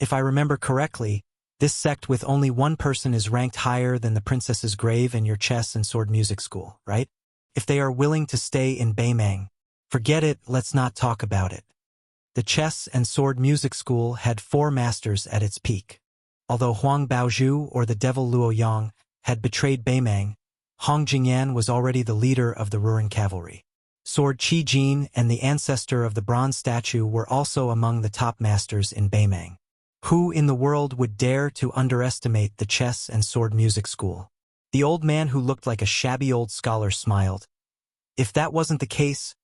If I remember correctly, this sect with only one person is ranked higher than the princess's grave in your chess and sword music school, right? If they are willing to stay in Beimang, forget it, let's not talk about it. The chess and sword music school had 4 masters at its peak. Although Huang Baozhu or the devil Luoyang had betrayed Beimang, Hong Jingyan was already the leader of the Ruran cavalry. Sword Qi Jin and the ancestor of the bronze statue were also among the top masters in Beimang. Who in the world would dare to underestimate the chess and sword music school? The old man who looked like a shabby old scholar smiled. If that wasn't the case,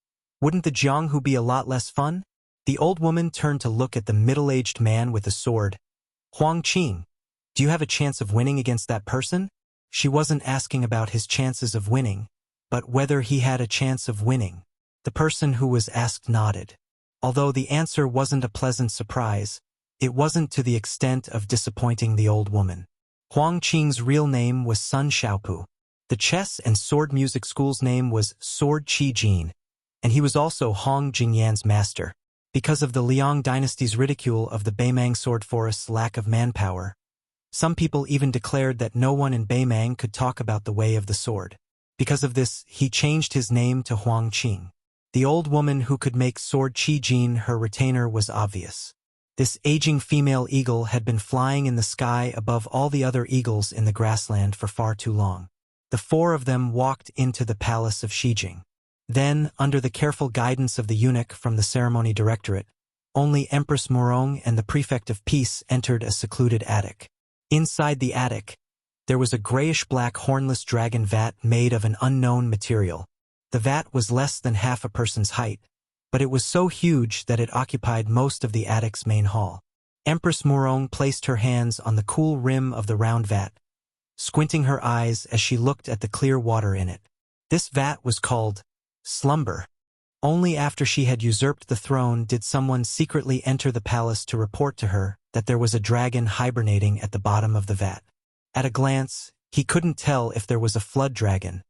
wouldn't the Jianghu be a lot less fun? The old woman turned to look at the middle-aged man with the sword. Huang Qing, do you have a chance of winning against that person? She wasn't asking about his chances of winning, but whether he had a chance of winning. The person who was asked nodded. Although the answer wasn't a pleasant surprise, it wasn't to the extent of disappointing the old woman. Huang Qing's real name was Sun Xiaopu. The chess and sword music school's name was Sword Qi Jin, and he was also Hong Jingyan's master. Because of the Liang dynasty's ridicule of the Beimang sword forest's lack of manpower, some people even declared that no one in Beimang could talk about the way of the sword. Because of this, he changed his name to Huang Qing. The old woman who could make Sword Qi Jin her retainer was obvious. This aging female eagle had been flying in the sky above all the other eagles in the grassland for far too long. The 4 of them walked into the palace of Xijing. Then, under the careful guidance of the eunuch from the ceremony directorate, only Empress Morong and the prefect of peace entered a secluded attic. Inside the attic, there was a grayish-black hornless dragon vat made of an unknown material. The vat was less than half a person's height, but it was so huge that it occupied most of the attic's main hall. Empress Murong placed her hands on the cool rim of the round vat, squinting her eyes as she looked at the clear water in it. This vat was called Slumber. Only after she had usurped the throne did someone secretly enter the palace to report to her that there was a dragon hibernating at the bottom of the vat. At a glance, he couldn't tell if there was a flood dragon,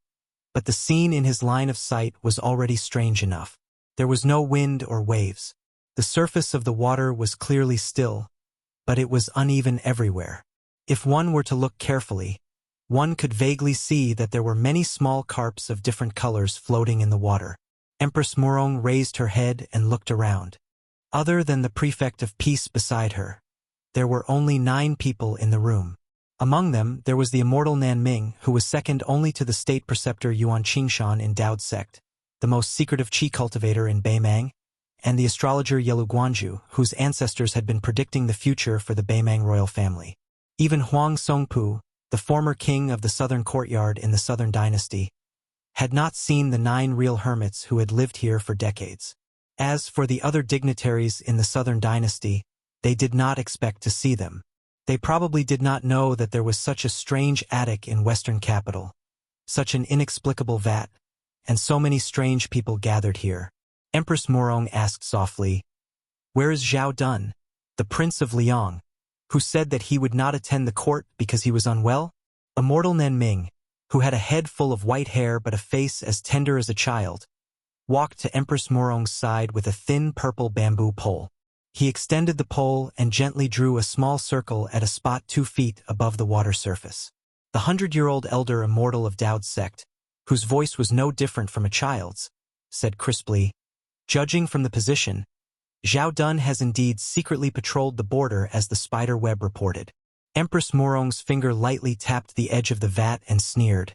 but the scene in his line of sight was already strange enough. There was no wind or waves. The surface of the water was clearly still, but it was uneven everywhere. If one were to look carefully, one could vaguely see that there were many small carps of different colors floating in the water. Empress Murong raised her head and looked around. Other than the prefect of peace beside her, there were only 9 people in the room. Among them, there was the immortal Nanming, who was second only to the state preceptor Yuan Qingshan in Dao's sect, the most secretive qi cultivator in Beimang, and the astrologer Yelu Guanju, whose ancestors had been predicting the future for the Beimang royal family. Even Huang Songpu, the former king of the southern courtyard in the southern dynasty, had not seen the 9 real hermits who had lived here for decades. As for the other dignitaries in the southern dynasty, they did not expect to see them. They probably did not know that there was such a strange attic in western capital, such an inexplicable vat, and so many strange people gathered here. Empress Murong asked softly, "Where is Zhao Dun, the prince of Liang, who said that he would not attend the court because he was unwell?" Immortal Nanming, who had a head full of white hair but a face as tender as a child, walked to Empress Murong's side with a thin purple bamboo pole. He extended the pole and gently drew a small circle at a spot 2 feet above the water surface. The 100-year-old elder immortal of Dao's sect, whose voice was no different from a child's, said crisply, "Judging from the position, Zhao Dun has indeed secretly patrolled the border as the spider web reported." Empress Murong's finger lightly tapped the edge of the vat and sneered.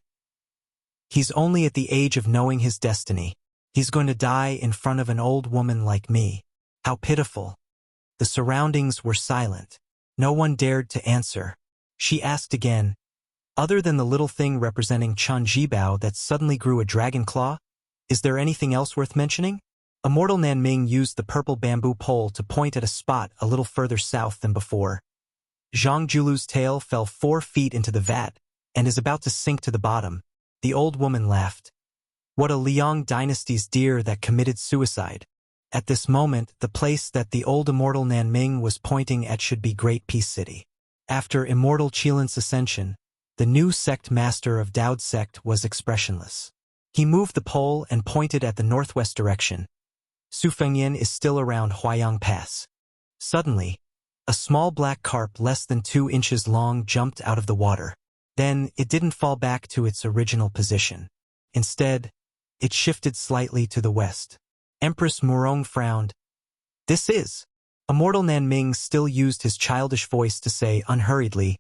"He's only at the age of knowing his destiny. He's going to die in front of an old woman like me. How pitiful." The surroundings were silent. No one dared to answer. She asked again, "Other than the little thing representing Chan Jibao that suddenly grew a dragon claw, is there anything else worth mentioning?" Immortal Nanming used the purple bamboo pole to point at a spot a little further south than before. Zhang Julu's tail fell 4 feet into the vat and is about to sink to the bottom. The old woman laughed. "What a Liang dynasty's deer that committed suicide." At this moment, the place that the old immortal Nanming was pointing at should be Great Peace City. After immortal Qilin's ascension, the new sect master of Dao's sect was expressionless. He moved the pole and pointed at the northwest direction. Su Fengyan is still around Huayang Pass. Suddenly, a small black carp less than 2 inches long jumped out of the water. Then, it didn't fall back to its original position. Instead, it shifted slightly to the west. Empress Murong frowned. "This is..." Immortal Nanming still used his childish voice to say unhurriedly,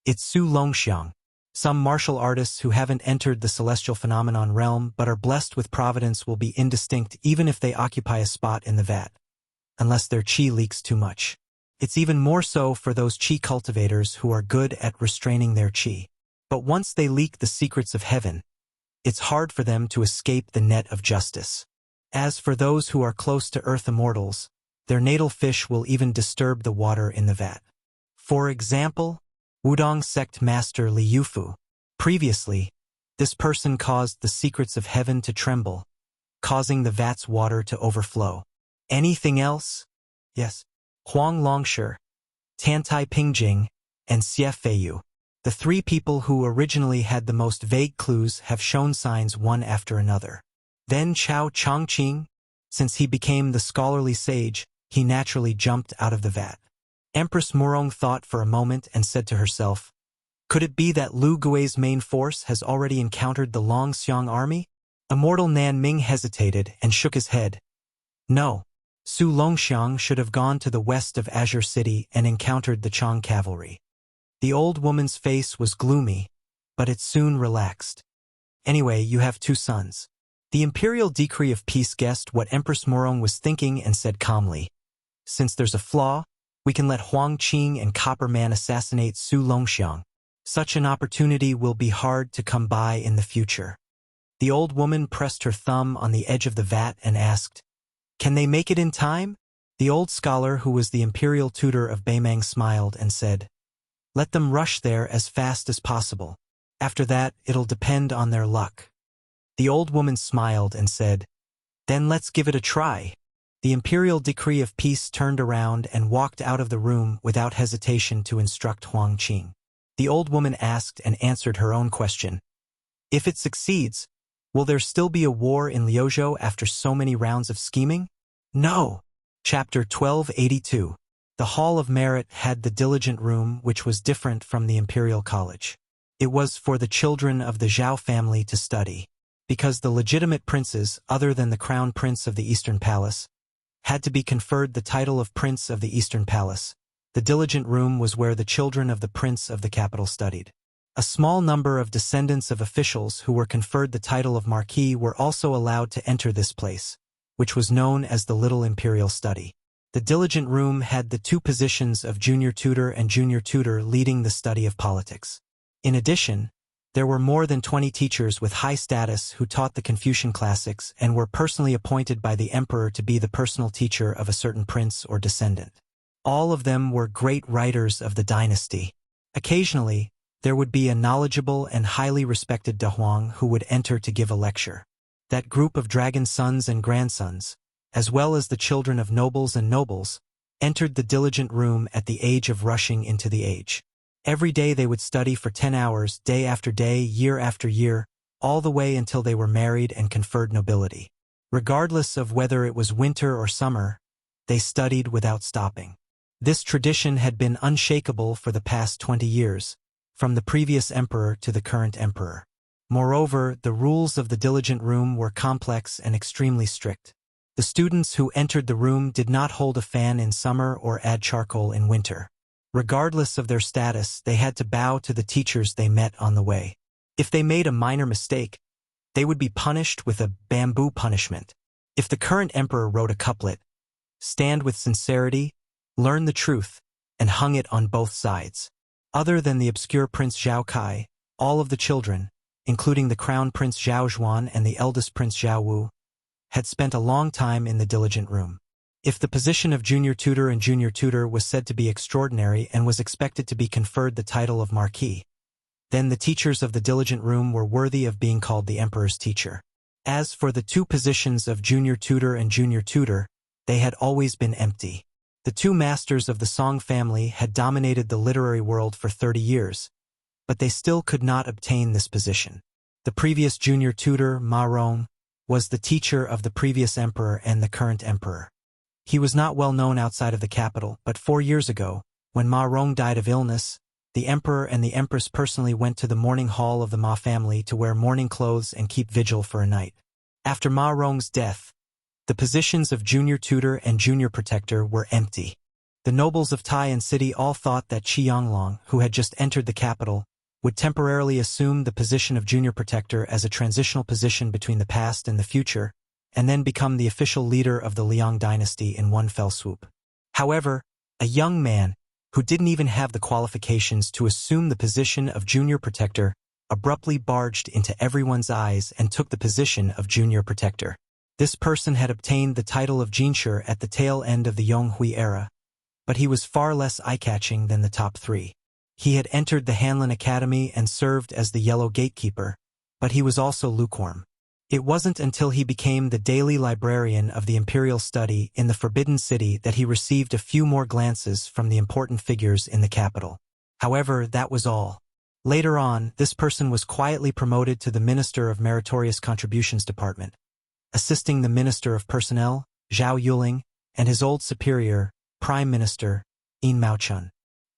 "It's Su Longxiang." Some martial artists who haven't entered the celestial phenomenon realm but are blessed with providence will be indistinct even if they occupy a spot in the vat, unless their qi leaks too much. It's even more so for those qi cultivators who are good at restraining their qi. But once they leak the secrets of heaven, it's hard for them to escape the net of justice. As for those who are close to earth immortals, their natal fish will even disturb the water in the vat. For example, Wudong sect master Li Yufu. Previously, this person caused the secrets of heaven to tremble, causing the vat's water to overflow. Anything else? Yes. Huang Longshi, Tantai Pingjing, and Xie Feiyu. The 3 people who originally had the most vague clues have shown signs one after another. Then Chao Chongqing, since he became the scholarly sage, he naturally jumped out of the vat. Empress Murong thought for a moment and said to herself, "Could it be that Lu Gui's main force has already encountered the Longxiang army?" Immortal Nanming hesitated and shook his head. "No. Su Longxiang should have gone to the west of Azure City and encountered the Chang cavalry." The old woman's face was gloomy, but it soon relaxed. "Anyway, you have 2 sons." The imperial decree of peace guessed what Empress Murong was thinking and said calmly, "Since there's a flaw, we can let Huang Qing and Copper Man assassinate Su Longxiang. Such an opportunity will be hard to come by in the future." The old woman pressed her thumb on the edge of the vat and asked, Can they make it in time? The old scholar who was the imperial tutor of Beimeng smiled and said, Let them rush there as fast as possible. After that, it'll depend on their luck. The old woman smiled and said, Then let's give it a try. The imperial decree of peace turned around and walked out of the room without hesitation to instruct Huang Qing. The old woman asked and answered her own question. If it succeeds, will there still be a war in Liuzhou after so many rounds of scheming? No. Chapter 1282. The Hall of Merit had the diligent room which was different from the imperial college. It was for the children of the Zhao family to study, because the legitimate princes, other than the crown prince of the Eastern Palace, had to be conferred the title of Prince of the Eastern Palace. The diligent room was where the children of the prince of the capital studied. A small number of descendants of officials who were conferred the title of Marquis were also allowed to enter this place, which was known as the Little Imperial Study. The diligent room had the two positions of junior tutor and junior tutor leading the study of politics. In addition, there were more than 20 teachers with high status who taught the Confucian classics and were personally appointed by the emperor to be the personal teacher of a certain prince or descendant. All of them were great writers of the dynasty. Occasionally, there would be a knowledgeable and highly respected Dahuang who would enter to give a lecture. That group of dragon sons and grandsons, as well as the children of nobles and nobles, entered the diligent room at the age of rushing into the age. Every day they would study for 10 hours, day after day, year after year, all the way until they were married and conferred nobility. Regardless of whether it was winter or summer, they studied without stopping. This tradition had been unshakable for the past 20 years, from the previous emperor to the current emperor. Moreover, the rules of the diligent room were complex and extremely strict. The students who entered the room did not hold a fan in summer or add charcoal in winter. Regardless of their status, they had to bow to the teachers they met on the way. If they made a minor mistake, they would be punished with a bamboo punishment. If the current emperor wrote a couplet, "Stand with sincerity, learn the truth," and hung it on both sides. Other than the obscure Prince Zhao Kai, all of the children, including the crown Prince Zhao Zhuan and the eldest Prince Zhao Wu, had spent a long time in the diligent room. If the position of junior tutor and junior tutor was said to be extraordinary and was expected to be conferred the title of Marquis, then the teachers of the diligent room were worthy of being called the emperor's teacher. As for the two positions of junior tutor and junior tutor, they had always been empty. The two masters of the Song family had dominated the literary world for 30 years, but they still could not obtain this position. The previous junior tutor, Ma Rong, was the teacher of the previous emperor and the current emperor. He was not well known outside of the capital, but 4 years ago, when Ma Rong died of illness, the emperor and the empress personally went to the mourning hall of the Ma family to wear mourning clothes and keep vigil for a night. After Ma Rong's death, the positions of junior tutor and junior protector were empty. The nobles of Tai and city all thought that Qi Yanglong, who had just entered the capital, would temporarily assume the position of junior protector as a transitional position between the past and the future, and then become the official leader of the Liang dynasty in one fell swoop. However, a young man, who didn't even have the qualifications to assume the position of junior protector, abruptly barged into everyone's eyes and took the position of junior protector. This person had obtained the title of Jinshi at the tail end of the Yonghui era, but he was far less eye-catching than the top three. He had entered the Hanlin Academy and served as the Yellow Gatekeeper, but he was also lukewarm. It wasn't until he became the daily librarian of the Imperial Study in the Forbidden City that he received a few more glances from the important figures in the capital. However, that was all. Later on, this person was quietly promoted to the Minister of Meritorious Contributions Department, assisting the Minister of Personnel, Zhao Yuling, and his old superior, Prime Minister, Yin Maochun.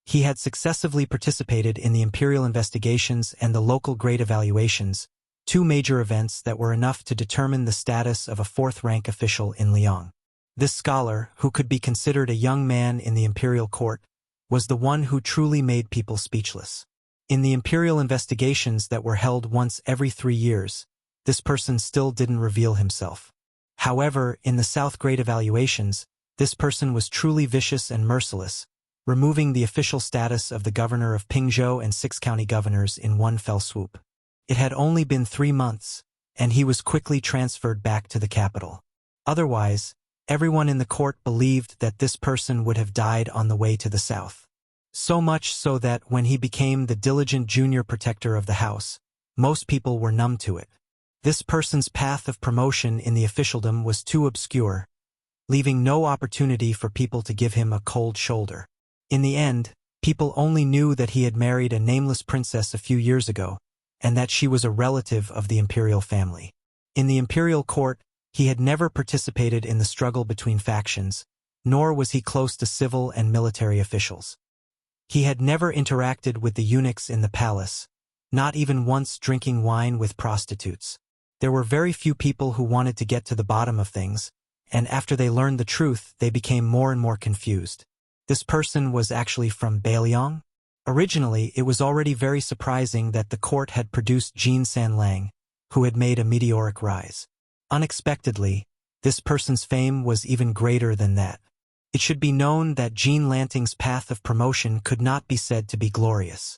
He had successively participated in the imperial investigations and the local grade evaluations, two major events that were enough to determine the status of a fourth-rank official in Liang. This scholar, who could be considered a young man in the imperial court, was the one who truly made people speechless. In the imperial investigations that were held once every 3 years, this person still didn't reveal himself. However, in the South grade evaluations, this person was truly vicious and merciless, removing the official status of the governor of Pingzhou and 6 county governors in one fell swoop. It had only been 3 months, and he was quickly transferred back to the capital. Otherwise, Everyone in the court believed that this person would have died on the way to the south. So much so that when he became the diligent junior protector of the house, most people were numb to it. This person's path of promotion in the officialdom was too obscure, leaving no opportunity for people to give him a cold shoulder. In the end, people only knew that he had married a nameless princess a few years ago, and that she was a relative of the imperial family. In the imperial court, he had never participated in the struggle between factions, nor was he close to civil and military officials. He had never interacted with the eunuchs in the palace, not even once drinking wine with prostitutes. There were very few people who wanted to get to the bottom of things, and after they learned the truth, they became more and more confused. This person was actually from Beiliang? Originally, it was already very surprising that the court had produced Jean Sanlang, who had made a meteoric rise. Unexpectedly, this person's fame was even greater than that. It should be known that Jean Lanting's path of promotion could not be said to be glorious.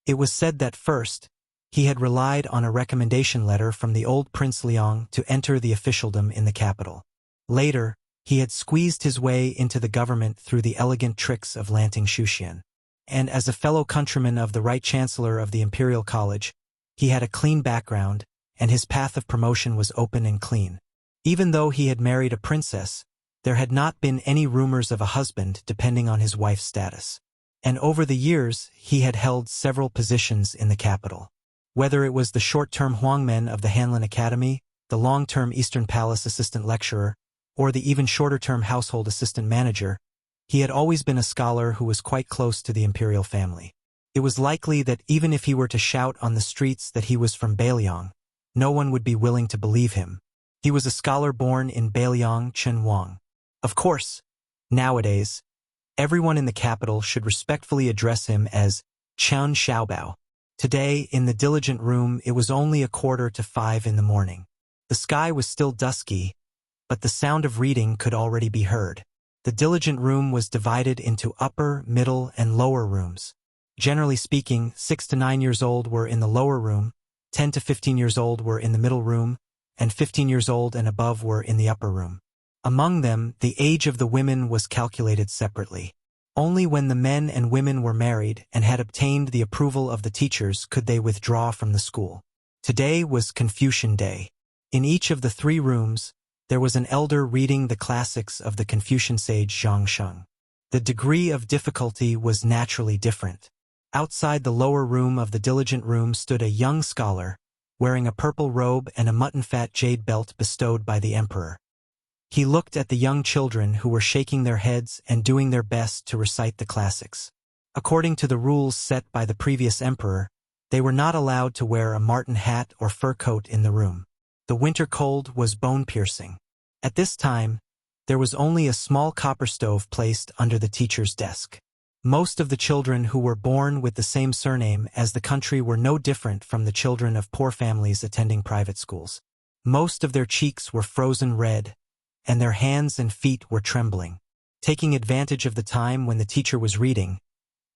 It was said that first, he had relied on a recommendation letter from the old Prince Liang to enter the officialdom in the capital. Later, he had squeezed his way into the government through the elegant tricks of Lanting Shuxian. And as a fellow countryman of the Right Chancellor of the Imperial College, he had a clean background, and his path of promotion was open and clean. Even though he had married a princess, there had not been any rumors of a husband depending on his wife's status. And over the years, he had held several positions in the capital. Whether it was the short-term Huangmen of the Hanlin Academy, the long-term Eastern Palace assistant lecturer, or the even shorter-term household assistant manager, he had always been a scholar who was quite close to the imperial family. It was likely that even if he were to shout on the streets that he was from Beiliang, no one would be willing to believe him. He was a scholar born in Beiliang, Chenhuang. Of course, nowadays, everyone in the capital should respectfully address him as Qian Xiaobao. Today, in the diligent room, it was only 4:45 in the morning. The sky was still dusky, but the sound of reading could already be heard. The diligent room was divided into upper, middle, and lower rooms. Generally speaking, 6 to 9 years old were in the lower room, 10 to 15 years old were in the middle room, and 15 years old and above were in the upper room. Among them, the age of the women was calculated separately. Only when the men and women were married and had obtained the approval of the teachers could they withdraw from the school. Today was Confucian Day. In each of the 3 rooms, there was an elder reading the classics of the Confucian sage Zhang Sheng. The degree of difficulty was naturally different. Outside the lower room of the diligent room stood a young scholar, wearing a purple robe and a mutton-fat jade belt bestowed by the emperor. He looked at the young children who were shaking their heads and doing their best to recite the classics. According to the rules set by the previous emperor, they were not allowed to wear a marten hat or fur coat in the room. The winter cold was bone-piercing. At this time, there was only a small copper stove placed under the teacher's desk. Most of the children who were born with the same surname as the country were no different from the children of poor families attending private schools. Most of their cheeks were frozen red, and their hands and feet were trembling. Taking advantage of the time when the teacher was reading,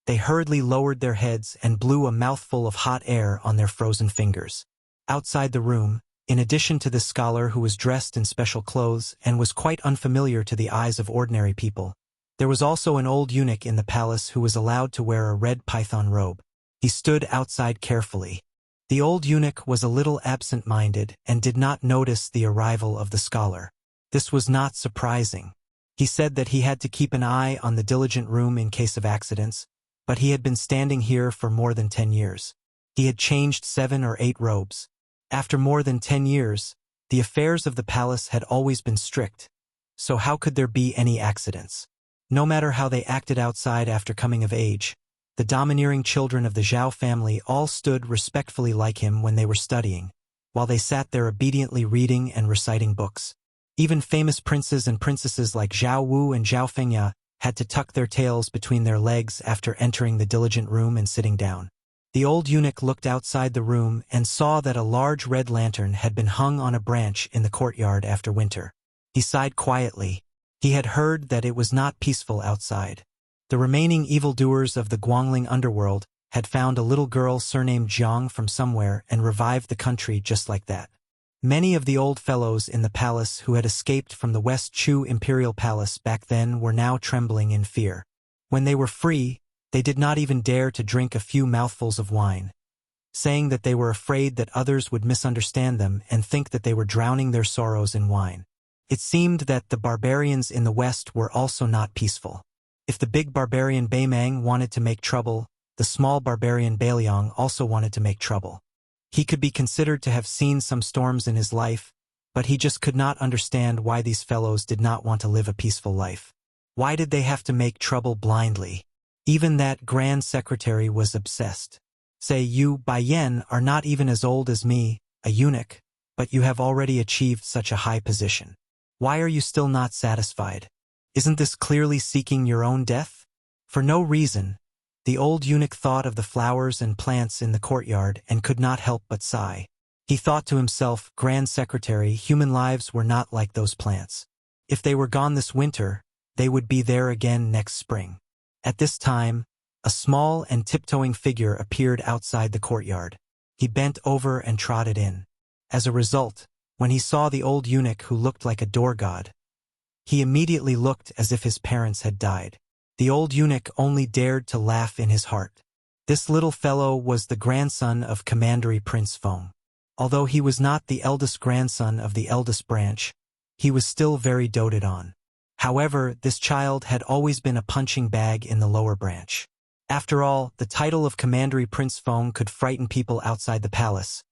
they hurriedly lowered their heads and blew a mouthful of hot air on their frozen fingers. Outside the room, in addition to this scholar who was dressed in special clothes and was quite unfamiliar to the eyes of ordinary people, there was also an old eunuch in the palace who was allowed to wear a red python robe. He stood outside carefully. The old eunuch was a little absent-minded and did not notice the arrival of the scholar. This was not surprising. He said that he had to keep an eye on the diligent room in case of accidents, but he had been standing here for more than 10 years. He had changed 7 or 8 robes. After more than 10 years, the affairs of the palace had always been strict, so how could there be any accidents? No matter how they acted outside after coming of age, the domineering children of the Zhao family all stood respectfully like him when they were studying, while they sat there obediently reading and reciting books. Even famous princes and princesses like Zhao Wu and Zhao Fengya had to tuck their tails between their legs after entering the diligent room and sitting down. The old eunuch looked outside the room and saw that a large red lantern had been hung on a branch in the courtyard after winter. He sighed quietly. He had heard that it was not peaceful outside. The remaining evildoers of the Guangling underworld had found a little girl surnamed Jiang from somewhere and revived the country just like that. Many of the old fellows in the palace who had escaped from the West Chu imperial palace back then were now trembling in fear. When they were free, they did not even dare to drink a few mouthfuls of wine, saying that they were afraid that others would misunderstand them and think that they were drowning their sorrows in wine. It seemed that the barbarians in the West were also not peaceful. If the big barbarian Baimang wanted to make trouble, the small barbarian Bailiang also wanted to make trouble. He could be considered to have seen some storms in his life, but he just could not understand why these fellows did not want to live a peaceful life. Why did they have to make trouble blindly? Even that grand secretary was obsessed. Say, you, Bai Yen, are not even as old as me, a eunuch, but you have already achieved such a high position. Why are you still not satisfied? Isn't this clearly seeking your own death? For no reason, the old eunuch thought of the flowers and plants in the courtyard and could not help but sigh. He thought to himself, Grand Secretary, human lives were not like those plants. If they were gone this winter, they would be there again next spring. At this time, a small and tiptoeing figure appeared outside the courtyard. He bent over and trotted in. As a result, when he saw the old eunuch who looked like a door god, he immediately looked as if his parents had died. The old eunuch only dared to laugh in his heart. This little fellow was the grandson of Commandery Prince Feng. Although he was not the eldest grandson of the eldest branch, he was still very doted on. However, this child had always been a punching bag in the lower branch. After all, the title of Commandery Prince Feng could frighten people outside the palace.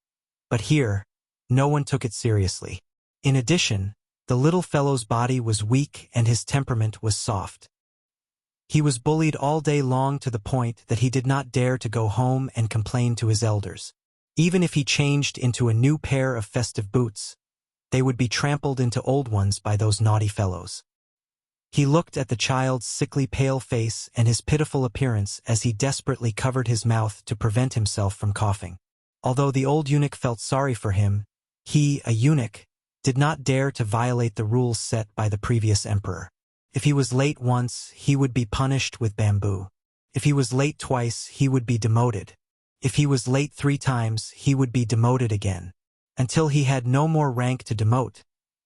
But here, no one took it seriously. In addition, the little fellow's body was weak and his temperament was soft. He was bullied all day long to the point that he did not dare to go home and complain to his elders. Even if he changed into a new pair of festive boots, they would be trampled into old ones by those naughty fellows. He looked at the child's sickly pale face and his pitiful appearance as he desperately covered his mouth to prevent himself from coughing. Although the old eunuch felt sorry for him, he, a eunuch, did not dare to violate the rules set by the previous emperor. If he was late once, he would be punished with bamboo. If he was late twice, he would be demoted. If he was late 3 times, he would be demoted again. Until he had no more rank to demote,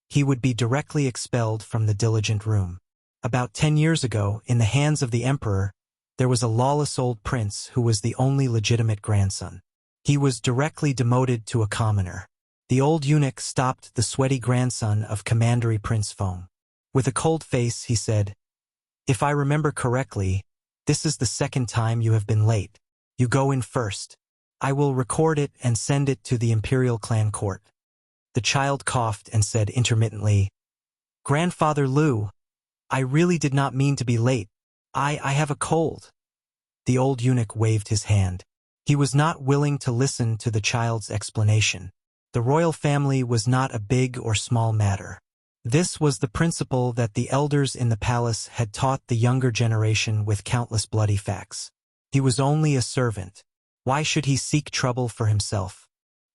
he would be directly expelled from the diligent room. About 10 years ago, in the hands of the emperor, there was a lawless old prince who was the only legitimate grandson. He was directly demoted to a commoner. The old eunuch stopped the sweaty grandson of Commandery Prince Feng. With a cold face, he said, "If I remember correctly, this is the 2nd time you have been late. You go in first. I will record it and send it to the imperial clan court." The child coughed and said intermittently, "Grandfather Liu, I really did not mean to be late. I have a cold." The old eunuch waved his hand. He was not willing to listen to the child's explanation. The royal family was not a big or small matter. This was the principle that the elders in the palace had taught the younger generation with countless bloody facts. He was only a servant. Why should he seek trouble for himself?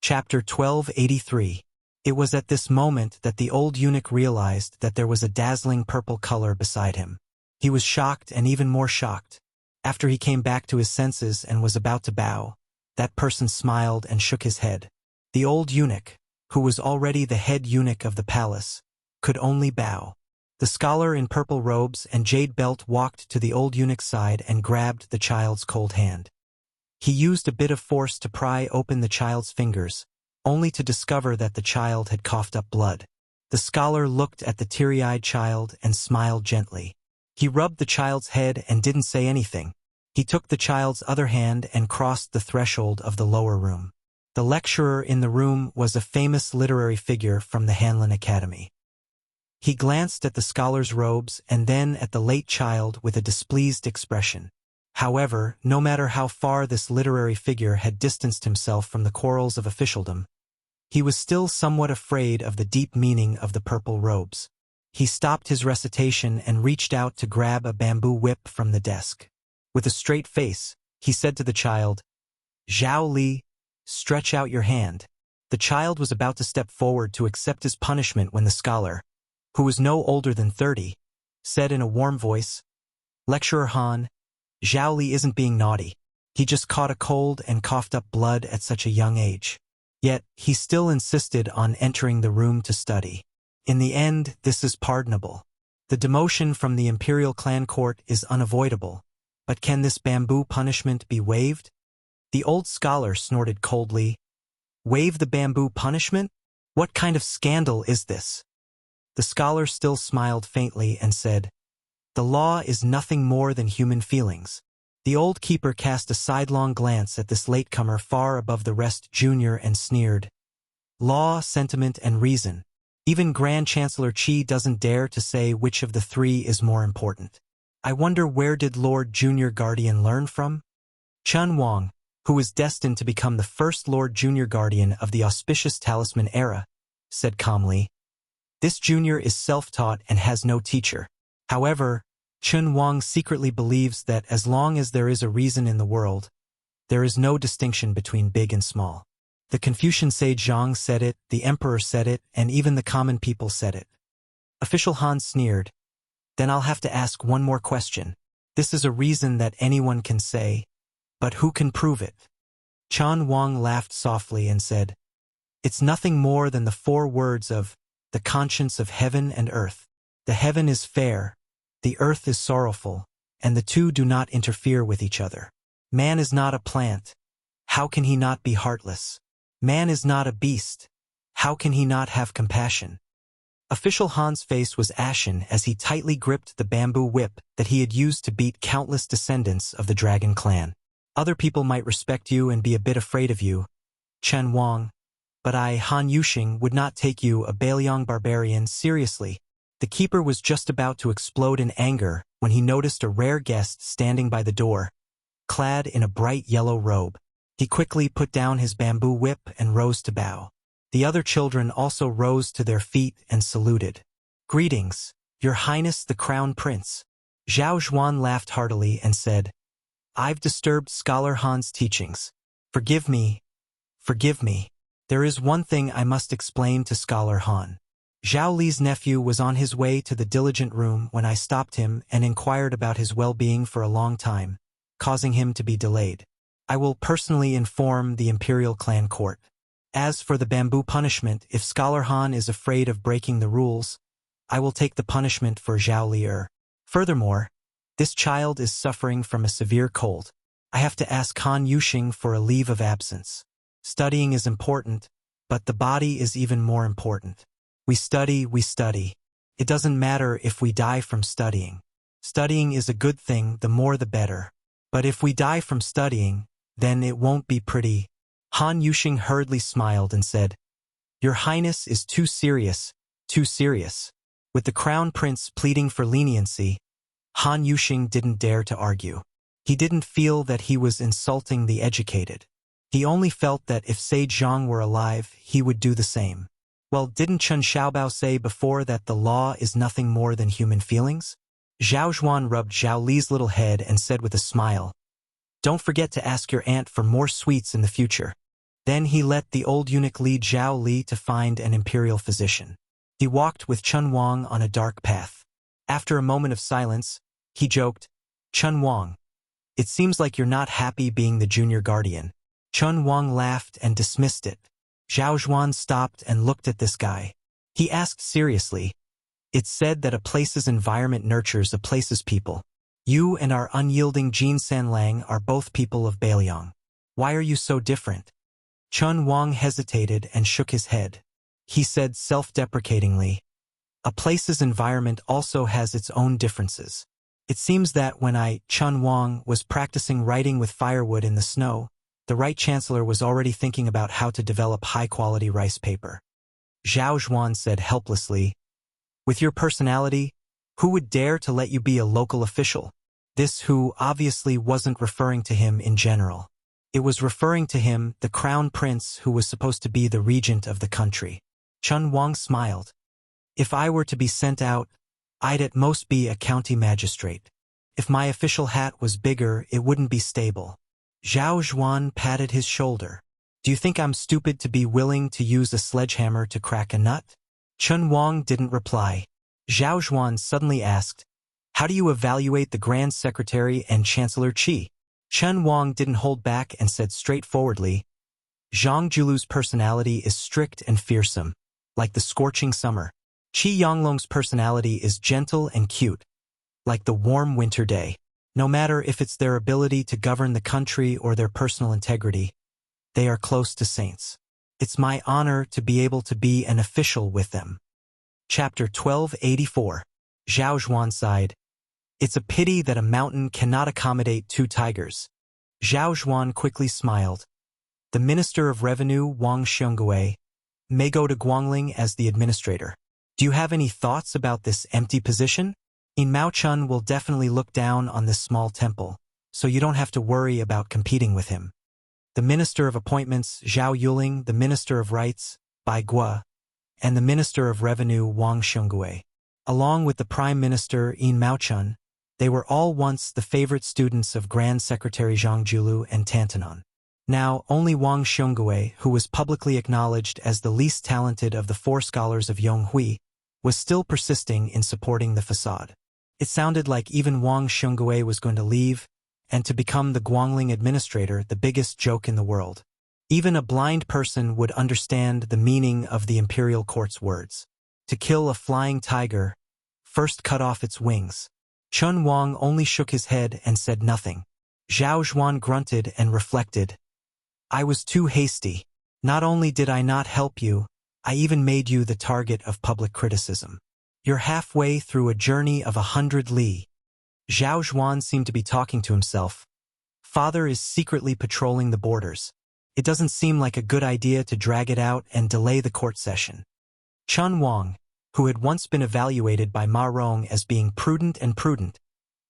Chapter 1283. It was at this moment that the old eunuch realized that there was a dazzling purple color beside him. He was shocked and even more shocked. After he came back to his senses and was about to bow, that person smiled and shook his head. The old eunuch, who was already the head eunuch of the palace, could only bow. The scholar in purple robes and jade belt walked to the old eunuch's side and grabbed the child's cold hand. He used a bit of force to pry open the child's fingers, only to discover that the child had coughed up blood. The scholar looked at the teary-eyed child and smiled gently. He rubbed the child's head and didn't say anything. He took the child's other hand and crossed the threshold of the lower room. The lecturer in the room was a famous literary figure from the Hanlin Academy. He glanced at the scholar's robes and then at the late child with a displeased expression. However, no matter how far this literary figure had distanced himself from the quarrels of officialdom, he was still somewhat afraid of the deep meaning of the purple robes. He stopped his recitation and reached out to grab a bamboo whip from the desk. With a straight face, he said to the child, "Zhao Li, stretch out your hand." The child was about to step forward to accept his punishment when the scholar, who was no older than 30, said in a warm voice, "Lecturer Han, Zhao Li isn't being naughty. He just caught a cold and coughed up blood at such a young age." Yet, he still insisted on entering the room to study. In the end, this is pardonable. The demotion from the imperial clan court is unavoidable. But can this bamboo punishment be waived? The old scholar snorted coldly. Waive the bamboo punishment? What kind of scandal is this? The scholar still smiled faintly and said, The law is nothing more than human feelings. The old keeper cast a sidelong glance at this latecomer far above the rest junior and sneered. Law, sentiment, and reason. Even Grand Chancellor Qi doesn't dare to say which of the three is more important. I wonder where did Lord Junior Guardian learn from? Chun Wang, who was destined to become the first Lord Junior Guardian of the auspicious talisman era, said calmly. This junior is self-taught and has no teacher. However, Chun Wang secretly believes that as long as there is a reason in the world, there is no distinction between big and small. The Confucian sage Zhang said it, the emperor said it, and even the common people said it. Official Han sneered. Then I'll have to ask one more question. This is a reason that anyone can say, but who can prove it? Chun Wang laughed softly and said, It's nothing more than the 4 words of the conscience of heaven and earth. The heaven is fair, the earth is sorrowful, and the two do not interfere with each other. Man is not a plant. How can he not be heartless? Man is not a beast. How can he not have compassion? Official Han's face was ashen as he tightly gripped the bamboo whip that he had used to beat countless descendants of the Dragon Clan. Other people might respect you and be a bit afraid of you, Chen Wang, but I, Han Yuxing, would not take you, a Bailiang barbarian, seriously. The keeper was just about to explode in anger when he noticed a rare guest standing by the door, clad in a bright yellow robe. He quickly put down his bamboo whip and rose to bow. The other children also rose to their feet and saluted. Greetings, Your Highness the Crown Prince. Zhao Zhuan laughed heartily and said, I've disturbed Scholar Han's teachings. Forgive me. Forgive me. There is one thing I must explain to Scholar Han. Zhao Li's nephew was on his way to the diligent room when I stopped him and inquired about his well-being for a long time, causing him to be delayed. I will personally inform the Imperial Clan Court. As for the bamboo punishment, if Scholar Han is afraid of breaking the rules, I will take the punishment for Zhao Li. Furthermore, this child is suffering from a severe cold. I have to ask Han Yuxing for a leave of absence. Studying is important, but the body is even more important. We study, we study. It doesn't matter if we die from studying. Studying is a good thing, the more the better. But if we die from studying, then it won't be pretty. Han Yuxing hurriedly smiled and said, Your Highness is too serious, too serious. With the Crown Prince pleading for leniency, Han Yuxing didn't dare to argue. He didn't feel that he was insulting the educated. He only felt that if Sage Zhang were alive, he would do the same. Well, didn't Chen Xiaobao say before that the law is nothing more than human feelings? Zhao Zhuan rubbed Zhao Li's little head and said with a smile, Don't forget to ask your aunt for more sweets in the future. Then he let the old eunuch lead Zhao Li to find an imperial physician. He walked with Chun Wang on a dark path. After a moment of silence, he joked, Chun Wang, it seems like you're not happy being the junior guardian. Chun Wang laughed and dismissed it. Zhao Zhuan stopped and looked at this guy. He asked seriously, It's said that a place's environment nurtures a place's people. You and our unyielding Jin Sanlang are both people of Bailiang. Why are you so different? Chun Wang hesitated and shook his head. He said self-deprecatingly, A place's environment also has its own differences. It seems that when Chun Wang, was practicing writing with firewood in the snow, the Right Chancellor was already thinking about how to develop high-quality rice paper. Zhao Zhuan said helplessly, With your personality, who would dare to let you be a local official? This who obviously wasn't referring to him in general. It was referring to him, the Crown Prince who was supposed to be the regent of the country. Chun Wang smiled. If I were to be sent out, I'd at most be a county magistrate. If my official hat was bigger, it wouldn't be stable. Zhao Zhuan patted his shoulder. Do you think I'm stupid to be willing to use a sledgehammer to crack a nut? Chun Wang didn't reply. Zhao Zhuan suddenly asked, How do you evaluate the Grand Secretary and Chancellor Qi? Chun Wang didn't hold back and said straightforwardly, Zhang Julu's personality is strict and fearsome, like the scorching summer. Qi Yanglong's personality is gentle and cute, like the warm winter day. No matter if it's their ability to govern the country or their personal integrity, they are close to saints. It's my honor to be able to be an official with them. Chapter 1284. Zhao Zhuan sighed. It's a pity that a mountain cannot accommodate 2 tigers. Zhao Zhuan quickly smiled. The Minister of Revenue, Wang Xiongui, may go to Guangling as the administrator. Do you have any thoughts about this empty position? In Mao Chun will definitely look down on this small temple, so you don't have to worry about competing with him. The Minister of Appointments, Zhao Yuling, the Minister of Rights, Bai Guo, and the Minister of Revenue, Wang Xiongui. Along with the Prime Minister, In Mao Chun, they were all once the favorite students of Grand Secretary Zhang Julu and Tantanon. Now, only Wang Xiongui, who was publicly acknowledged as the least talented of the 4 scholars of Yonghui, was still persisting in supporting the facade. It sounded like even Wang Xiongui was going to leave, and to become the Guangling administrator, the biggest joke in the world. Even a blind person would understand the meaning of the imperial court's words. To kill a flying tiger, first cut off its wings. Chun Wang only shook his head and said nothing. Zhao Zhuan grunted and reflected. I was too hasty. Not only did I not help you, I even made you the target of public criticism. You're halfway through a journey of 100 li. Zhao Zhuan seemed to be talking to himself. Father is secretly patrolling the borders. It doesn't seem like a good idea to drag it out and delay the court session. Chun Wang, who had once been evaluated by Ma Rong as being prudent,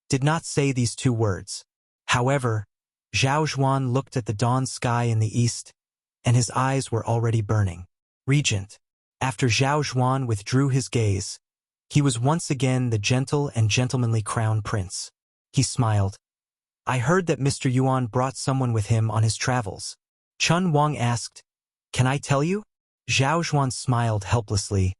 did not say these 2 words. However, Zhao Zhuan looked at the dawn sky in the east, and his eyes were already burning. Regent. After Zhao Zhuan withdrew his gaze, he was once again the gentle and gentlemanly crown prince. He smiled. I heard that Mr. Yuan brought someone with him on his travels. Chun Wang asked, Can I tell you? Zhao Zhuan smiled helplessly.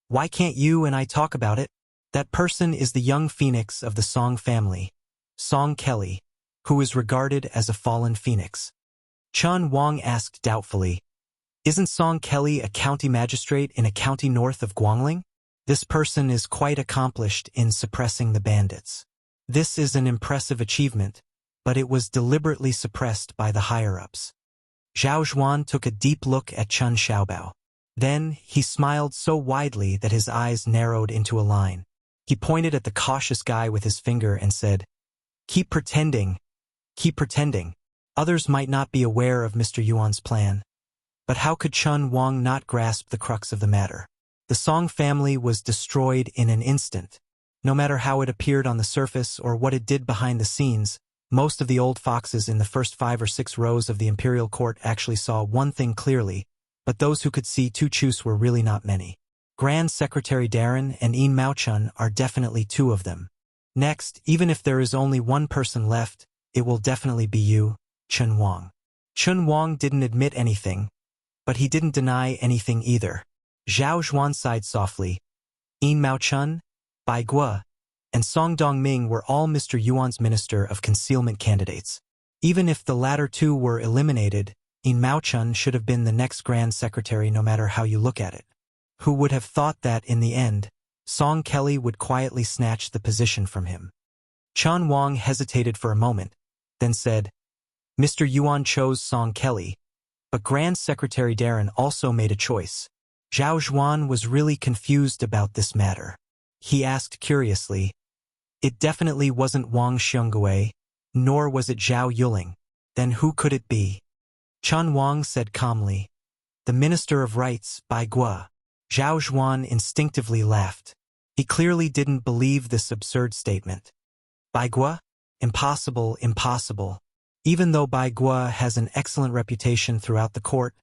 Why can't you and I talk about it? That person is the young phoenix of the Song family, Song Kelly, who is regarded as a fallen phoenix. Chun Wang asked doubtfully, Isn't Song Kelly a county magistrate in a county north of Guangling? This person is quite accomplished in suppressing the bandits. This is an impressive achievement, but it was deliberately suppressed by the higher-ups. Zhao Zhuan took a deep look at Chun Xiaobao. Then, he smiled so widely that his eyes narrowed into a line. He pointed at the cautious guy with his finger and said, Keep pretending. Keep pretending. Others might not be aware of Mr. Yuan's plan. But how could Chun Wang not grasp the crux of the matter? The Song family was destroyed in an instant. No matter how it appeared on the surface or what it did behind the scenes, most of the old foxes in the first 5 or 6 rows of the imperial court actually saw one thing clearly, but those who could see two Chus were really not many. Grand Secretary Darren and In Mao Chun are definitely 2 of them. Next, even if there is only 1 person left, it will definitely be you, Chun Wang. Chun Wang didn't admit anything, but he didn't deny anything either. Zhao Zhuan sighed softly. In Mao Chun, Bai Guo, and Song Dongming were all Mr. Yuan's Minister of Concealment candidates. Even if the latter 2 were eliminated, In Mao Chun should have been the next Grand Secretary no matter how you look at it. Who would have thought that, in the end, Song Kelly would quietly snatch the position from him? Chun Wang hesitated for a moment, then said, Mr. Yuan chose Song Kelly, but Grand Secretary Darren also made a choice. Zhao Zhuan was really confused about this matter. He asked curiously, It definitely wasn't Wang Xiongui, nor was it Zhao Yuling. Then who could it be? Chun Wang said calmly, The Minister of Rights, Bai Guo. Zhao Zhuan instinctively laughed. He clearly didn't believe this absurd statement. Bai Guo? Impossible, impossible. Even though Bai Guo has an excellent reputation throughout the court,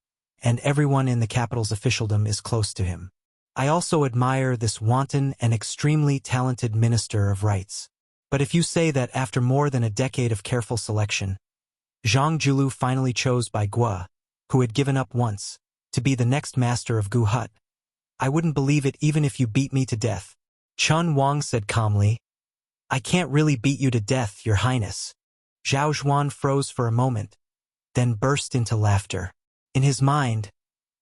and everyone in the capital's officialdom is close to him. I also admire this wanton and extremely talented Minister of Rights. But if you say that after more than a decade of careful selection, Zhang Julu finally chose Bai Guo, who had given up once, to be the next master of Gu Hut, I wouldn't believe it even if you beat me to death. Chun Wang said calmly, I can't really beat you to death, Your Highness. Zhao Zhuan froze for a moment, then burst into laughter. In his mind,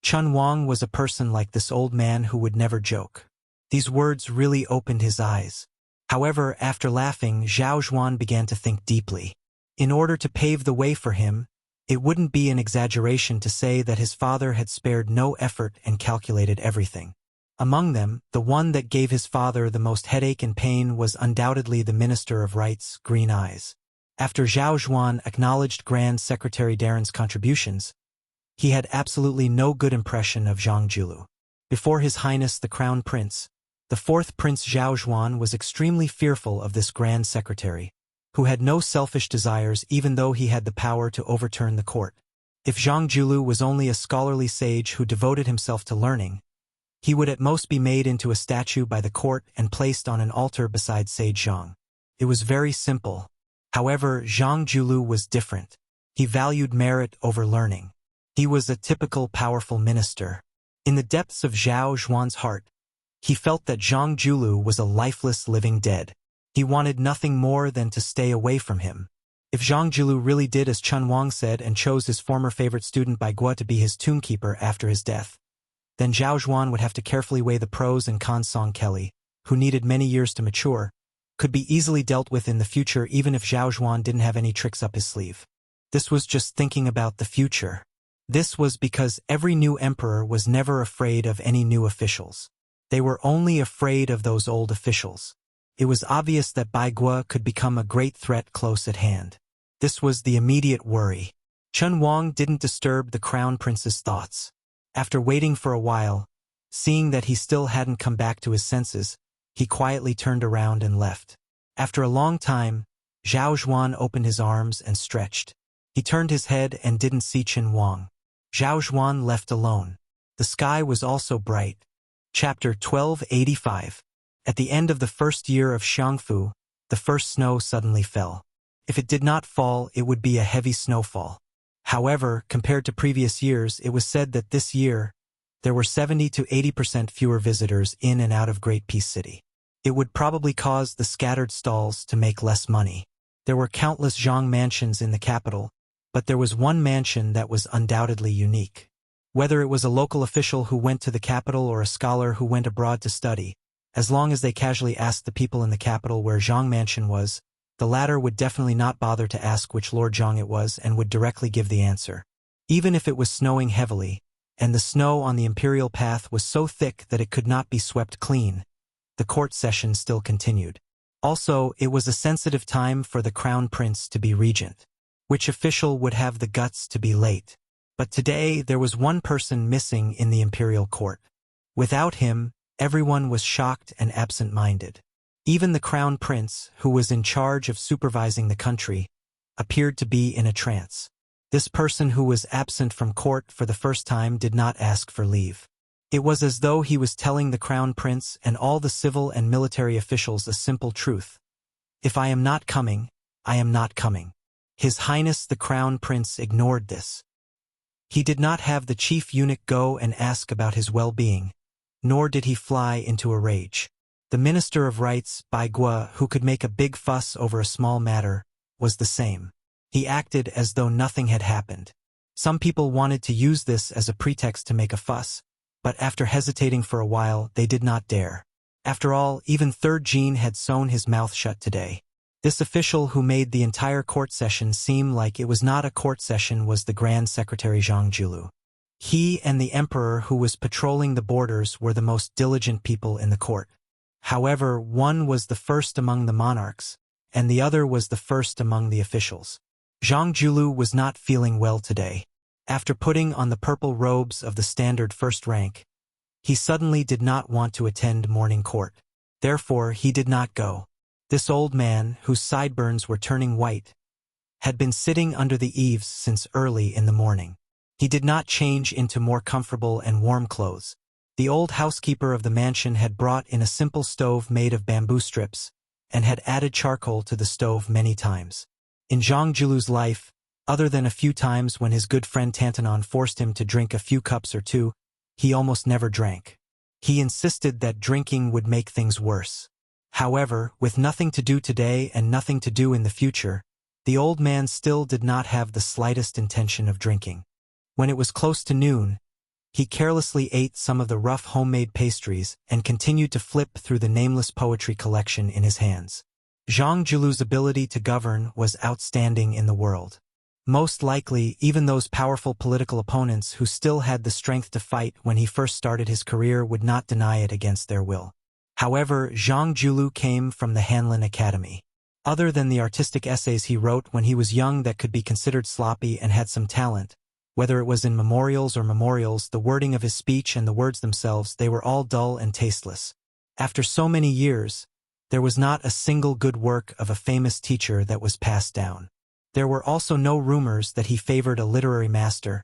Chun Wang was a person like this old man who would never joke. These words really opened his eyes. However, after laughing, Zhao Zhuan began to think deeply. In order to pave the way for him, it wouldn't be an exaggeration to say that his father had spared no effort and calculated everything. Among them, the one that gave his father the most headache and pain was undoubtedly the Minister of Rights, Green Eyes. After Zhao Zhuan acknowledged Grand Secretary Darren's contributions, he had absolutely no good impression of Zhang Julu. Before His Highness the Crown Prince, the fourth Prince Zhao Zhuan was extremely fearful of this Grand Secretary, who had no selfish desires even though he had the power to overturn the court. If Zhang Julu was only a scholarly sage who devoted himself to learning, he would at most be made into a statue by the court and placed on an altar beside Sage Zhang. It was very simple. However, Zhang Julu was different. He valued merit over learning. He was a typical powerful minister. In the depths of Zhao Zhuan's heart, he felt that Zhang Julu was a lifeless living dead. He wanted nothing more than to stay away from him. If Zhang Julu really did as Chun Wang said and chose his former favorite student Bai Guo to be his tombkeeper after his death, then Zhao Zhuan would have to carefully weigh the pros and cons. Song Kelly, who needed many years to mature, could be easily dealt with in the future even if Zhao Zhuan didn't have any tricks up his sleeve. This was just thinking about the future. This was because every new emperor was never afraid of any new officials. They were only afraid of those old officials. It was obvious that Bai Guo could become a great threat close at hand. This was the immediate worry. Chun Wang didn't disturb the crown prince's thoughts. After waiting for a while, seeing that he still hadn't come back to his senses, he quietly turned around and left. After a long time, Zhao Zhuan opened his arms and stretched. He turned his head and didn't see Chun Wang. Zhao Zhuan left alone. The sky was also bright. Chapter 1285. At the end of the first year of Xiangfu, the first snow suddenly fell. If it did not fall, it would be a heavy snowfall. However, compared to previous years, it was said that this year, there were 70 to 80% fewer visitors in and out of Great Peace City. It would probably cause the scattered stalls to make less money. There were countless Zhang mansions in the capital, but there was one mansion that was undoubtedly unique. Whether it was a local official who went to the capital or a scholar who went abroad to study, as long as they casually asked the people in the capital where Zhang Mansion was, the latter would definitely not bother to ask which Lord Zhang it was and would directly give the answer. Even if it was snowing heavily, and the snow on the imperial path was so thick that it could not be swept clean, the court session still continued. Also, it was a sensitive time for the crown prince to be regent. Which official would have the guts to be late? But today there was one person missing in the imperial court. Without him, everyone was shocked and absent-minded. Even the crown prince, who was in charge of supervising the country, appeared to be in a trance. This person who was absent from court for the first time did not ask for leave. It was as though he was telling the crown prince and all the civil and military officials a simple truth. If I am not coming, I am not coming. His Highness the Crown Prince ignored this. He did not have the chief eunuch go and ask about his well-being, nor did he fly into a rage. The Minister of Rights, Bai Guo, who could make a big fuss over a small matter, was the same. He acted as though nothing had happened. Some people wanted to use this as a pretext to make a fuss, but after hesitating for a while, they did not dare. After all, even Third Jean had sewn his mouth shut today. This official who made the entire court session seem like it was not a court session was the Grand Secretary Zhang Julu. He and the emperor who was patrolling the borders were the most diligent people in the court. However, one was the first among the monarchs, and the other was the first among the officials. Zhang Julu was not feeling well today. After putting on the purple robes of the standard first rank, he suddenly did not want to attend morning court. Therefore, he did not go. This old man, whose sideburns were turning white, had been sitting under the eaves since early in the morning. He did not change into more comfortable and warm clothes. The old housekeeper of the mansion had brought in a simple stove made of bamboo strips, and had added charcoal to the stove many times. In Zhang Julu's life, other than a few times when his good friend Tantanon forced him to drink a few cups or two, he almost never drank. He insisted that drinking would make things worse. However, with nothing to do today and nothing to do in the future, the old man still did not have the slightest intention of drinking. When it was close to noon, he carelessly ate some of the rough homemade pastries and continued to flip through the nameless poetry collection in his hands. Zhang Julu's ability to govern was outstanding in the world. Most likely, even those powerful political opponents who still had the strength to fight when he first started his career would not deny it against their will. However, Zhang Julu came from the Hanlin Academy. Other than the artistic essays he wrote when he was young that could be considered sloppy and had some talent, whether it was in memorials or memorials, the wording of his speech and the words themselves, they were all dull and tasteless. After so many years, there was not a single good work of a famous teacher that was passed down. There were also no rumors that he favored a literary master,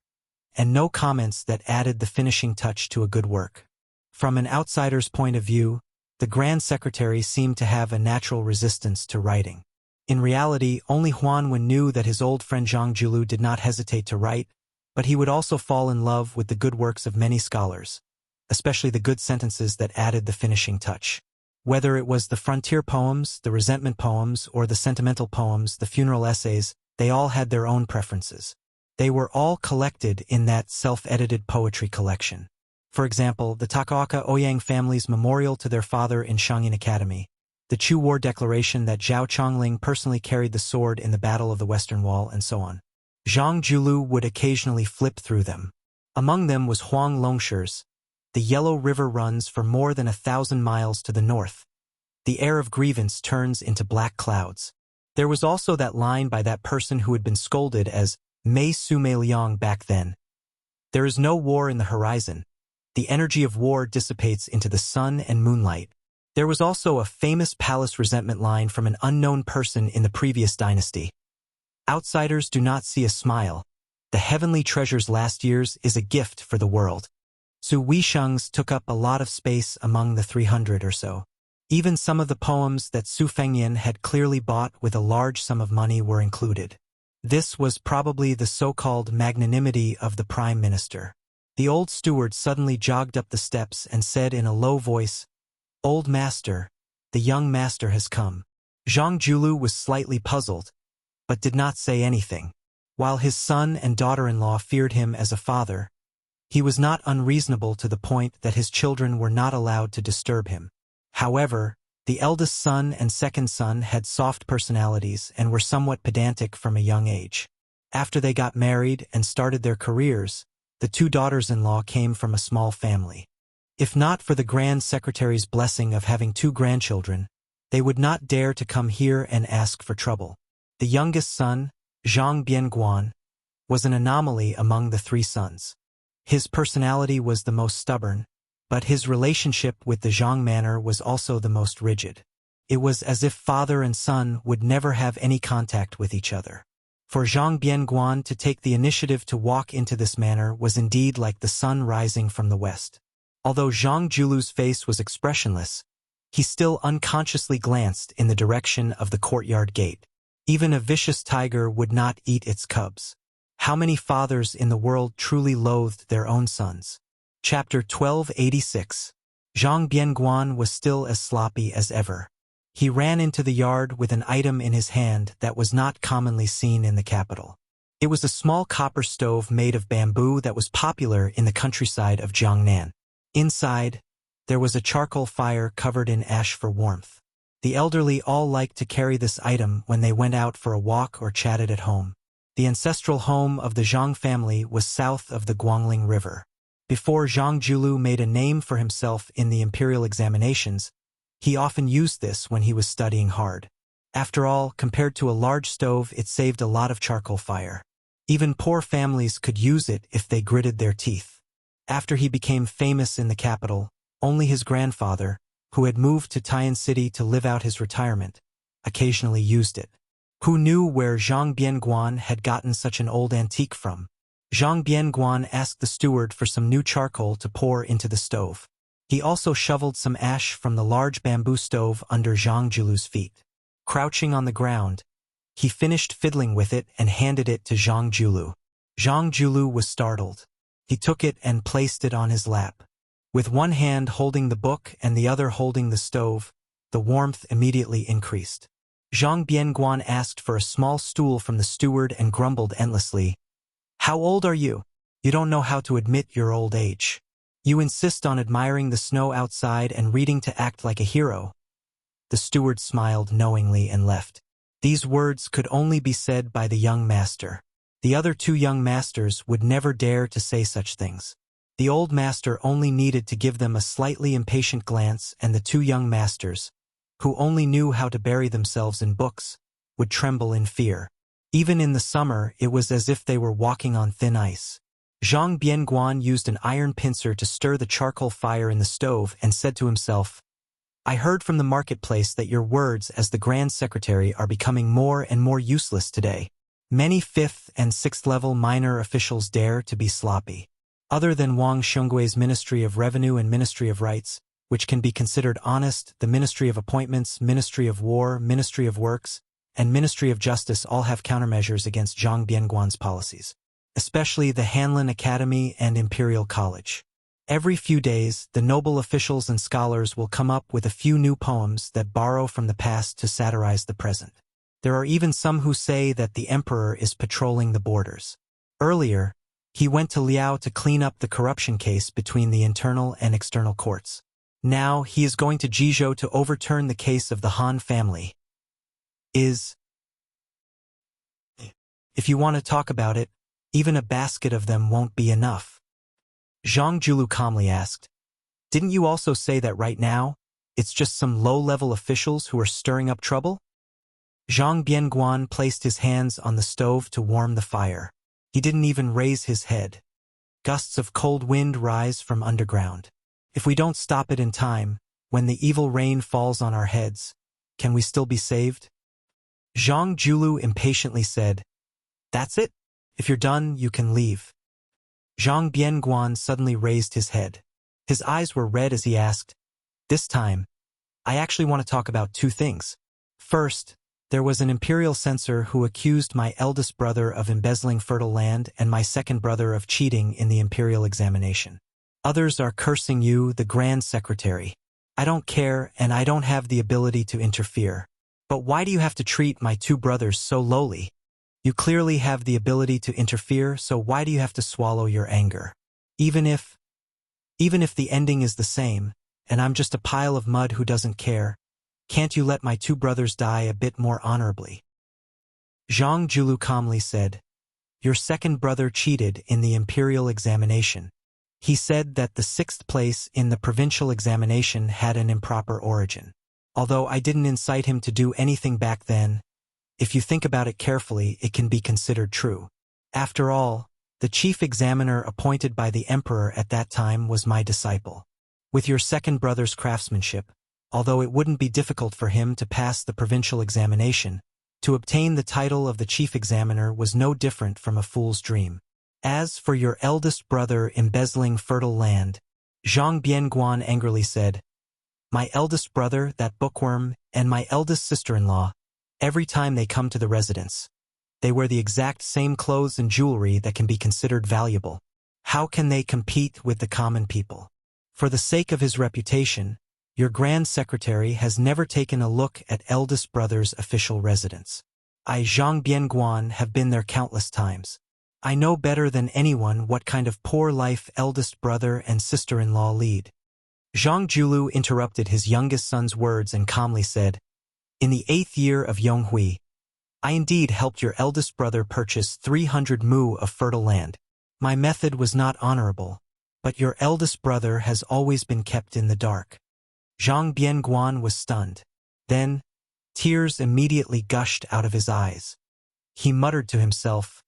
and no comments that added the finishing touch to a good work. From an outsider's point of view, the Grand Secretary seemed to have a natural resistance to writing. In reality, only Huan Wen knew that his old friend Zhang Julu did not hesitate to write, but he would also fall in love with the good works of many scholars, especially the good sentences that added the finishing touch. Whether it was the frontier poems, the resentment poems, or the sentimental poems, the funeral essays, they all had their own preferences. They were all collected in that self-edited poetry collection. For example, the Takaoka Ouyang family's memorial to their father in Shangyin Academy, the Chu War declaration that Zhao Chongling personally carried the sword in the Battle of the Western Wall, and so on. Zhang Julu would occasionally flip through them. Among them was Huang Longshi's, "The Yellow River runs for more than 1,000 miles to the north. The air of grievance turns into black clouds." There was also that line by that person who had been scolded as Mei Su Mei Liang back then. "There is no war in the horizon. The energy of war dissipates into the sun and moonlight." There was also a famous palace resentment line from an unknown person in the previous dynasty. "Outsiders do not see a smile. The heavenly treasures last year's is a gift for the world." Su Weisheng's took up a lot of space among the 300 or so. Even some of the poems that Su Fengyan had clearly bought with a large sum of money were included. This was probably the so-called magnanimity of the prime minister. The old steward suddenly jogged up the steps and said in a low voice, "Old master, the young master has come." Zhang Julu was slightly puzzled, but did not say anything. While his son and daughter-in-law feared him as a father, he was not unreasonable to the point that his children were not allowed to disturb him. However, the eldest son and second son had soft personalities and were somewhat pedantic from a young age. After they got married and started their careers, the two daughters-in-law came from a small family. If not for the Grand Secretary's blessing of having two grandchildren, they would not dare to come here and ask for trouble. The youngest son, Zhang Bianguan, was an anomaly among the three sons. His personality was the most stubborn, but his relationship with the Zhang manor was also the most rigid. It was as if father and son would never have any contact with each other. For Zhang Bianguan to take the initiative to walk into this manor was indeed like the sun rising from the west. Although Zhang Julu's face was expressionless, he still unconsciously glanced in the direction of the courtyard gate. Even a vicious tiger would not eat its cubs. How many fathers in the world truly loathed their own sons? Chapter 1286. Zhang Bianguan was still as sloppy as ever. He ran into the yard with an item in his hand that was not commonly seen in the capital. It was a small copper stove made of bamboo that was popular in the countryside of Jiangnan. Inside, there was a charcoal fire covered in ash for warmth. The elderly all liked to carry this item when they went out for a walk or chatted at home. The ancestral home of the Zhang family was south of the Guangling River. Before Zhang Julu made a name for himself in the imperial examinations, he often used this when he was studying hard. After all, compared to a large stove, it saved a lot of charcoal fire. Even poor families could use it if they gritted their teeth. After he became famous in the capital, only his grandfather, who had moved to Tian City to live out his retirement, occasionally used it. Who knew where Zhang Bianguan had gotten such an old antique from? Zhang Bianguan asked the steward for some new charcoal to pour into the stove. He also shoveled some ash from the large bamboo stove under Zhang Julu's feet. Crouching on the ground, he finished fiddling with it and handed it to Zhang Julu. Zhang Julu was startled. He took it and placed it on his lap. With one hand holding the book and the other holding the stove, the warmth immediately increased. Zhang Bianguan asked for a small stool from the steward and grumbled endlessly. "How old are you? You don't know how to admit your old age. You insist on admiring the snow outside and reading to act like a hero." The steward smiled knowingly and left. These words could only be said by the young master. The other two young masters would never dare to say such things. The old master only needed to give them a slightly impatient glance, and the two young masters, who only knew how to bury themselves in books, would tremble in fear. Even in the summer, it was as if they were walking on thin ice. Zhang Bianguan used an iron pincer to stir the charcoal fire in the stove and said to himself, "I heard from the marketplace that your words as the Grand Secretary are becoming more and more useless today. Many 5th and 6th level minor officials dare to be sloppy. Other than Wang Xionggui's Ministry of Revenue and Ministry of Rights, which can be considered honest, the Ministry of Appointments, Ministry of War, Ministry of Works, and Ministry of Justice all have countermeasures against Zhang Bianguan's policies, especially the Hanlin Academy and Imperial College. Every few days, the noble officials and scholars will come up with a few new poems that borrow from the past to satirize the present. There are even some who say that the emperor is patrolling the borders. Earlier, he went to Liao to clean up the corruption case between the internal and external courts. Now he is going to Jizhou to overturn the case of the Han family. If you want to talk about it, even a basket of them won't be enough." Zhang Julu calmly asked, "Didn't you also say that right now, it's just some low-level officials who are stirring up trouble?" Zhang Bianguan placed his hands on the stove to warm the fire. He didn't even raise his head. Gusts of cold wind rise from underground. If we don't stop it in time, when the evil rain falls on our heads, can we still be saved? Zhang Julu impatiently said, "That's it? If you're done, you can leave." Zhang Bianguan suddenly raised his head. His eyes were red as he asked, "This time, I actually want to talk about two things. First, there was an imperial censor who accused my eldest brother of embezzling fertile land and my second brother of cheating in the imperial examination. Others are cursing you, the Grand Secretary. I don't care, and I don't have the ability to interfere. But why do you have to treat my two brothers so lowly? You clearly have the ability to interfere, so why do you have to swallow your anger? Even if the ending is the same, and I'm just a pile of mud who doesn't care, can't you let my two brothers die a bit more honorably?" Zhang Julu calmly said, "Your second brother cheated in the imperial examination. He said that the 6th place in the provincial examination had an improper origin. Although I didn't incite him to do anything back then, if you think about it carefully, it can be considered true. After all, the chief examiner appointed by the emperor at that time was my disciple. With your second brother's craftsmanship, although it wouldn't be difficult for him to pass the provincial examination, to obtain the title of the chief examiner was no different from a fool's dream. As for your eldest brother embezzling fertile land," Zhang Bianguan angrily said, "My eldest brother, that bookworm, and my eldest sister-in-law, every time they come to the residence, they wear the exact same clothes and jewelry that can be considered valuable. How can they compete with the common people? For the sake of his reputation, your Grand Secretary has never taken a look at eldest brother's official residence. I, Zhang Bianguan, have been there countless times. I know better than anyone what kind of poor life eldest brother and sister-in-law lead." Zhang Julu interrupted his youngest son's words and calmly said, "In the 8th year of Yonghui, I indeed helped your eldest brother purchase 300 mu of fertile land. My method was not honorable, but your eldest brother has always been kept in the dark." Zhang Bianguan was stunned. Then, tears immediately gushed out of his eyes. He muttered to himself,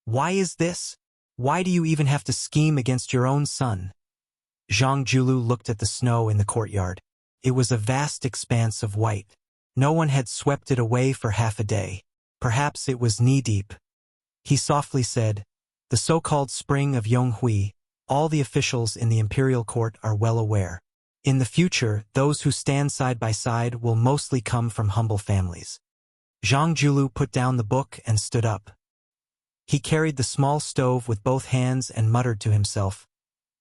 "Why is this? Why do you even have to scheme against your own son?" Zhang Julu looked at the snow in the courtyard. It was a vast expanse of white. No one had swept it away for half a day. Perhaps it was knee-deep. He softly said, "The so-called spring of Yonghui, all the officials in the imperial court are well aware. In the future, those who stand side by side will mostly come from humble families." Zhang Julu put down the book and stood up. He carried the small stove with both hands and muttered to himself,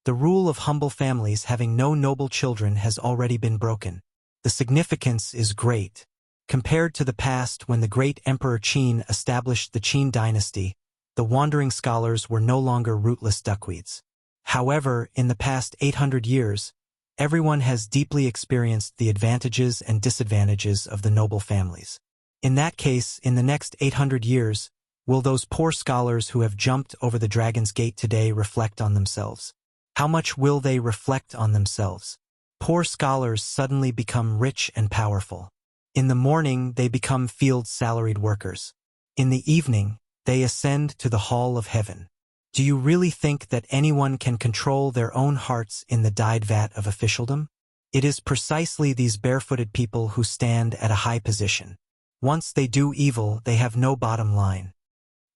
"The rule of humble families having no noble children has already been broken. The significance is great. Compared to the past when the great Emperor Qin established the Qin dynasty, The wandering scholars were no longer rootless duckweeds. However, in the past 800 years, everyone has deeply experienced the advantages and disadvantages of the noble families. In that case, in the next 800 years, will those poor scholars who have jumped over the dragon's gate today reflect on themselves? How much will they reflect on themselves? Poor scholars suddenly become rich and powerful. In the morning, they become field-salaried workers. In the evening, they ascend to the hall of heaven. Do you really think that anyone can control their own hearts in the dyed vat of officialdom? It is precisely these barefooted people who stand at a high position. Once they do evil, they have no bottom line.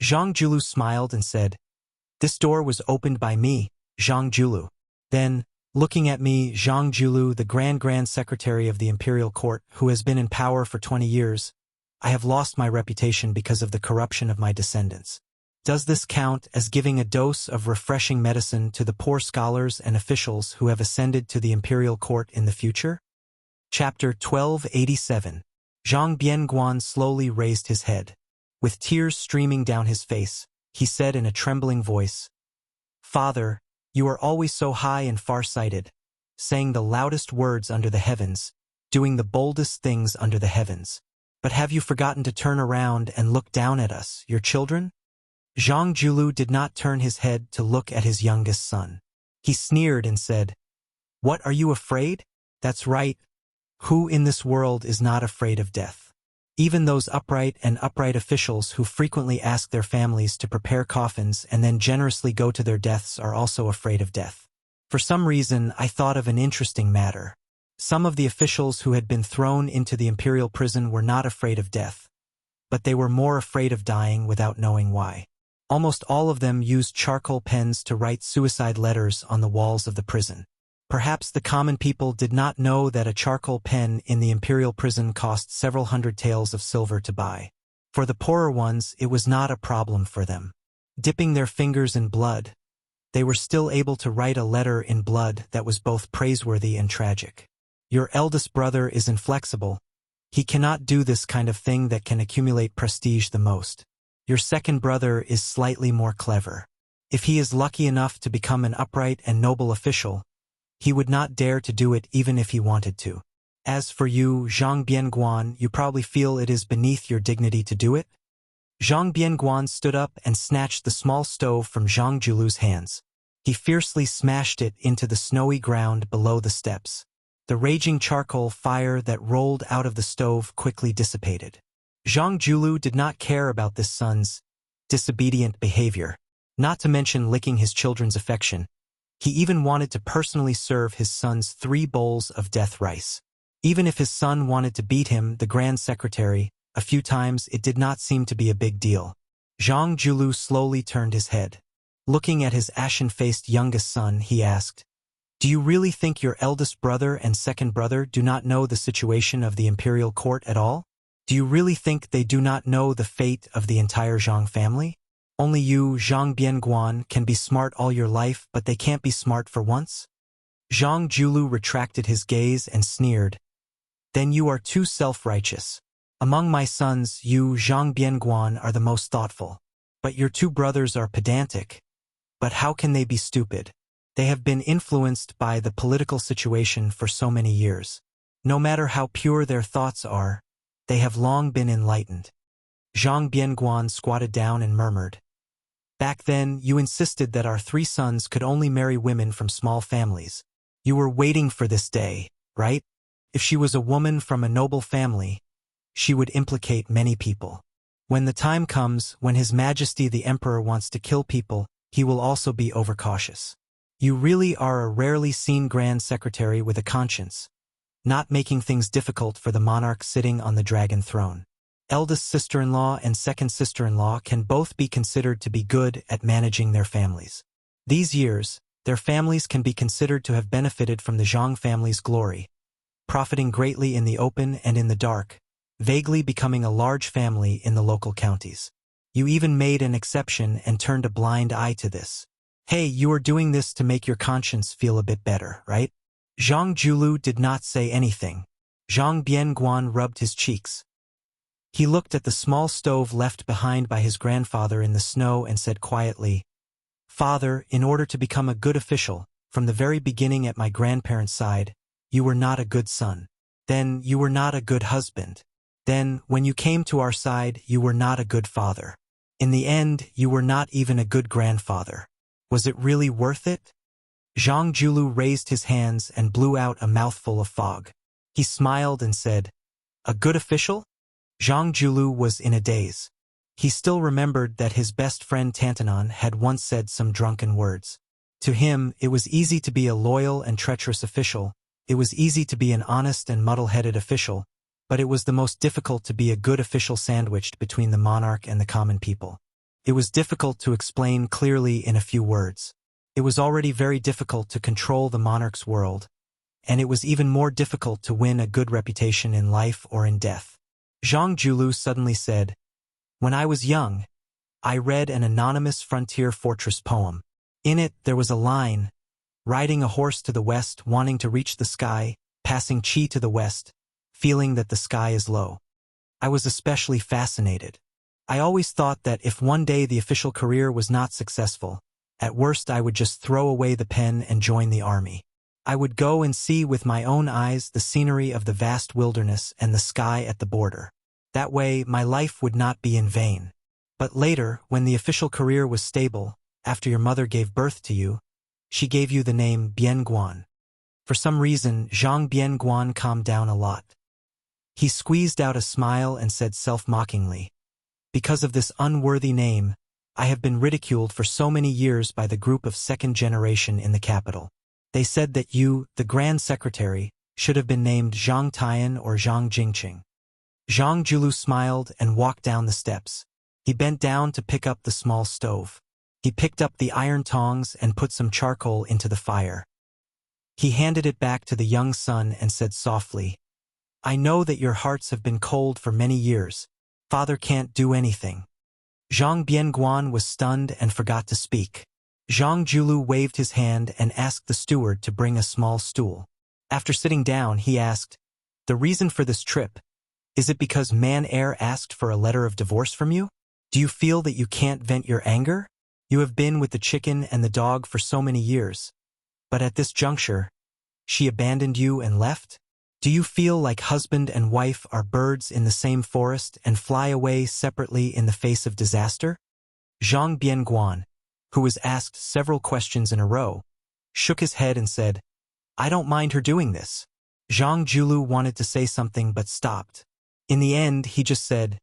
Zhang Julu smiled and said, "This door was opened by me, Zhang Julu." Then, looking at me, Zhang Julu, the Grand Secretary of the Imperial Court, who has been in power for 20 years, I have lost my reputation because of the corruption of my descendants. Does this count as giving a dose of refreshing medicine to the poor scholars and officials who have ascended to the Imperial Court in the future? Chapter 1287. Zhang Bianguan slowly raised his head. With tears streaming down his face, he said in a trembling voice, "Father, you are always so high and far-sighted, saying the loudest words under the heavens, doing the boldest things under the heavens. But have you forgotten to turn around and look down at us, your children?" Zhang Julu did not turn his head to look at his youngest son. He sneered and said, "What, are you afraid? That's right. Who in this world is not afraid of death? Even those upright officials who frequently ask their families to prepare coffins and then generously go to their deaths are also afraid of death. For some reason, I thought of an interesting matter. Some of the officials who had been thrown into the imperial prison were not afraid of death, but they were more afraid of dying without knowing why. Almost all of them used charcoal pens to write suicide letters on the walls of the prison. Perhaps the common people did not know that a charcoal pen in the imperial prison cost several hundred taels of silver to buy. For the poorer ones, it was not a problem for them. Dipping their fingers in blood, they were still able to write a letter in blood that was both praiseworthy and tragic. Your eldest brother is inflexible. He cannot do this kind of thing that can accumulate prestige the most. Your second brother is slightly more clever. If he is lucky enough to become an upright and noble official, he would not dare to do it even if he wanted to. As for you, Zhang Bianguan, you probably feel it is beneath your dignity to do it? Zhang Bianguan stood up and snatched the small stove from Zhang Julu's hands. He fiercely smashed it into the snowy ground below the steps. The raging charcoal fire that rolled out of the stove quickly dissipated. Zhang Julu did not care about this son's disobedient behavior, not to mention licking his children's affection. He even wanted to personally serve his son's 3 bowls of death rice. Even if his son wanted to beat him, the Grand Secretary, a few times, it did not seem to be a big deal. Zhang Julu slowly turned his head. Looking at his ashen-faced youngest son, he asked, "Do you really think your eldest brother and second brother do not know the situation of the imperial court at all? Do you really think they do not know the fate of the entire Zhang family? Only you, Zhang Bianguan, can be smart all your life, but they can't be smart for once?" Zhang Julu retracted his gaze and sneered, "Then you are too self-righteous. Among my sons, you, Zhang Bianguan, are the most thoughtful. But your 2 brothers are pedantic. But how can they be stupid? They have been influenced by the political situation for so many years. No matter how pure their thoughts are, they have long been enlightened." Zhang Bianguan squatted down and murmured, "Back then, you insisted that our 3 sons could only marry women from small families. You were waiting for this day, right? If she was a woman from a noble family, she would implicate many people. When the time comes, when His Majesty the Emperor wants to kill people, he will also be overcautious. You really are a rarely seen Grand Secretary with a conscience, not making things difficult for the monarch sitting on the dragon throne. Eldest sister-in-law and second sister-in-law can both be considered to be good at managing their families. These years, their families can be considered to have benefited from the Zhang family's glory, profiting greatly in the open and in the dark, vaguely becoming a large family in the local counties. You even made an exception and turned a blind eye to this. Hey, you are doing this to make your conscience feel a bit better, right?" Zhang Julu did not say anything. Zhang Bianguan rubbed his cheeks. He looked at the small stove left behind by his grandfather in the snow and said quietly, "Father, in order to become a good official, from the very beginning at my grandparents' side, you were not a good son. Then you were not a good husband. Then, when you came to our side, you were not a good father. In the end, you were not even a good grandfather. Was it really worth it?" Zhang Julu raised his hands and blew out a mouthful of fog. He smiled and said, "A good official?" Zhang Julu was in a daze. He still remembered that his best friend Tantanon had once said some drunken words. To him, it was easy to be a loyal and treacherous official, it was easy to be an honest and muddle-headed official, but it was the most difficult to be a good official sandwiched between the monarch and the common people. It was difficult to explain clearly in a few words. It was already very difficult to control the monarch's world, and it was even more difficult to win a good reputation in life or in death. Zhang Julu suddenly said, "When I was young, I read an anonymous frontier fortress poem. In it there was a line, riding a horse to the west, wanting to reach the sky, passing Qi to the west, feeling that the sky is low. I was especially fascinated. I always thought that if one day the official career was not successful, at worst I would just throw away the pen and join the army. I would go and see with my own eyes the scenery of the vast wilderness and the sky at the border. That way my life would not be in vain. But later, when the official career was stable, after your mother gave birth to you, she gave you the name Bianguan." For some reason, Zhang Bianguan calmed down a lot. He squeezed out a smile and said self-mockingly, "Because of this unworthy name, I have been ridiculed for so many years by the group of second generation in the capital. They said that you, the Grand Secretary, should have been named Zhang Tian or Zhang Jingqing." Zhang Julu smiled and walked down the steps. He bent down to pick up the small stove. He picked up the iron tongs and put some charcoal into the fire. He handed it back to the young son and said softly, "I know that your hearts have been cold for many years. Father can't do anything." Zhang Bianguan was stunned and forgot to speak. Zhang Julu waved his hand and asked the steward to bring a small stool. After sitting down, he asked, "The reason for this trip, is it because Man Air asked for a letter of divorce from you? Do you feel that you can't vent your anger? You have been with the chicken and the dog for so many years. But at this juncture, she abandoned you and left? Do you feel like husband and wife are birds in the same forest and fly away separately in the face of disaster?" Zhang Bianguan, who was asked several questions in a row, shook his head and said, "I don't mind her doing this." Zhang Julu wanted to say something but stopped. In the end, he just said,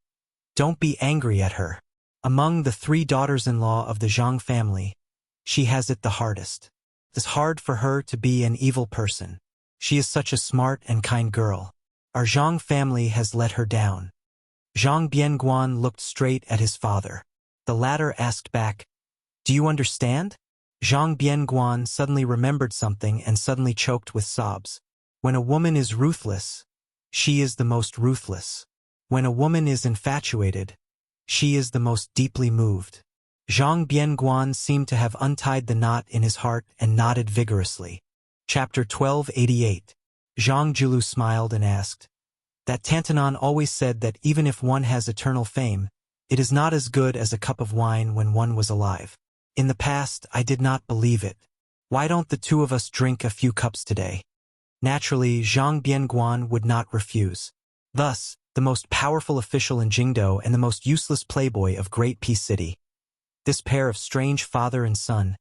"Don't be angry at her. Among the 3 daughters-in-law of the Zhang family, she has it the hardest. It's hard for her to be an evil person. She is such a smart and kind girl. Our Zhang family has let her down." Zhang Bianguan looked straight at his father. The latter asked back, "Do you understand?" Zhang Bianguan suddenly remembered something and suddenly choked with sobs. When a woman is ruthless, she is the most ruthless. When a woman is infatuated, she is the most deeply moved. Zhang Bianguan seemed to have untied the knot in his heart and nodded vigorously. Chapter 1288. Zhang Julu smiled and asked, "That Tantanon always said that even if one has eternal fame, it is not as good as a cup of wine when one was alive. In the past, I did not believe it. Why don't the 2 of us drink a few cups today?" Naturally, Zhang Bianguan would not refuse. Thus, the most powerful official in Jingdo and the most useless playboy of Great Peace City. This pair of strange father and son,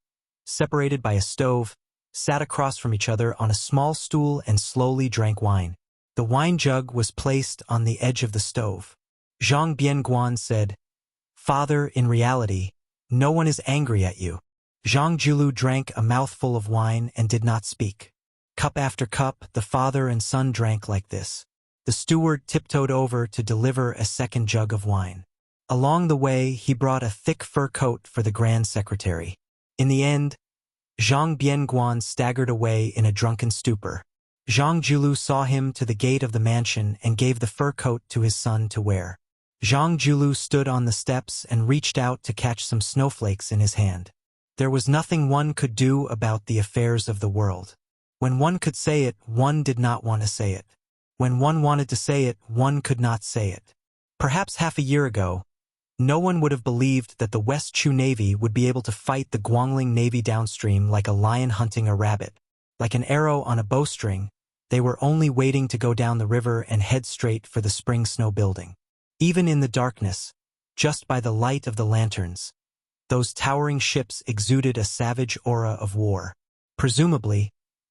separated by a stove, sat across from each other on a small stool and slowly drank wine. The wine jug was placed on the edge of the stove. Zhang Bianguan said, "Father, in reality, no one is angry at you." Zhang Julu drank a mouthful of wine and did not speak. Cup after cup, the father and son drank like this. The steward tiptoed over to deliver a second jug of wine. Along the way, he brought a thick fur coat for the Grand Secretary. In the end, Zhang Bianguan staggered away in a drunken stupor. Zhang Julu saw him to the gate of the mansion and gave the fur coat to his son to wear. Zhang Julu stood on the steps and reached out to catch some snowflakes in his hand. There was nothing one could do about the affairs of the world. When one could say it, one did not want to say it. When one wanted to say it, one could not say it. Perhaps half a year ago, no one would have believed that the West Chu Navy would be able to fight the Guangling Navy downstream like a lion hunting a rabbit. Like an arrow on a bowstring, they were only waiting to go down the river and head straight for the spring snow building. Even in the darkness, just by the light of the lanterns, those towering ships exuded a savage aura of war. Presumably,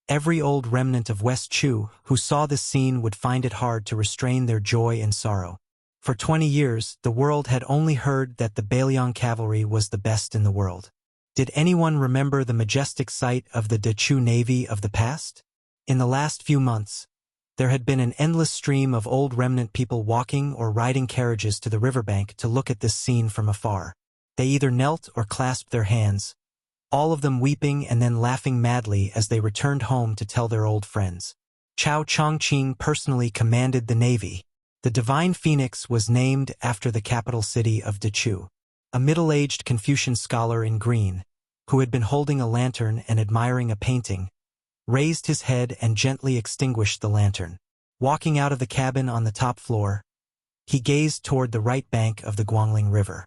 every old remnant of West Chu who saw this scene would find it hard to restrain their joy and sorrow. For 20 years, the world had only heard that the Bailiang cavalry was the best in the world. Did anyone remember the majestic sight of the Dechu Navy of the past? In the last few months, there had been an endless stream of old remnant people walking or riding carriages to the riverbank to look at this scene from afar. They either knelt or clasped their hands, all of them weeping and then laughing madly as they returned home to tell their old friends. Chao Chongqing personally commanded the navy. The Divine Phoenix was named after the capital city of Dechu. A middle-aged Confucian scholar in green, who had been holding a lantern and admiring a painting, raised his head and gently extinguished the lantern. Walking out of the cabin on the top floor, he gazed toward the right bank of the Guangling River.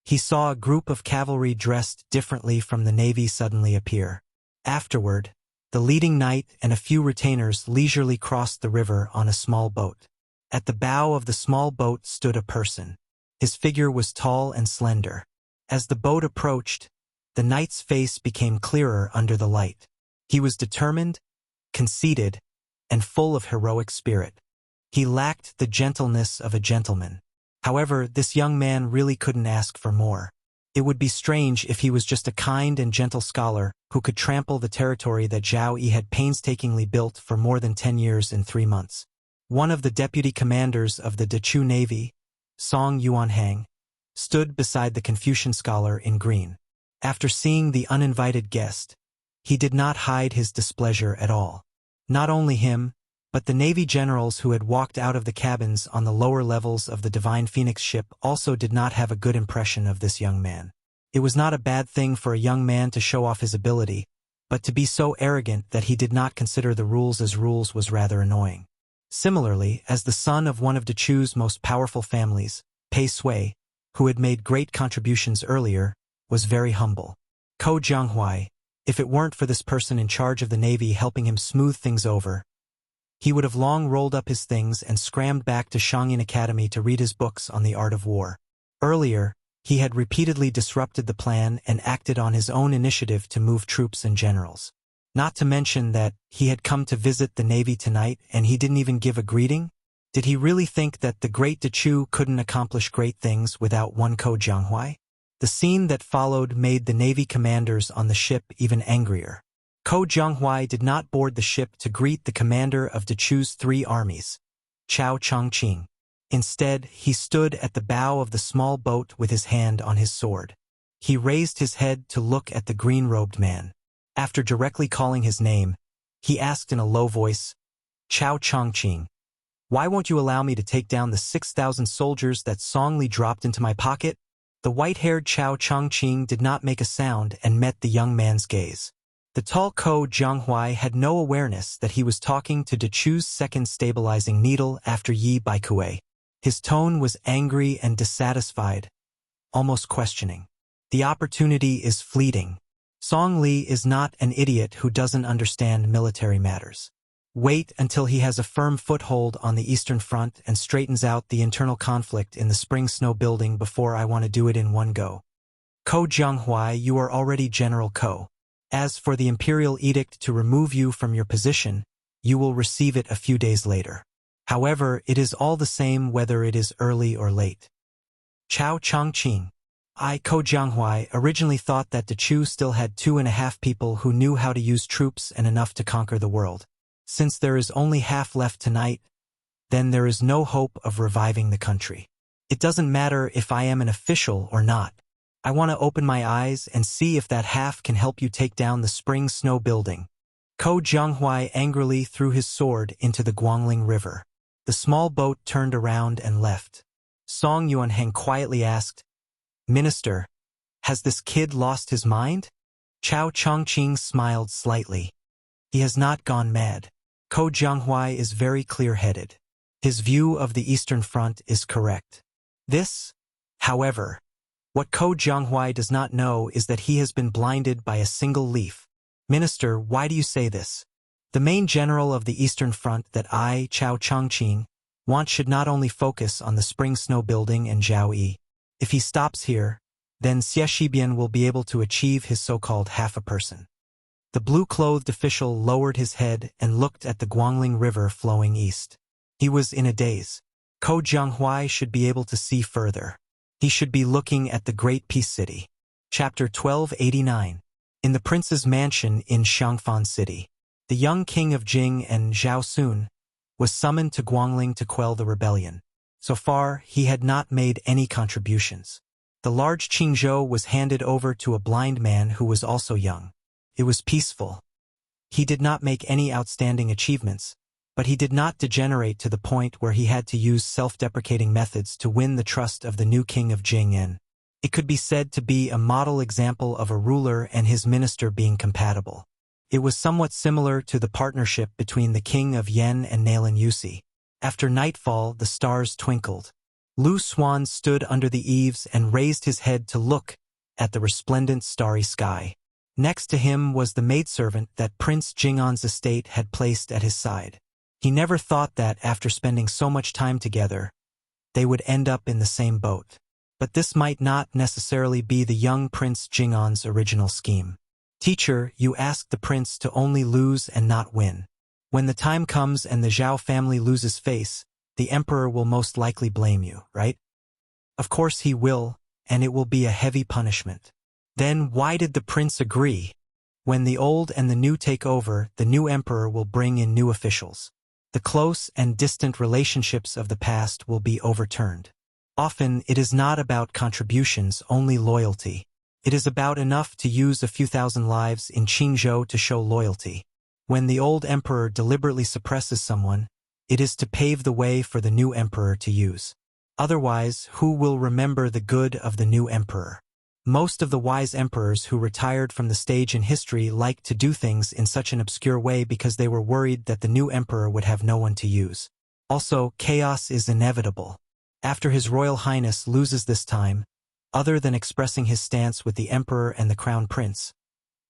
He saw a group of cavalry dressed differently from the navy suddenly appear. Afterward, the leading knight and a few retainers leisurely crossed the river on a small boat. At the bow of the small boat stood a person. His figure was tall and slender. As the boat approached, the knight's face became clearer under the light. He was determined, conceited, and full of heroic spirit. He lacked the gentleness of a gentleman. However, this young man really couldn't ask for more. It would be strange if he was just a kind and gentle scholar who could trample the territory that Zhao Yi had painstakingly built for more than 10 years in 3 months. One of the deputy commanders of the Dechu Navy, Song Yuanhang, stood beside the Confucian scholar in green. After seeing the uninvited guest, he did not hide his displeasure at all. Not only him, but the Navy generals who had walked out of the cabins on the lower levels of the Divine Phoenix ship also did not have a good impression of this young man. It was not a bad thing for a young man to show off his ability, but to be so arrogant that he did not consider the rules as rules was rather annoying. Similarly, as the son of one of Dechu's most powerful families, Pei Sui, who had made great contributions earlier, was very humble. Ko Jianghuai, if it weren't for this person in charge of the navy helping him smooth things over, he would have long rolled up his things and scrammed back to Shangyin Academy to read his books on the art of war. Earlier, he had repeatedly disrupted the plan and acted on his own initiative to move troops and generals. Not to mention that he had come to visit the navy tonight and he didn't even give a greeting? Did he really think that the great Dechu couldn't accomplish great things without one Ko Jianghuai? The scene that followed made the navy commanders on the ship even angrier. Ko Jianghuai did not board the ship to greet the commander of Dechu's 3 armies, Chao Chongqing. Instead, he stood at the bow of the small boat with his hand on his sword. He raised his head to look at the green-robed man. After directly calling his name, he asked in a low voice, "Chao Chongqing, why won't you allow me to take down the 6,000 soldiers that Song Li dropped into my pocket?" The white-haired Chao Chongqing did not make a sound and met the young man's gaze. The tall Ko Jianghuai had no awareness that he was talking to Dechu's second stabilizing needle after Yi Baikue. His tone was angry and dissatisfied, almost questioning. The opportunity is fleeting. Song Li is not an idiot who doesn't understand military matters. Wait until he has a firm foothold on the Eastern Front and straightens out the internal conflict in the spring snow building before I want to do it in one go. Ko Jianghuai, you are already General Ko. As for the imperial edict to remove you from your position, you will receive it a few days later. However, it is all the same whether it is early or late. Chao Chongqing. I, Ko Jianghuai, originally thought that Dechu still had 2.5 people who knew how to use troops and enough to conquer the world. Since there is only half left tonight, then there is no hope of reviving the country. It doesn't matter if I am an official or not. I want to open my eyes and see if that half can help you take down the spring snow building. Ko Jianghuai angrily threw his sword into the Guangling River. The small boat turned around and left. Song Yuanheng quietly asked, "Minister, has this kid lost his mind?" Chao Chongqing smiled slightly. He has not gone mad. Ko Jianghuai is very clear-headed. His view of the Eastern Front is correct. This, however, what Ko Jianghuai does not know is that he has been blinded by a single leaf. Minister, why do you say this? The main general of the Eastern Front that I, Chao Chongqing, want should not only focus on the spring snow building and Zhao Yi. If he stops here, then Xie Shibian will be able to achieve his so-called half-a-person. The blue-clothed official lowered his head and looked at the Guangling River flowing east. He was in a daze. Ko Jianghuai should be able to see further. He should be looking at the Great Peace City. Chapter 1289. In the prince's mansion in Xiangfan City, the young king of Jing and Zhao Sun was summoned to Guangling to quell the rebellion. So far, he had not made any contributions. The large Qingzhou was handed over to a blind man who was also young. It was peaceful. He did not make any outstanding achievements, but he did not degenerate to the point where he had to use self-deprecating methods to win the trust of the new king of Jing. It could be said to be a model example of a ruler and his minister being compatible. It was somewhat similar to the partnership between the king of Yen and Nalin Yusi. After nightfall, the stars twinkled. Lu Xuan stood under the eaves and raised his head to look at the resplendent starry sky. Next to him was the maidservant that Prince Jing'an's estate had placed at his side. He never thought that, after spending so much time together, they would end up in the same boat. But this might not necessarily be the young Prince Jing'an's original scheme. Teacher, you asked the prince to only lose and not win. When the time comes and the Zhao family loses face, the emperor will most likely blame you, right? Of course he will, and it will be a heavy punishment. Then why did the prince agree? When the old and the new take over, the new emperor will bring in new officials. The close and distant relationships of the past will be overturned. Often it is not about contributions, only loyalty. It is about enough to use a few thousand lives in Qingzhou to show loyalty. When the old emperor deliberately suppresses someone, it is to pave the way for the new emperor to use. Otherwise, who will remember the good of the new emperor? Most of the wise emperors who retired from the stage in history liked to do things in such an obscure way because they were worried that the new emperor would have no one to use. Also, chaos is inevitable. After His Royal Highness loses this time, other than expressing his stance with the emperor and the crown prince,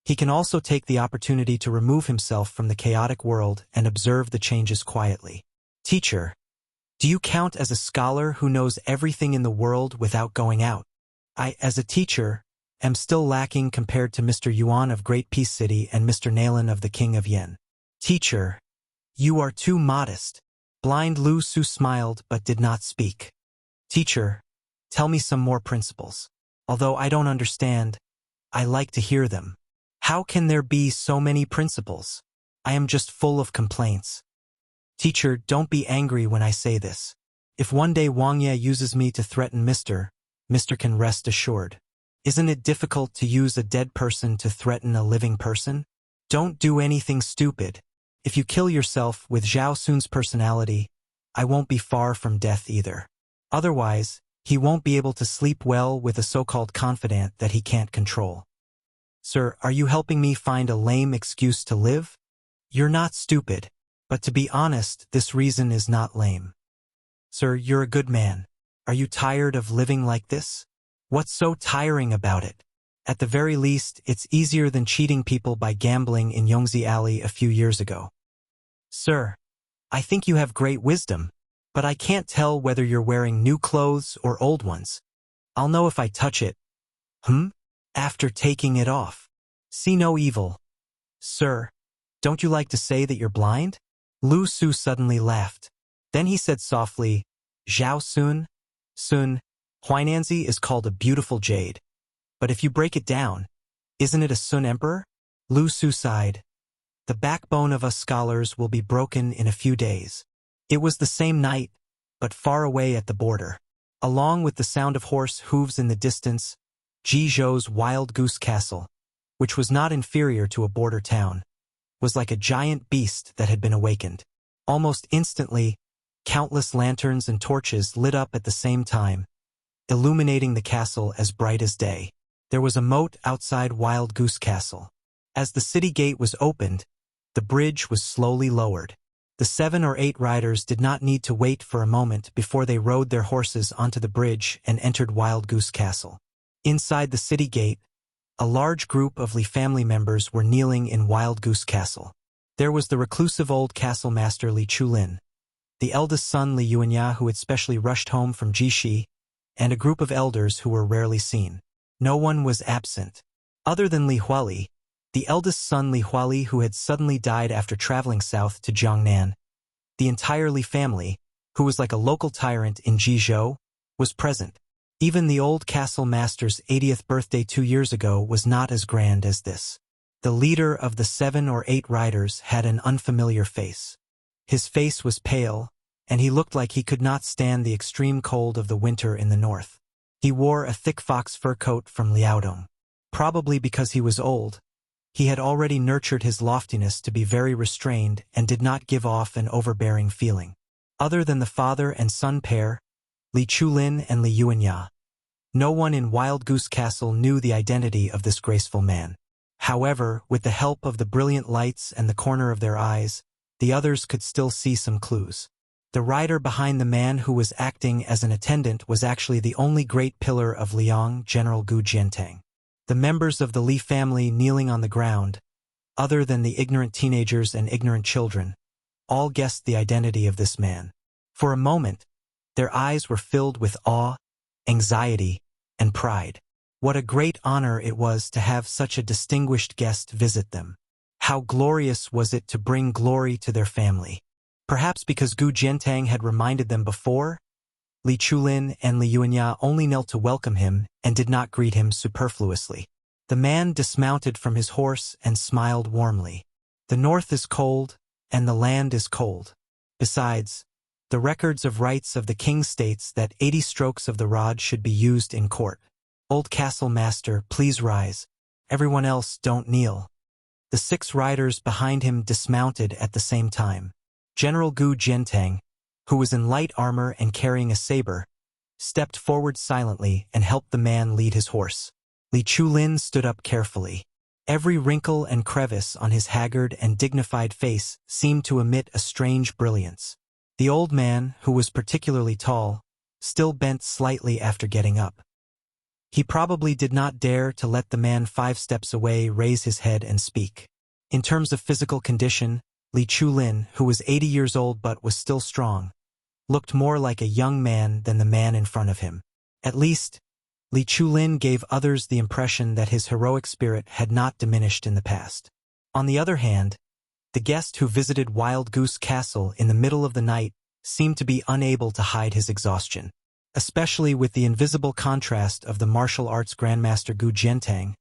he can also take the opportunity to remove himself from the chaotic world and observe the changes quietly. Teacher, do you count as a scholar who knows everything in the world without going out? I, as a teacher, am still lacking compared to Mr. Yuan of Great Peace City and Mr. Nalin of the King of Yen. Teacher, you are too modest. Blind Lu Su smiled but did not speak. Teacher, tell me some more principles. Although I don't understand, I like to hear them. How can there be so many principles? I am just full of complaints. Teacher, don't be angry when I say this. If one day Wang Ye uses me to threaten Mr. can rest assured. Isn't it difficult to use a dead person to threaten a living person? Don't do anything stupid. If you kill yourself with Zhao Sun's personality, I won't be far from death either. Otherwise, he won't be able to sleep well with a so-called confidant that he can't control. Sir, are you helping me find a lame excuse to live? You're not stupid, but to be honest, this reason is not lame. Sir, you're a good man. Are you tired of living like this? What's so tiring about it? At the very least, it's easier than cheating people by gambling in Yongzi Alley a few years ago. Sir, I think you have great wisdom, but I can't tell whether you're wearing new clothes or old ones. I'll know if I touch it. After taking it off. See no evil. Sir, don't you like to say that you're blind? Lu Su suddenly laughed. Then he said softly, Zhao Sun, Huainanzi is called a beautiful jade. But if you break it down, isn't it a Sun emperor? Lu Su sighed. The backbone of us scholars will be broken in a few days. It was the same night, but far away at the border. Along with the sound of horse hooves in the distance, Ji Zhou's wild goose castle, which was not inferior to a border town, was like a giant beast that had been awakened. Almost instantly, countless lanterns and torches lit up at the same time, illuminating the castle as bright as day. There was a moat outside Wild Goose Castle. As the city gate was opened, the bridge was slowly lowered. The 7 or 8 riders did not need to wait for a moment before they rode their horses onto the bridge and entered Wild Goose Castle. Inside the city gate, a large group of Li family members were kneeling in Wild Goose Castle. There was the reclusive old castle master Li Chulin, the eldest son Li Yuanya who had specially rushed home from Jishi, and a group of elders who were rarely seen. No one was absent. Other than Li Huali, the eldest son Li Huali who had suddenly died after traveling south to Jiangnan. The entire Li family, who was like a local tyrant in Jizhou, was present. Even the old castle master's 80th birthday 2 years ago was not as grand as this. The leader of the 7 or 8 riders had an unfamiliar face. His face was pale, and he looked like he could not stand the extreme cold of the winter in the north. He wore a thick fox fur coat from Liaodong. Probably because he was old, he had already nurtured his loftiness to be very restrained and did not give off an overbearing feeling. Other than the father and son pair, Li Chulin and Li Yuanya, no one in Wild Goose Castle knew the identity of this graceful man. However, with the help of the brilliant lights and the corner of their eyes, the others could still see some clues. The rider behind the man who was acting as an attendant was actually the only great pillar of Liang, General Gu Jiantang. The members of the Li family kneeling on the ground, other than the ignorant teenagers and ignorant children, all guessed the identity of this man. For a moment, their eyes were filled with awe, anxiety, and pride. What a great honor it was to have such a distinguished guest visit them. How glorious was it to bring glory to their family. Perhaps because Gu Jiantang had reminded them before, Li Chulin and Li Yuanya only knelt to welcome him and did not greet him superfluously. The man dismounted from his horse and smiled warmly. The north is cold, and the land is cold. Besides, the records of rights of the king states that 80 strokes of the rod should be used in court. Old castle master, please rise. Everyone else don't kneel. The 6 riders behind him dismounted at the same time. General Gu Jiantang, who was in light armor and carrying a saber, stepped forward silently and helped the man lead his horse. Li Chulin stood up carefully. Every wrinkle and crevice on his haggard and dignified face seemed to emit a strange brilliance. The old man, who was particularly tall, still bent slightly after getting up. He probably did not dare to let the man 5 steps away raise his head and speak. In terms of physical condition, Li Chulin, who was 80 years old but was still strong, looked more like a young man than the man in front of him. At least, Li Chulin gave others the impression that his heroic spirit had not diminished in the past. On the other hand, the guest who visited Wild Goose Castle in the middle of the night seemed to be unable to hide his exhaustion. Especially with the invisible contrast of the martial arts grandmaster Gu Jiantang,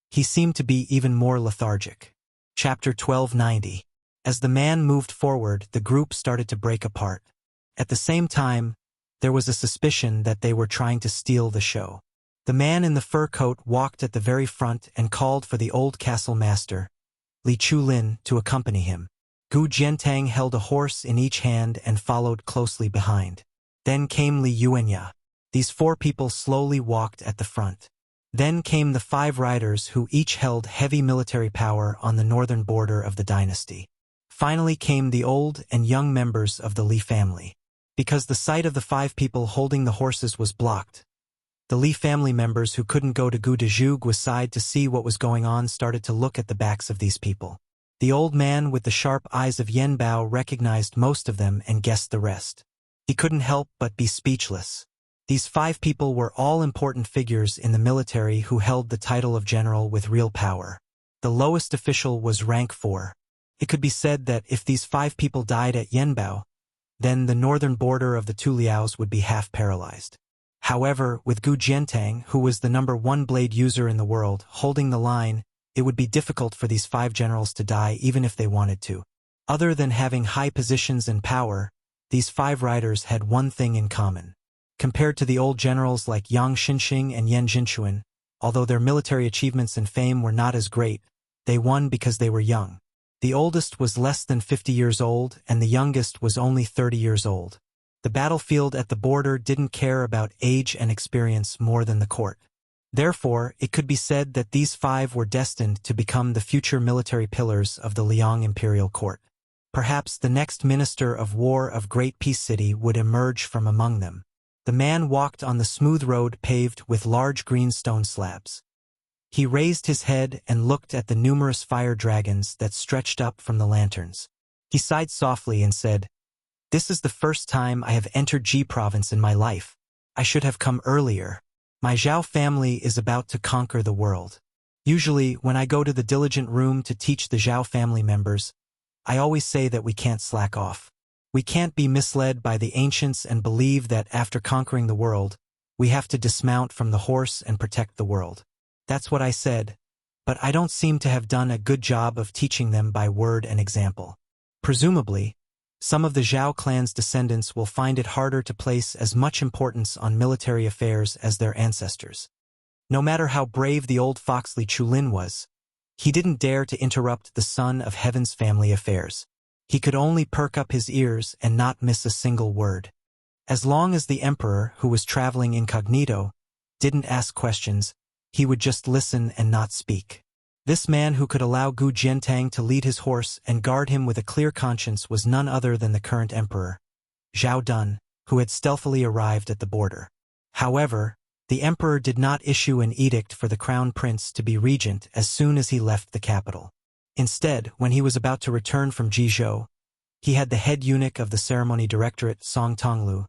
he seemed to be even more lethargic. Chapter 1290. As the man moved forward, the group started to break apart. At the same time, there was a suspicion that they were trying to steal the show. The man in the fur coat walked at the very front and called for the old castle master, Li Chulin, to accompany him. Gu Jiantang held a horse in each hand and followed closely behind. Then came Li Yuanya. These 4 people slowly walked at the front. Then came the 5 riders who each held heavy military power on the northern border of the dynasty. Finally came the old and young members of the Li family. Because the sight of the 5 people holding the horses was blocked, the Li family members who couldn't go to Gu Dezhugu's side to see what was going on started to look at the backs of these people. The old man with the sharp eyes of Yen Bao recognized most of them and guessed the rest. He couldn't help but be speechless. These 5 people were all important figures in the military who held the title of general with real power. The lowest official was rank 4. It could be said that if these 5 people died at Yanbao, then the northern border of the two Liaos would be half paralyzed. However, with Gu Jiantang, who was the number 1 blade user in the world, holding the line, it would be difficult for these 5 generals to die even if they wanted to. Other than having high positions and power, these 5 riders had one thing in common. Compared to the old generals like Yang Xinxing and Yan Jinchuan, although their military achievements and fame were not as great, they won because they were young. The oldest was less than 50 years old, and the youngest was only 30 years old. The battlefield at the border didn't care about age and experience more than the court. Therefore, it could be said that these 5 were destined to become the future military pillars of the Liang imperial court. Perhaps the next minister of war of Great Peace City would emerge from among them. The man walked on the smooth road paved with large green stone slabs. He raised his head and looked at the numerous fire dragons that stretched up from the lanterns. He sighed softly and said, "This is the first time I have entered Ji province in my life. I should have come earlier. My Zhao family is about to conquer the world. Usually, when I go to the diligent room to teach the Zhao family members, I always say that we can't slack off. We can't be misled by the ancients and believe that after conquering the world, we have to dismount from the horse and protect the world. That's what I said, but I don't seem to have done a good job of teaching them by word and example. Presumably, some of the Zhao clan's descendants will find it harder to place as much importance on military affairs as their ancestors. No matter how brave the old fox Li Chulin was, he didn't dare to interrupt the son of heaven's family affairs. He could only perk up his ears and not miss a single word. As long as the emperor, who was traveling incognito, didn't ask questions, he would just listen and not speak. This man who could allow Gu Jiantang to lead his horse and guard him with a clear conscience was none other than the current emperor, Zhao Dun, who had stealthily arrived at the border. However, the emperor did not issue an edict for the crown prince to be regent as soon as he left the capital. Instead, when he was about to return from Jizhou, he had the head eunuch of the ceremony directorate, Song Tonglu,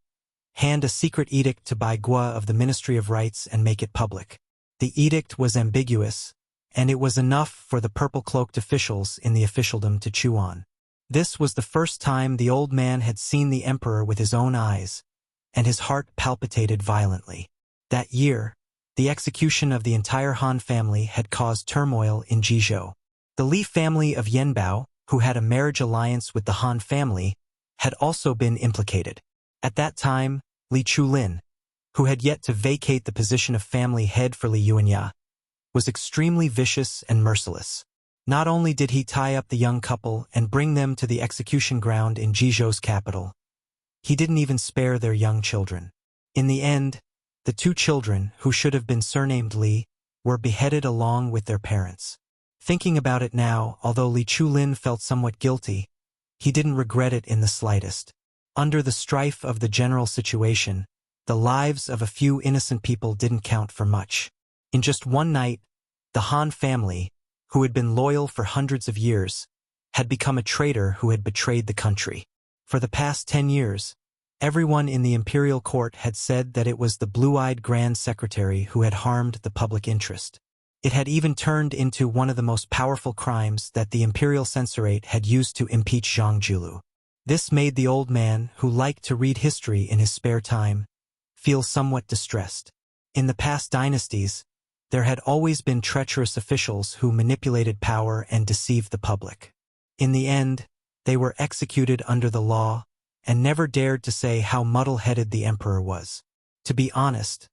hand a secret edict to Bai Gua of the Ministry of Rites and make it public. The edict was ambiguous, and it was enough for the purple-cloaked officials in the officialdom to chew on. This was the first time the old man had seen the emperor with his own eyes, and his heart palpitated violently. That year, the execution of the entire Han family had caused turmoil in Jizhou. The Li family of Yanbao, who had a marriage alliance with the Han family, had also been implicated. At that time, Li Chulin, who had yet to vacate the position of family head for Li Yuanya, was extremely vicious and merciless. Not only did he tie up the young couple and bring them to the execution ground in Jizhou's capital, he didn't even spare their young children. In the end, the two children, who should have been surnamed Li, were beheaded along with their parents. Thinking about it now, although Li Chulin felt somewhat guilty, he didn't regret it in the slightest. Under the strife of the general situation, the lives of a few innocent people didn't count for much. In just one night, the Han family, who had been loyal for hundreds of years, had become a traitor who had betrayed the country. For the past 10 years, everyone in the imperial court had said that it was the blue-eyed grand secretary who had harmed the public interest. It had even turned into one of the most powerful crimes that the imperial censorate had used to impeach Zhang Julu. This made the old man, who liked to read history in his spare time, feel somewhat distressed. In the past dynasties, there had always been treacherous officials who manipulated power and deceived the public. In the end, they were executed under the law and never dared to say how muddle-headed the emperor was. To be honest,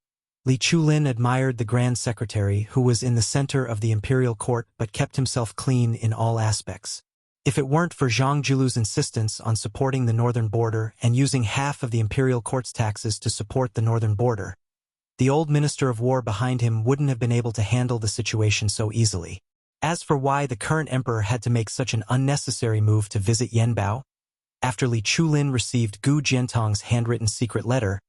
Li Chulin admired the Grand Secretary who was in the center of the imperial court but kept himself clean in all aspects. If it weren't for Zhang Julu's insistence on supporting the northern border and using half of the imperial court's taxes to support the northern border, the old minister of war behind him wouldn't have been able to handle the situation so easily. As for why the current emperor had to make such an unnecessary move to visit Yanbao, after Li Chulin received Gu Jiantang's handwritten secret letter,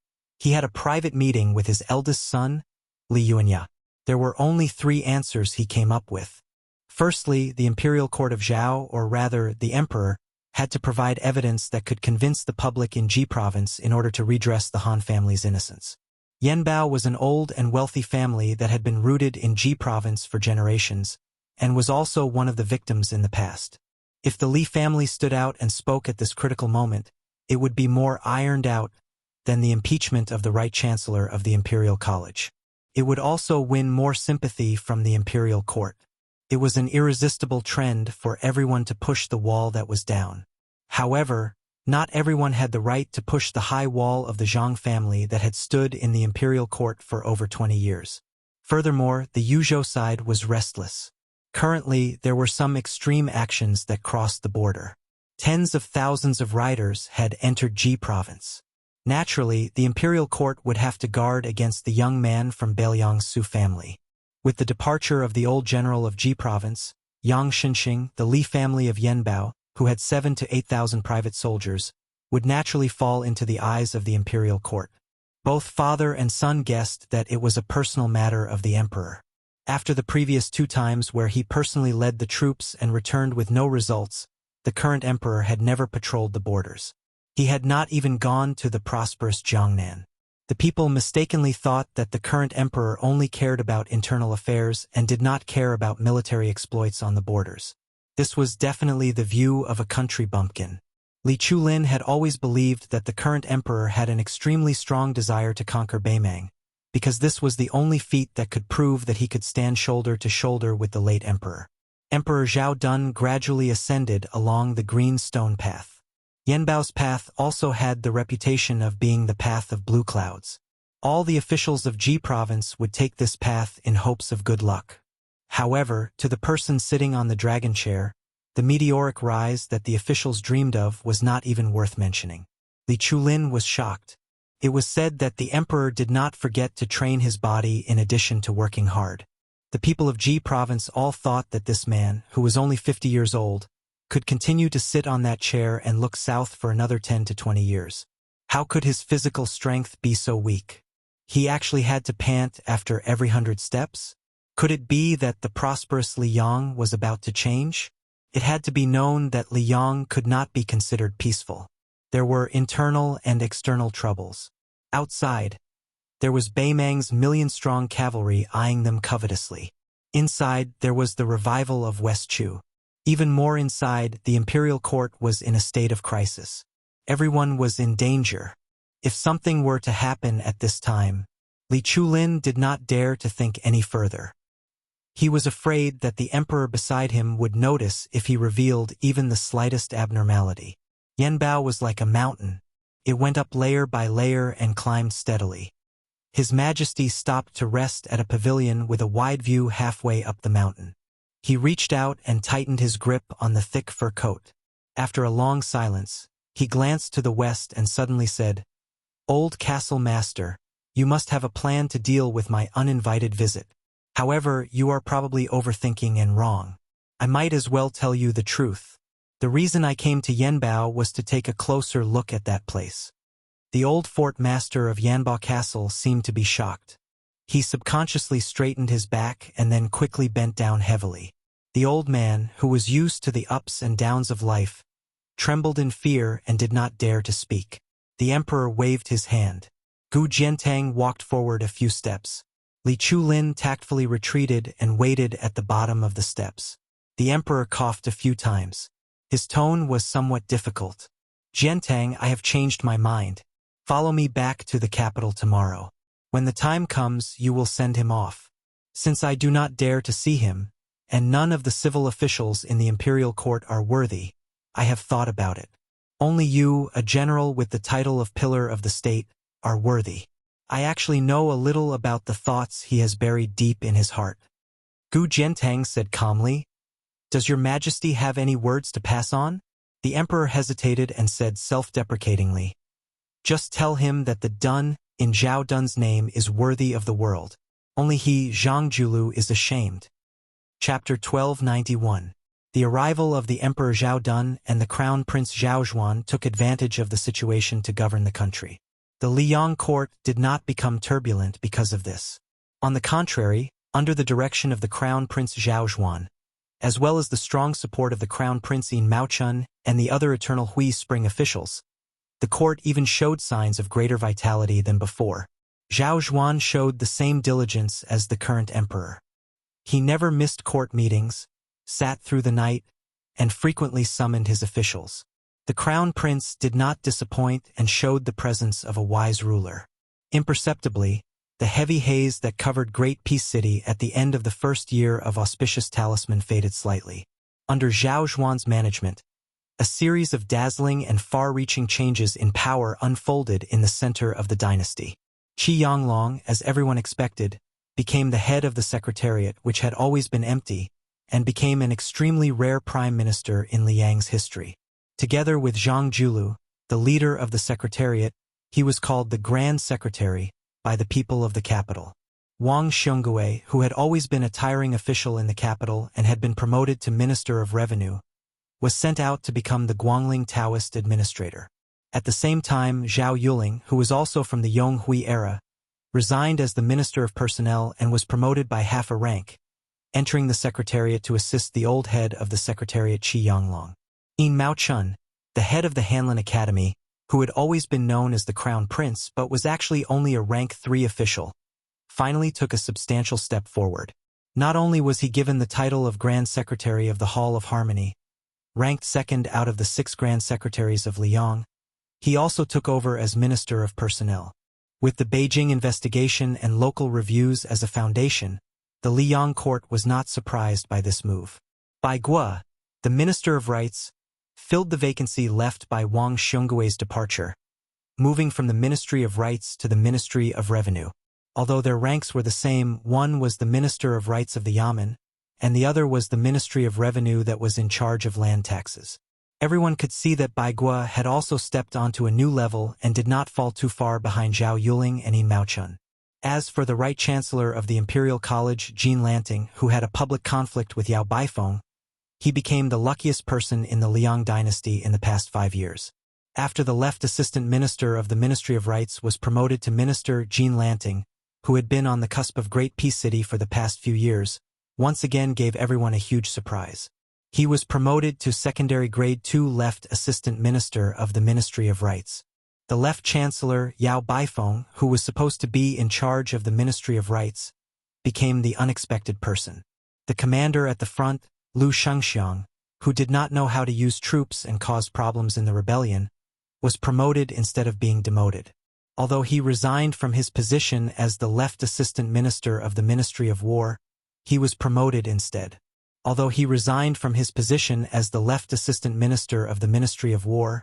he had a private meeting with his eldest son, Li Yuanya. There were only 3 answers he came up with. Firstly, the imperial court of Zhao, or rather, the emperor, had to provide evidence that could convince the public in Ji province in order to redress the Han family's innocence. Yanbao was an old and wealthy family that had been rooted in Ji province for generations, and was also one of the victims in the past. If the Li family stood out and spoke at this critical moment, it would be more ironed out than the impeachment of the Right Chancellor of the Imperial College. It would also win more sympathy from the imperial court. It was an irresistible trend for everyone to push the wall that was down. However, not everyone had the right to push the high wall of the Zhang family that had stood in the imperial court for over 20 years. Furthermore, the Yuzhou side was restless. Currently, there were some extreme actions that crossed the border. Tens of thousands of riders had entered Ji province. Naturally, the imperial court would have to guard against the young man from Beiliang's Su family. With the departure of the old general of Ji province, Yang Shenxing, the Li family of Yanbao, who had 7,000 to 8,000 private soldiers, would naturally fall into the eyes of the imperial court. Both father and son guessed that it was a personal matter of the emperor. After the previous 2 times where he personally led the troops and returned with no results, the current emperor had never patrolled the borders. He had not even gone to the prosperous Jiangnan. The people mistakenly thought that the current emperor only cared about internal affairs and did not care about military exploits on the borders. This was definitely the view of a country bumpkin. Li Chulin had always believed that the current emperor had an extremely strong desire to conquer Beimang, because this was the only feat that could prove that he could stand shoulder to shoulder with the late emperor. Emperor Zhao Dun gradually ascended along the green stone path. Yanbao's path also had the reputation of being the path of blue clouds. All the officials of Ji province would take this path in hopes of good luck. However, to the person sitting on the dragon chair, the meteoric rise that the officials dreamed of was not even worth mentioning. Li Chulin was shocked. It was said that the emperor did not forget to train his body in addition to working hard. The people of Ji province all thought that this man, who was only 50 years old, could continue to sit on that chair and look south for another 10 to 20 years. How could his physical strength be so weak? He actually had to pant after every 100 steps? Could it be that the prosperous Liyang was about to change? It had to be known that Liyang could not be considered peaceful. There were internal and external troubles. Outside, there was Beimang's million-strong cavalry eyeing them covetously. Inside, there was the revival of West Chu. Even more inside, the imperial court was in a state of crisis. Everyone was in danger. If something were to happen at this time, Li Chulin did not dare to think any further. He was afraid that the emperor beside him would notice if he revealed even the slightest abnormality. Yanbao was like a mountain. It went up layer by layer and climbed steadily. His Majesty stopped to rest at a pavilion with a wide view halfway up the mountain. He reached out and tightened his grip on the thick fur coat. After a long silence, he glanced to the west and suddenly said, "Old castle master, you must have a plan to deal with my uninvited visit. However, you are probably overthinking and wrong. I might as well tell you the truth. The reason I came to Yanbao was to take a closer look at that place." The old fort master of Yanbao Castle seemed to be shocked. He subconsciously straightened his back and then quickly bent down heavily. The old man, who was used to the ups and downs of life, trembled in fear and did not dare to speak. The emperor waved his hand. Gu Jiantang walked forward a few steps. Li Chulin tactfully retreated and waited at the bottom of the steps. The emperor coughed a few times. His tone was somewhat difficult. "Jiantang, I have changed my mind. Follow me back to the capital tomorrow. When the time comes, you will send him off. Since I do not dare to see him, and none of the civil officials in the imperial court are worthy, I have thought about it. Only you, a general with the title of Pillar of the State, are worthy. I actually know a little about the thoughts he has buried deep in his heart." Gu Jiantang said calmly, "Does your Majesty have any words to pass on?" The emperor hesitated and said self-deprecatingly, "Just tell him that the Dun in Zhao Dun's name is worthy of the world. Only he, Zhang Julu, is ashamed." Chapter 1291. The arrival of the Emperor Zhao Dun and the Crown Prince Zhao Zhuan took advantage of the situation to govern the country. The Liyang court did not become turbulent because of this. On the contrary, under the direction of the Crown Prince Zhao Zhuan, as well as the strong support of the Crown Prince Yin Maochun and the other Eternal Hui Spring officials, the court even showed signs of greater vitality than before. Zhao Zhuan showed the same diligence as the current emperor. He never missed court meetings, sat through the night, and frequently summoned his officials. The Crown Prince did not disappoint and showed the presence of a wise ruler. Imperceptibly, the heavy haze that covered Great Peace City at the end of the first year of Auspicious Talisman faded slightly. Under Zhao Zhuan's management, a series of dazzling and far-reaching changes in power unfolded in the center of the dynasty. Qi Yanglong, as everyone expected, became the head of the secretariat, which had always been empty, and became an extremely rare prime minister in Liang's history. Together with Zhang Julu, the leader of the secretariat, he was called the Grand Secretary by the people of the capital. Wang Xiongui, who had always been a tiring official in the capital and had been promoted to Minister of Revenue, was sent out to become the Guangling Taoist administrator. At the same time, Zhao Yuling, who was also from the Yonghui era, resigned as the Minister of Personnel and was promoted by half a rank, entering the Secretariat to assist the old head of the Secretariat Qi Yanglong. Yin Maochun, the head of the Hanlin Academy, who had always been known as the Crown Prince but was actually only a rank 3 official, finally took a substantial step forward. Not only was he given the title of Grand Secretary of the Hall of Harmony, ranked second out of the 6 Grand Secretaries of Liang, he also took over as Minister of Personnel. With the Beijing investigation and local reviews as a foundation, the Liang court was not surprised by this move. Bai Guo, the Minister of Rights, filled the vacancy left by Wang Xionggui's departure, moving from the Ministry of Rights to the Ministry of Revenue. Although their ranks were the same, one was the Minister of Rights of the Yamen, and the other was the Ministry of Revenue that was in charge of land taxes. Everyone could see that Bai Guo had also stepped onto a new level and did not fall too far behind Zhao Yuling and Yin Maochun. As for the Right Chancellor of the Imperial College, Jin Lanting, who had a public conflict with Yao Baifeng, he became the luckiest person in the Liang dynasty in the past 5 years. After the left assistant minister of the Ministry of Rights was promoted to Minister, Jin Lanting, who had been on the cusp of Great Peace City for the past few years, once again gave everyone a huge surprise. He was promoted to secondary grade 2 left assistant minister of the Ministry of Rights. The left chancellor, Yao Baifeng, who was supposed to be in charge of the Ministry of Rights, became the unexpected person. The commander at the front, Lu Shengxiang, who did not know how to use troops and caused problems in the rebellion, was promoted instead of being demoted. Although he resigned from his position as the left assistant minister of the Ministry of War, he was promoted instead. Although he resigned from his position as the left assistant minister of the Ministry of War,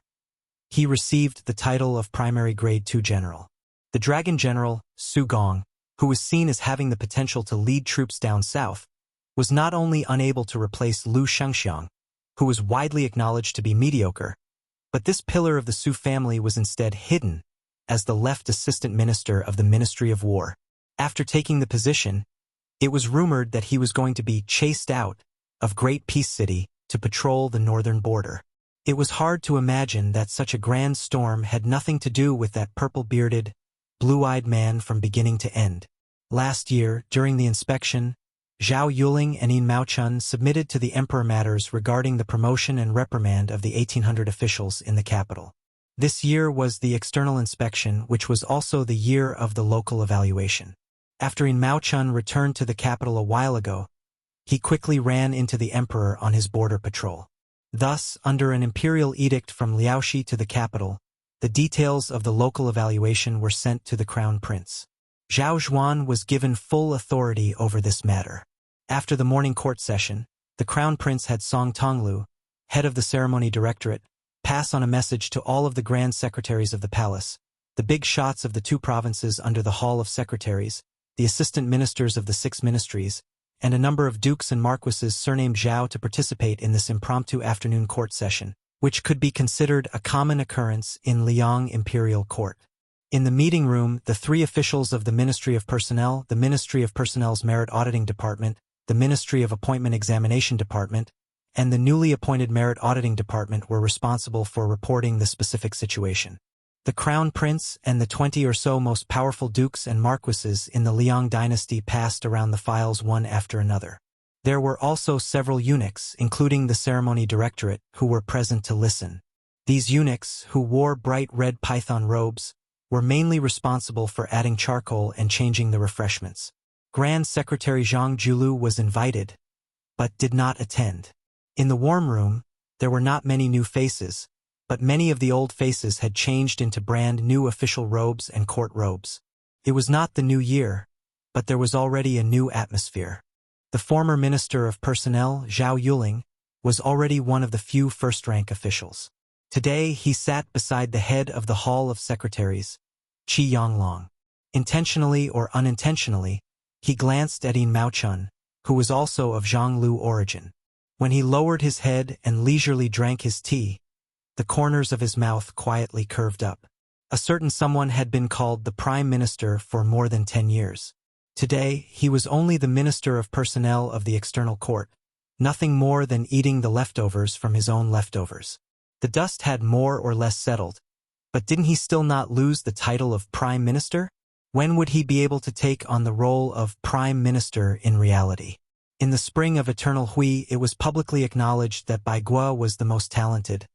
he received the title of primary grade 2 general. The Dragon General, Su Gong, who was seen as having the potential to lead troops down south, was not only unable to replace Lu Shengxiang, who was widely acknowledged to be mediocre, but this pillar of the Su family was instead hidden as the left assistant minister of the Ministry of War. After taking the position, it was rumored that he was going to be chased out of Great Peace City to patrol the northern border. It was hard to imagine that such a grand storm had nothing to do with that purple-bearded, blue-eyed man from beginning to end. Last year, during the inspection, Zhao Yuling and Yin Maochun submitted to the emperor matters regarding the promotion and reprimand of the 1800 officials in the capital. This year was the external inspection, which was also the year of the local evaluation. After Yin Maochun returned to the capital a while ago, he quickly ran into the emperor on his border patrol. Thus, under an imperial edict from Liaoxi to the capital, the details of the local evaluation were sent to the crown prince. Zhao Zhuan was given full authority over this matter. After the morning court session, the crown prince had Song Tonglu, head of the ceremony directorate, pass on a message to all of the grand secretaries of the palace, the big shots of the 2 provinces under the Hall of Secretaries, the assistant ministers of the 6 ministries, and a number of dukes and marquises surnamed Zhao to participate in this impromptu afternoon court session, which could be considered a common occurrence in Liang Imperial Court. In the meeting room, the 3 officials of the Ministry of Personnel, the Ministry of Personnel's Merit Auditing Department, the Ministry of Appointment Examination Department, and the newly appointed Merit Auditing Department were responsible for reporting the specific situation. The Crown Prince and the 20 or so most powerful dukes and marquises in the Liang dynasty passed around the files one after another. There were also several eunuchs, including the ceremony directorate, who were present to listen. These eunuchs, who wore bright red python robes, were mainly responsible for adding charcoal and changing the refreshments. Grand Secretary Zhang Julu was invited, but did not attend. In the warm room, there were not many new faces, but many of the old faces had changed into brand new official robes and court robes. It was not the new year, but there was already a new atmosphere. The former Minister of Personnel, Zhao Yuling, was already one of the few first-rank officials. Today, he sat beside the head of the Hall of Secretaries, Qi Yanglong. Intentionally or unintentionally, he glanced at Yin Maochun, who was also of Zhonglu origin. When he lowered his head and leisurely drank his tea, the corners of his mouth quietly curved up. A certain someone had been called the Prime Minister for more than 10 years. Today, he was only the Minister of Personnel of the External Court, nothing more than eating the leftovers from his own leftovers. The dust had more or less settled, but didn't he still not lose the title of Prime Minister? When would he be able to take on the role of Prime Minister in reality? In the spring of Eternal Hui, it was publicly acknowledged that Bai Guo was the most talented,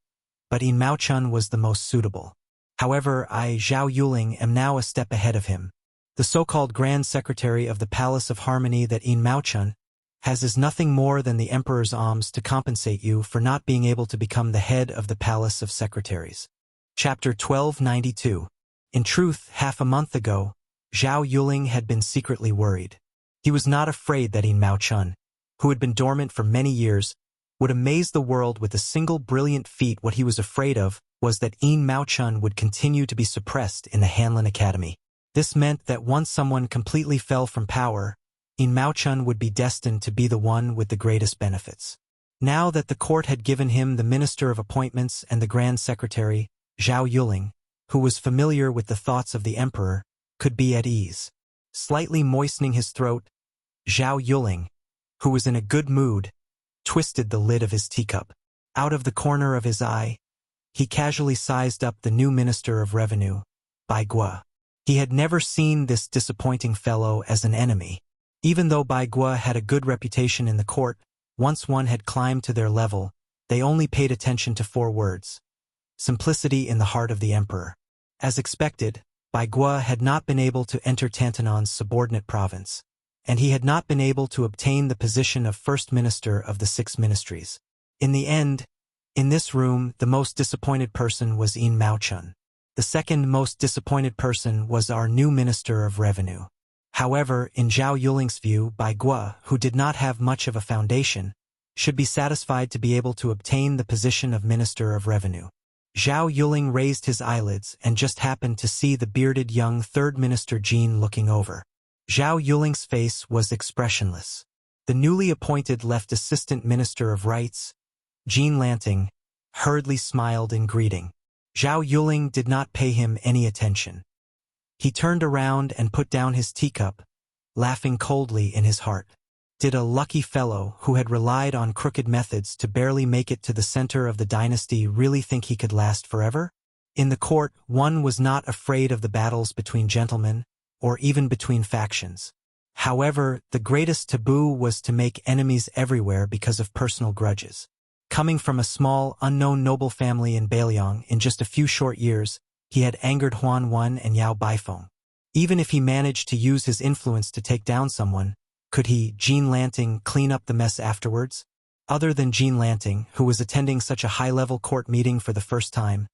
but Yin Maochun was the most suitable. However, I, Zhao Yuling, am now a step ahead of him. The so-called Grand Secretary of the Palace of Harmony that Yin Maochun has is nothing more than the Emperor's alms to compensate you for not being able to become the head of the Palace of Secretaries. Chapter 1292. In truth, half a month ago, Zhao Yuling had been secretly worried. He was not afraid that Yin Maochun, who had been dormant for many years, would amaze the world with a single brilliant feat. What he was afraid of was that Yin Maochun would continue to be suppressed in the Hanlin Academy. This meant that once someone completely fell from power, Yin Maochun would be destined to be the one with the greatest benefits. Now that the court had given him the Minister of Appointments and the Grand Secretary, Zhao Yuling, who was familiar with the thoughts of the Emperor, could be at ease. Slightly moistening his throat, Zhao Yuling, who was in a good mood, twisted the lid of his teacup. Out of the corner of his eye, he casually sized up the new Minister of Revenue, Bai Guo. He had never seen this disappointing fellow as an enemy. Even though Bai Guo had a good reputation in the court, once one had climbed to their level, they only paid attention to 4 words: simplicity in the heart of the Emperor. As expected, Bai Guo had not been able to enter Tantanan's subordinate province, and he had not been able to obtain the position of First Minister of the 6 ministries. In the end, in this room, the most disappointed person was Yin Maochun. The second most disappointed person was our new Minister of Revenue. However, in Zhao Yuling's view, Bai Guo, who did not have much of a foundation, should be satisfied to be able to obtain the position of Minister of Revenue. Zhao Yuling raised his eyelids and just happened to see the bearded young third minister Jin looking over. Zhao Yuling's face was expressionless. The newly appointed left assistant minister of rights, Jin Lanting, hurriedly smiled in greeting. Zhao Yuling did not pay him any attention. He turned around and put down his teacup, laughing coldly in his heart. Did a lucky fellow who had relied on crooked methods to barely make it to the center of the dynasty really think he could last forever? In the court, one was not afraid of the battles between gentlemen, or even between factions. However, the greatest taboo was to make enemies everywhere because of personal grudges. Coming from a small, unknown noble family in Beiliang, in just a few short years, he had angered Huan Wen and Yao Baifeng. Even if he managed to use his influence to take down someone, could he, Jin Lanting, clean up the mess afterwards? Other than Jin Lanting, who was attending such a high-level court meeting for the first time,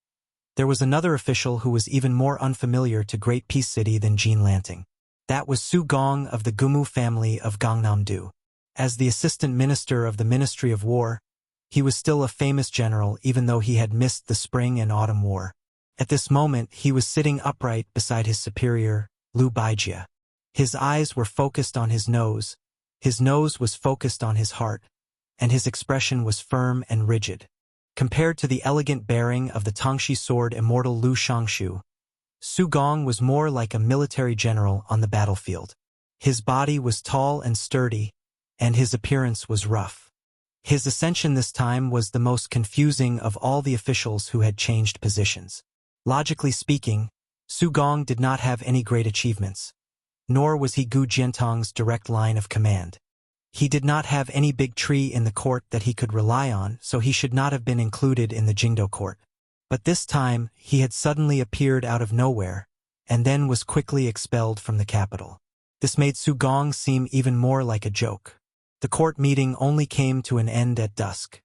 there was another official who was even more unfamiliar to Great Peace City than Jin Lanting. That was Su Gong of the Gumu family of Gangnam-do. As the assistant minister of the Ministry of War, he was still a famous general even though he had missed the Spring and Autumn War. At this moment, he was sitting upright beside his superior, Liu Baijia. His eyes were focused on his nose was focused on his heart, and his expression was firm and rigid. Compared to the elegant bearing of the Tongxi sword immortal Lu Shangshu, Su Gong was more like a military general on the battlefield. His body was tall and sturdy, and his appearance was rough. His ascension this time was the most confusing of all the officials who had changed positions. Logically speaking, Su Gong did not have any great achievements, nor was he Gu Jiantong's direct line of command. He did not have any big tree in the court that he could rely on, so he should not have been included in the Jingdo court. But this time, he had suddenly appeared out of nowhere, and then was quickly expelled from the capital. This made Su Gong seem even more like a joke. The court meeting only came to an end at dusk.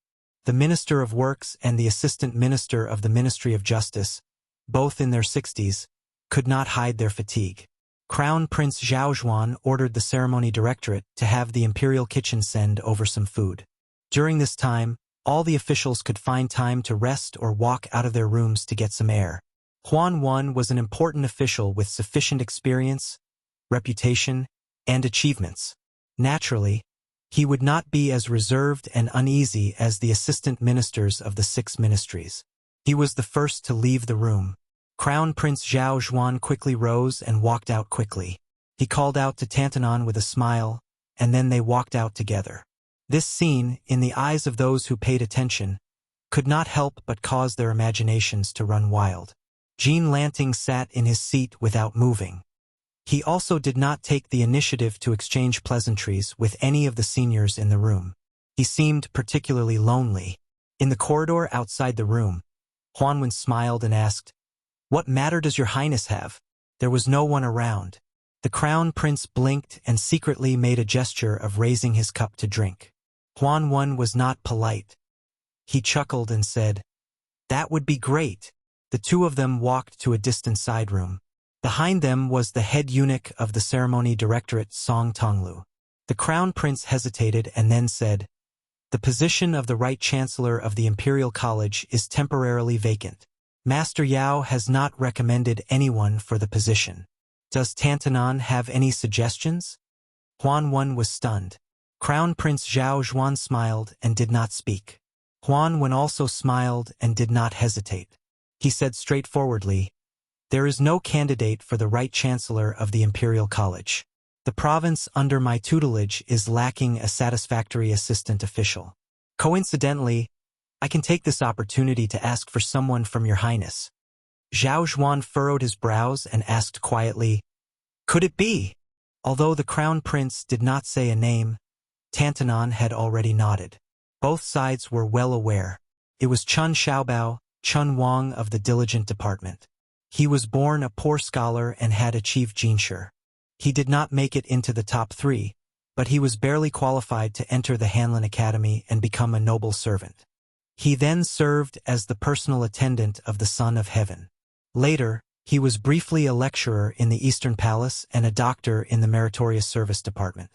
The Minister of Works and the Assistant Minister of the Ministry of Justice, both in their 60s, could not hide their fatigue. Crown Prince Zhao Zhuan ordered the ceremony directorate to have the imperial kitchen send over some food. During this time, all the officials could find time to rest or walk out of their rooms to get some air. Huan Wen was an important official with sufficient experience, reputation, and achievements. Naturally, he would not be as reserved and uneasy as the assistant ministers of the 6 ministries. He was the first to leave the room. Crown Prince Zhao Zhuan quickly rose and walked out quickly. He called out to Tantanan with a smile, and then they walked out together. This scene, in the eyes of those who paid attention, could not help but cause their imaginations to run wild. Jean Lanting sat in his seat without moving. He also did not take the initiative to exchange pleasantries with any of the seniors in the room. He seemed particularly lonely. In the corridor outside the room, Huanwen smiled and asked, "What matter does your highness have?" There was no one around. The crown prince blinked and secretly made a gesture of raising his cup to drink. Huanwen was not polite. He chuckled and said, "That would be great." The two of them walked to a distant side room. Behind them was the head eunuch of the ceremony directorate, Song Tonglu. The crown prince hesitated and then said, "The position of the right chancellor of the Imperial College is temporarily vacant. Master Yao has not recommended anyone for the position. Does Tantanan have any suggestions?" Huanwen was stunned. Crown Prince Zhao Zhuan smiled and did not speak. Huanwen also smiled and did not hesitate. He said straightforwardly, "There is no candidate for the right chancellor of the Imperial College. The province under my tutelage is lacking a satisfactory assistant official. Coincidentally, I can take this opportunity to ask for someone from your highness." Zhao Zhuan furrowed his brows and asked quietly, "Could it be?" Although the crown prince did not say a name, Tantanan had already nodded. Both sides were well aware. It was Chun Xiaobao, Chun Wang of the Diligent Department. He was born a poor scholar and had achieved jinshi. He did not make it into the top 3, but he was barely qualified to enter the Hanlin Academy and become a noble servant. He then served as the personal attendant of the Son of Heaven. Later, he was briefly a lecturer in the Eastern Palace and a doctor in the Meritorious Service Department.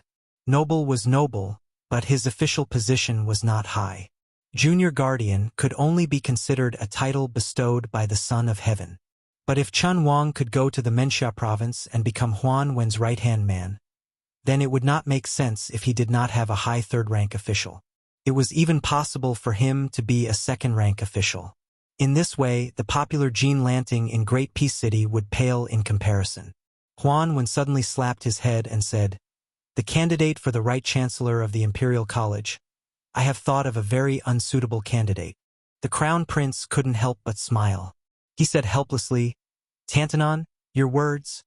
Noble was noble, but his official position was not high. Junior Guardian could only be considered a title bestowed by the Son of Heaven. But if Chun Wang could go to the Menxia province and become Huanwen's right-hand man, then it would not make sense if he did not have a high third-rank official. It was even possible for him to be a second-rank official. In this way, the popular Jean Lanting in Great Peace City would pale in comparison. Huanwen suddenly slapped his head and said, "The candidate for the right chancellor of the Imperial College, I have thought of a very unsuitable candidate." The crown prince couldn't help but smile. He said helplessly, "Tantanan, your words?"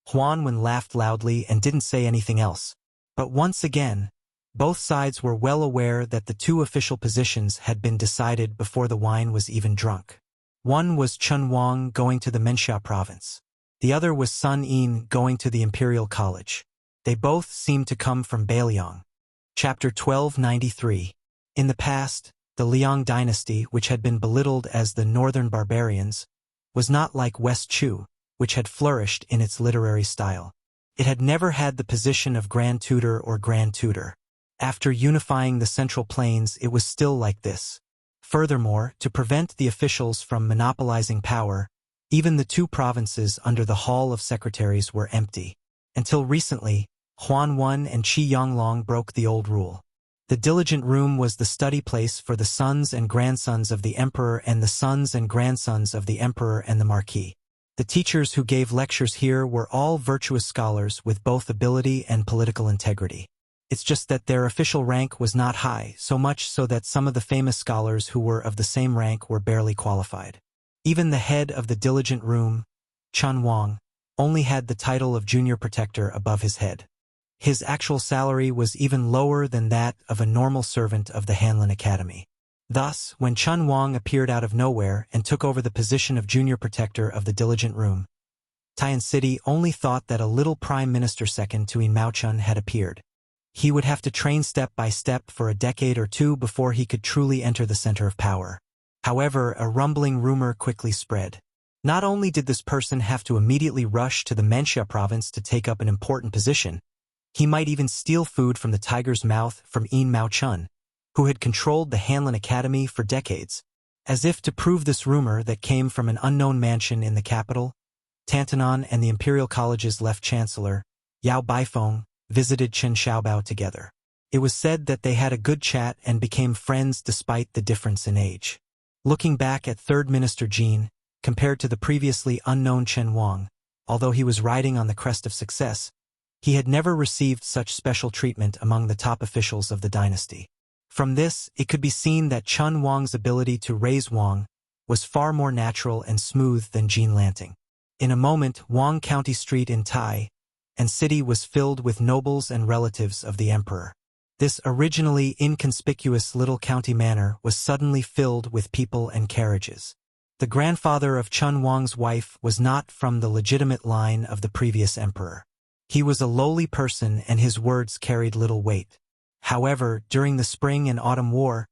Huanwen laughed loudly and didn't say anything else. But once again, both sides were well aware that the two official positions had been decided before the wine was even drunk. One was Chun Wang going to the Menxia province. The other was Sun Yin going to the Imperial College. They both seemed to come from Beiliang. Chapter 1293. In the past, the Liang dynasty, which had been belittled as the Northern Barbarians, was not like West Chu, which had flourished in its literary style. It had never had the position of Grand Tutor or Grand Tutor. After unifying the Central Plains, it was still like this. Furthermore, to prevent the officials from monopolizing power, even the two provinces under the Hall of Secretaries were empty. Until recently, Huanwen and Qi Yonglong broke the old rule. The Diligent Room was the study place for the sons and grandsons of the emperor and the sons and grandsons of the emperor and the marquis. The teachers who gave lectures here were all virtuous scholars with both ability and political integrity. It's just that their official rank was not high, so much so that some of the famous scholars who were of the same rank were barely qualified. Even the head of the Diligent Room, Chun Wang, only had the title of junior protector above his head. His actual salary was even lower than that of a normal servant of the Hanlin Academy. Thus, when Chun Wang appeared out of nowhere and took over the position of junior protector of the Diligent Room, Tian City only thought that a little prime minister second to Yin Maochun had appeared. He would have to train step by step for a decade or two before he could truly enter the center of power. However, a rumbling rumor quickly spread. Not only did this person have to immediately rush to the Menxia province to take up an important position, he might even steal food from the tiger's mouth from Yin Maochun, who had controlled the Hanlin Academy for decades. As if to prove this rumor that came from an unknown mansion in the capital, Tantanan and the Imperial College's left chancellor, Yao Baifeng, visited Chen Xiaobao together. It was said that they had a good chat and became friends despite the difference in age. Looking back at Third Minister Jin, compared to the previously unknown Chen Wang, although he was riding on the crest of success, He had never received such special treatment among the top officials of the dynasty. From this, it could be seen that Chun Wang's ability to raise Wang was far more natural and smooth than Jean Lanting. In a moment, Wang County Street in Tai and city was filled with nobles and relatives of the emperor. This originally inconspicuous little county manor was suddenly filled with people and carriages. The grandfather of Chun Wang's wife was not from the legitimate line of the previous emperor. He was a lowly person and his words carried little weight. However, during the Spring and Autumn War,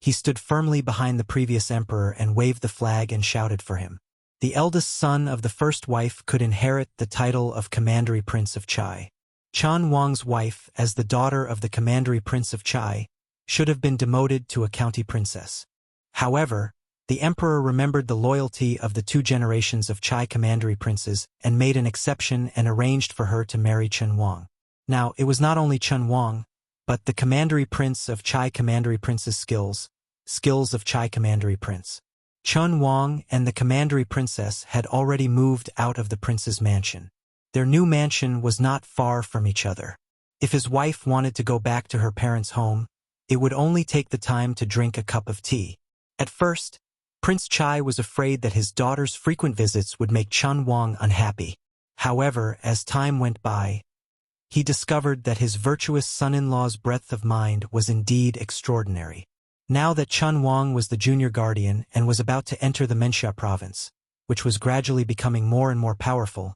he stood firmly behind the previous emperor and waved the flag and shouted for him. The eldest son of the first wife could inherit the title of Commandery Prince of Chai. Chun Wang's wife, as the daughter of the Commandery Prince of Chai, should have been demoted to a county princess. However, the emperor remembered the loyalty of the 2 generations of Chai Commandery princes and made an exception and arranged for her to marry Chun Wang. Now, it was not only Chun Wang, but the Commandery Prince of Chai Commandery Prince's skills of Chai Commandery Prince. Chun Wang and the Commandery Princess had already moved out of the prince's mansion. Their new mansion was not far from each other. If his wife wanted to go back to her parents' home, it would only take the time to drink a cup of tea. At first, Prince Chai was afraid that his daughter's frequent visits would make Chun Wang unhappy. However, as time went by, he discovered that his virtuous son-in-law's breadth of mind was indeed extraordinary. Now that Chun Wang was the junior guardian and was about to enter the Menxia province, which was gradually becoming more and more powerful,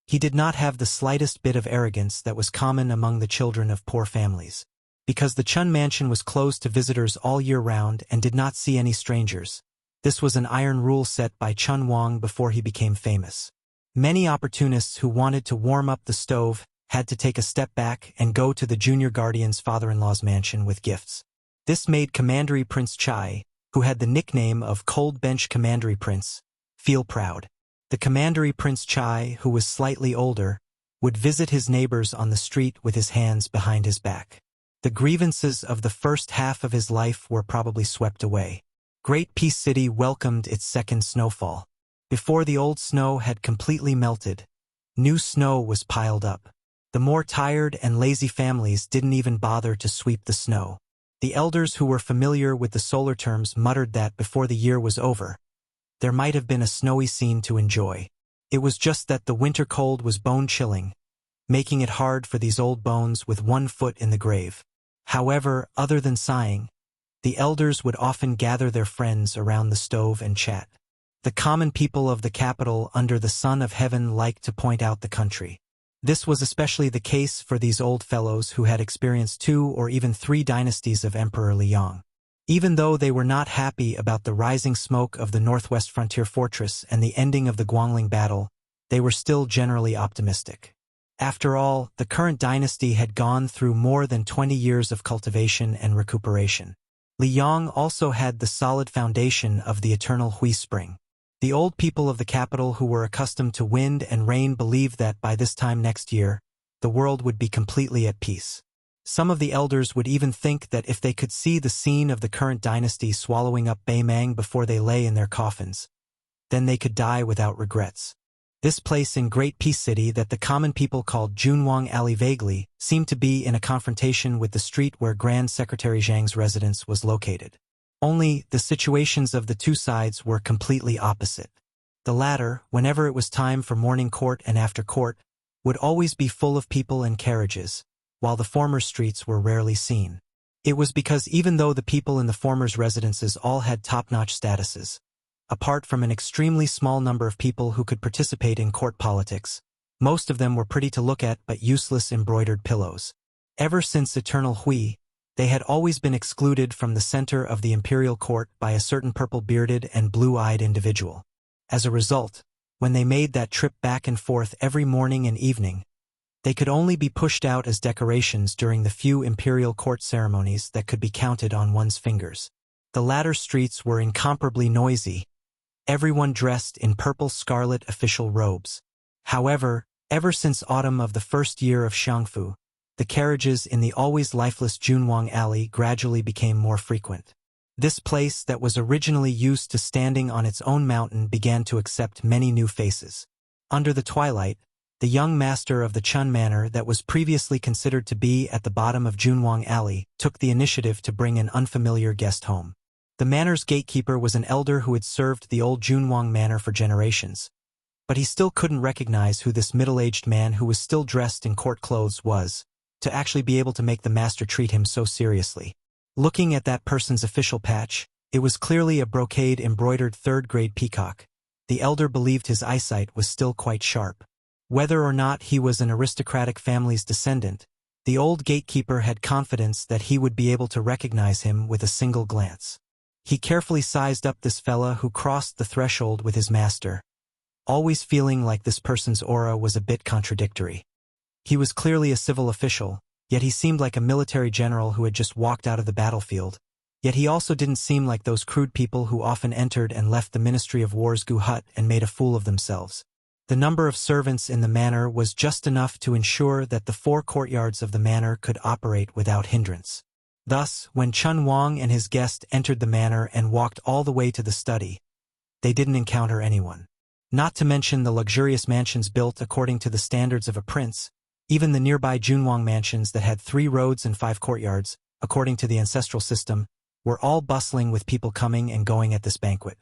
he did not have the slightest bit of arrogance that was common among the children of poor families. Because the Chun mansion was closed to visitors all year round and did not see any strangers, this was an iron rule set by Chun Wang before he became famous. Many opportunists who wanted to warm up the stove had to take a step back and go to the junior guardian's father-in-law's mansion with gifts. This made Commandery Prince Chai, who had the nickname of Cold Bench Commandery Prince, feel proud. The Commandery Prince Chai, who was slightly older, would visit his neighbors on the street with his hands behind his back. The grievances of the first half of his life were probably swept away. Great Peace City welcomed its second snowfall. Before the old snow had completely melted, new snow was piled up. The more tired and lazy families didn't even bother to sweep the snow. The elders who were familiar with the solar terms muttered that before the year was over, there might have been a snowy scene to enjoy. It was just that the winter cold was bone-chilling, making it hard for these old bones with 1 foot in the grave. However, other than sighing, the elders would often gather their friends around the stove and chat. The common people of the capital under the sun of heaven liked to point out the country. This was especially the case for these old fellows who had experienced 2 or even 3 dynasties of Emperor Liang. Even though they were not happy about the rising smoke of the northwest frontier fortress and the ending of the Guangling battle, they were still generally optimistic. After all, the current dynasty had gone through more than 20 years of cultivation and recuperation. Liang also had the solid foundation of the eternal Hui Spring. The old people of the capital who were accustomed to wind and rain believed that by this time next year, the world would be completely at peace. Some of the elders would even think that if they could see the scene of the current dynasty swallowing up Beimang before they lay in their coffins, then they could die without regrets. This place in Great Peace City that the common people called Junwang Alley vaguely seemed to be in a confrontation with the street where Grand Secretary Zhang's residence was located. Only, the situations of the 2 sides were completely opposite. The latter, whenever it was time for morning court and after court, would always be full of people and carriages, while the former streets were rarely seen. It was because even though the people in the former's residences all had top-notch statuses, apart from an extremely small number of people who could participate in court politics, most of them were pretty to look at but useless embroidered pillows. Ever since Eternal Hui, they had always been excluded from the center of the imperial court by a certain purple-bearded and blue-eyed individual. As a result, when they made that trip back and forth every morning and evening, they could only be pushed out as decorations during the few imperial court ceremonies that could be counted on one's fingers. The latter streets were incomparably noisy, everyone dressed in purple-scarlet official robes. However, ever since autumn of the first year of Xiangfu, the carriages in the always lifeless Junwang Alley gradually became more frequent. This place that was originally used to standing on its own mountain began to accept many new faces. Under the twilight, the young master of the Chun Manor that was previously considered to be at the bottom of Junwang Alley, took the initiative to bring an unfamiliar guest home. The manor's gatekeeper was an elder who had served the old Junwang Manor for generations. But he still couldn't recognize who this middle-aged man who was still dressed in court clothes was, to actually be able to make the master treat him so seriously. Looking at that person's official patch, it was clearly a brocade-embroidered third-grade peacock. The elder believed his eyesight was still quite sharp. Whether or not he was an aristocratic family's descendant, the old gatekeeper had confidence that he would be able to recognize him with a single glance. He carefully sized up this fella who crossed the threshold with his master, always feeling like this person's aura was a bit contradictory. He was clearly a civil official, yet he seemed like a military general who had just walked out of the battlefield. Yet he also didn't seem like those crude people who often entered and left the Ministry of War's Gu hut and made a fool of themselves. The number of servants in the manor was just enough to ensure that the 4 courtyards of the manor could operate without hindrance. Thus, when Chun Wang and his guest entered the manor and walked all the way to the study, they didn't encounter anyone. Not to mention the luxurious mansions built according to the standards of a prince, even the nearby Junwang mansions that had 3 roads and 5 courtyards, according to the ancestral system, were all bustling with people coming and going at this banquet.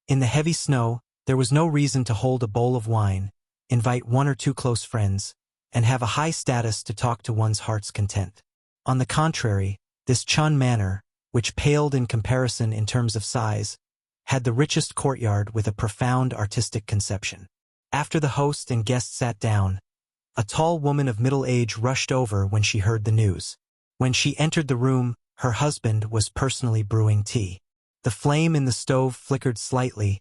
In the heavy snow, there was no reason to hold a bowl of wine, invite 1 or 2 close friends, and have a high status to talk to one's heart's content. On the contrary, this Chun Manor, which paled in comparison in terms of size, had the richest courtyard with a profound artistic conception. After the host and guests sat down, a tall woman of middle age rushed over when she heard the news. When she entered the room, her husband was personally brewing tea. The flame in the stove flickered slightly,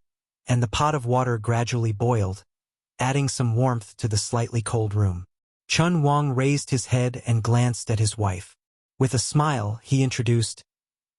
and the pot of water gradually boiled, adding some warmth to the slightly cold room. Chun Wang raised his head and glanced at his wife. With a smile, he introduced,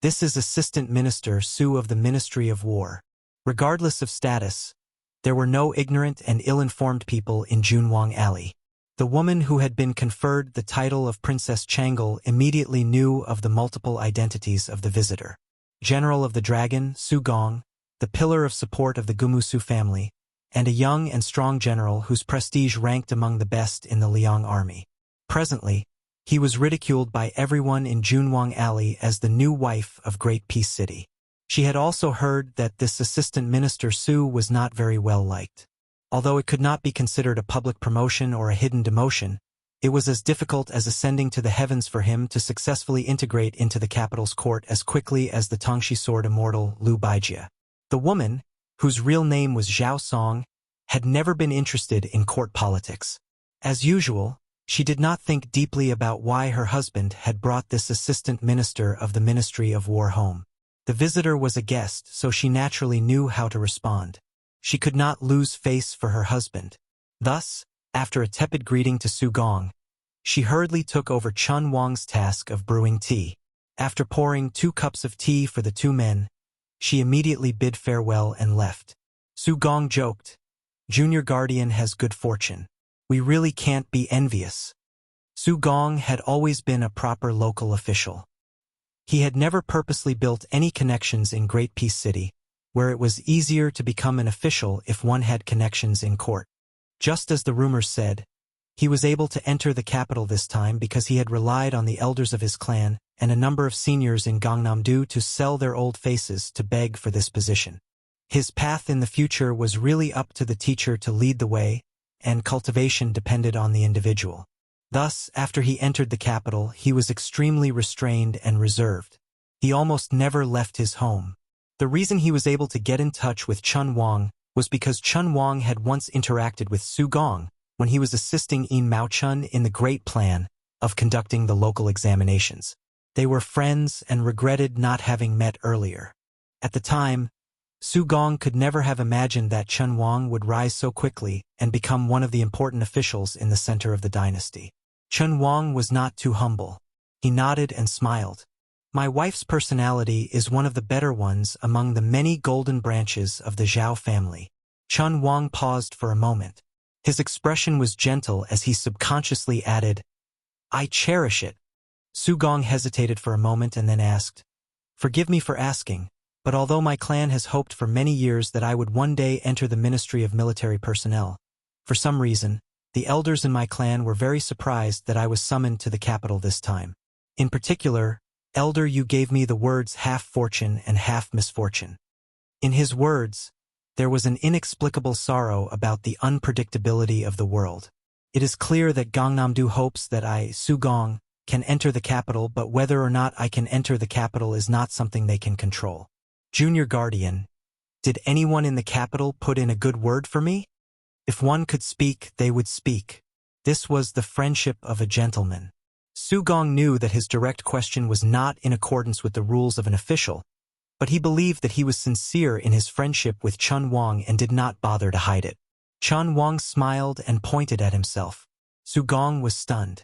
"This is Assistant Minister Su of the Ministry of War." Regardless of status, there were no ignorant and ill-informed people in Junwang Alley. The woman who had been conferred the title of Princess Changle immediately knew of the multiple identities of the visitor. General of the Dragon, Su Gong, the pillar of support of the Gumusu family, and a young and strong general whose prestige ranked among the best in the Liang army. Presently, he was ridiculed by everyone in Junwang Alley as the new wife of Great Peace City. She had also heard that this assistant minister Su was not very well liked. Although it could not be considered a public promotion or a hidden demotion, it was as difficult as ascending to the heavens for him to successfully integrate into the capital's court as quickly as the Tongxi sword immortal Lu Baijie. The woman, whose real name was Zhao Song, had never been interested in court politics. As usual, she did not think deeply about why her husband had brought this assistant minister of the Ministry of War home. The visitor was a guest, so she naturally knew how to respond. She could not lose face for her husband. Thus, after a tepid greeting to Su Gong, she hurriedly took over Chun Wang's task of brewing tea. After pouring 2 cups of tea for the 2 men, she immediately bid farewell and left. Su Gong joked, "Junior Guardian has good fortune. We really can't be envious." Su Gong had always been a proper local official. He had never purposely built any connections in Great Peace City, where it was easier to become an official if one had connections in court. Just as the rumors said, he was able to enter the capital this time because he had relied on the elders of his clan and a number of seniors in Gangnam-do to sell their old faces to beg for this position. His path in the future was really up to the teacher to lead the way, and cultivation depended on the individual. Thus, after he entered the capital, he was extremely restrained and reserved. He almost never left his home. The reason he was able to get in touch with Chun Wang was because Chun Wang had once interacted with Su Gong when he was assisting Yin Mao Chun in the great plan of conducting the local examinations. They were friends and regretted not having met earlier. At the time, Su Gong could never have imagined that Chun Wang would rise so quickly and become one of the important officials in the center of the dynasty. Chun Wang was not too humble. He nodded and smiled. "My wife's personality is one of the better ones among the many golden branches of the Zhao family." Chun Wang paused for a moment. His expression was gentle as he subconsciously added, "I cherish it." Su Gong hesitated for a moment and then asked, "Forgive me for asking, but although my clan has hoped for many years that I would one day enter the Ministry of Military Personnel, for some reason, The elders in my clan were very surprised that I was summoned to the capital this time. In particular, Elder Yu gave me the words half fortune and half misfortune. In his words, there was an inexplicable sorrow about the unpredictability of the world. It is clear that Gangnam-do hopes that I, Su Gong, can enter the capital, but whether or not I can enter the capital is not something they can control. Junior Guardian, did anyone in the capital put in a good word for me? If one could speak, they would speak. This was the friendship of a gentleman. Su Gong knew that his direct question was not in accordance with the rules of an official, but he believed that he was sincere in his friendship with Chun Wang and did not bother to hide it. Chun Wang smiled and pointed at himself. Su Gong was stunned.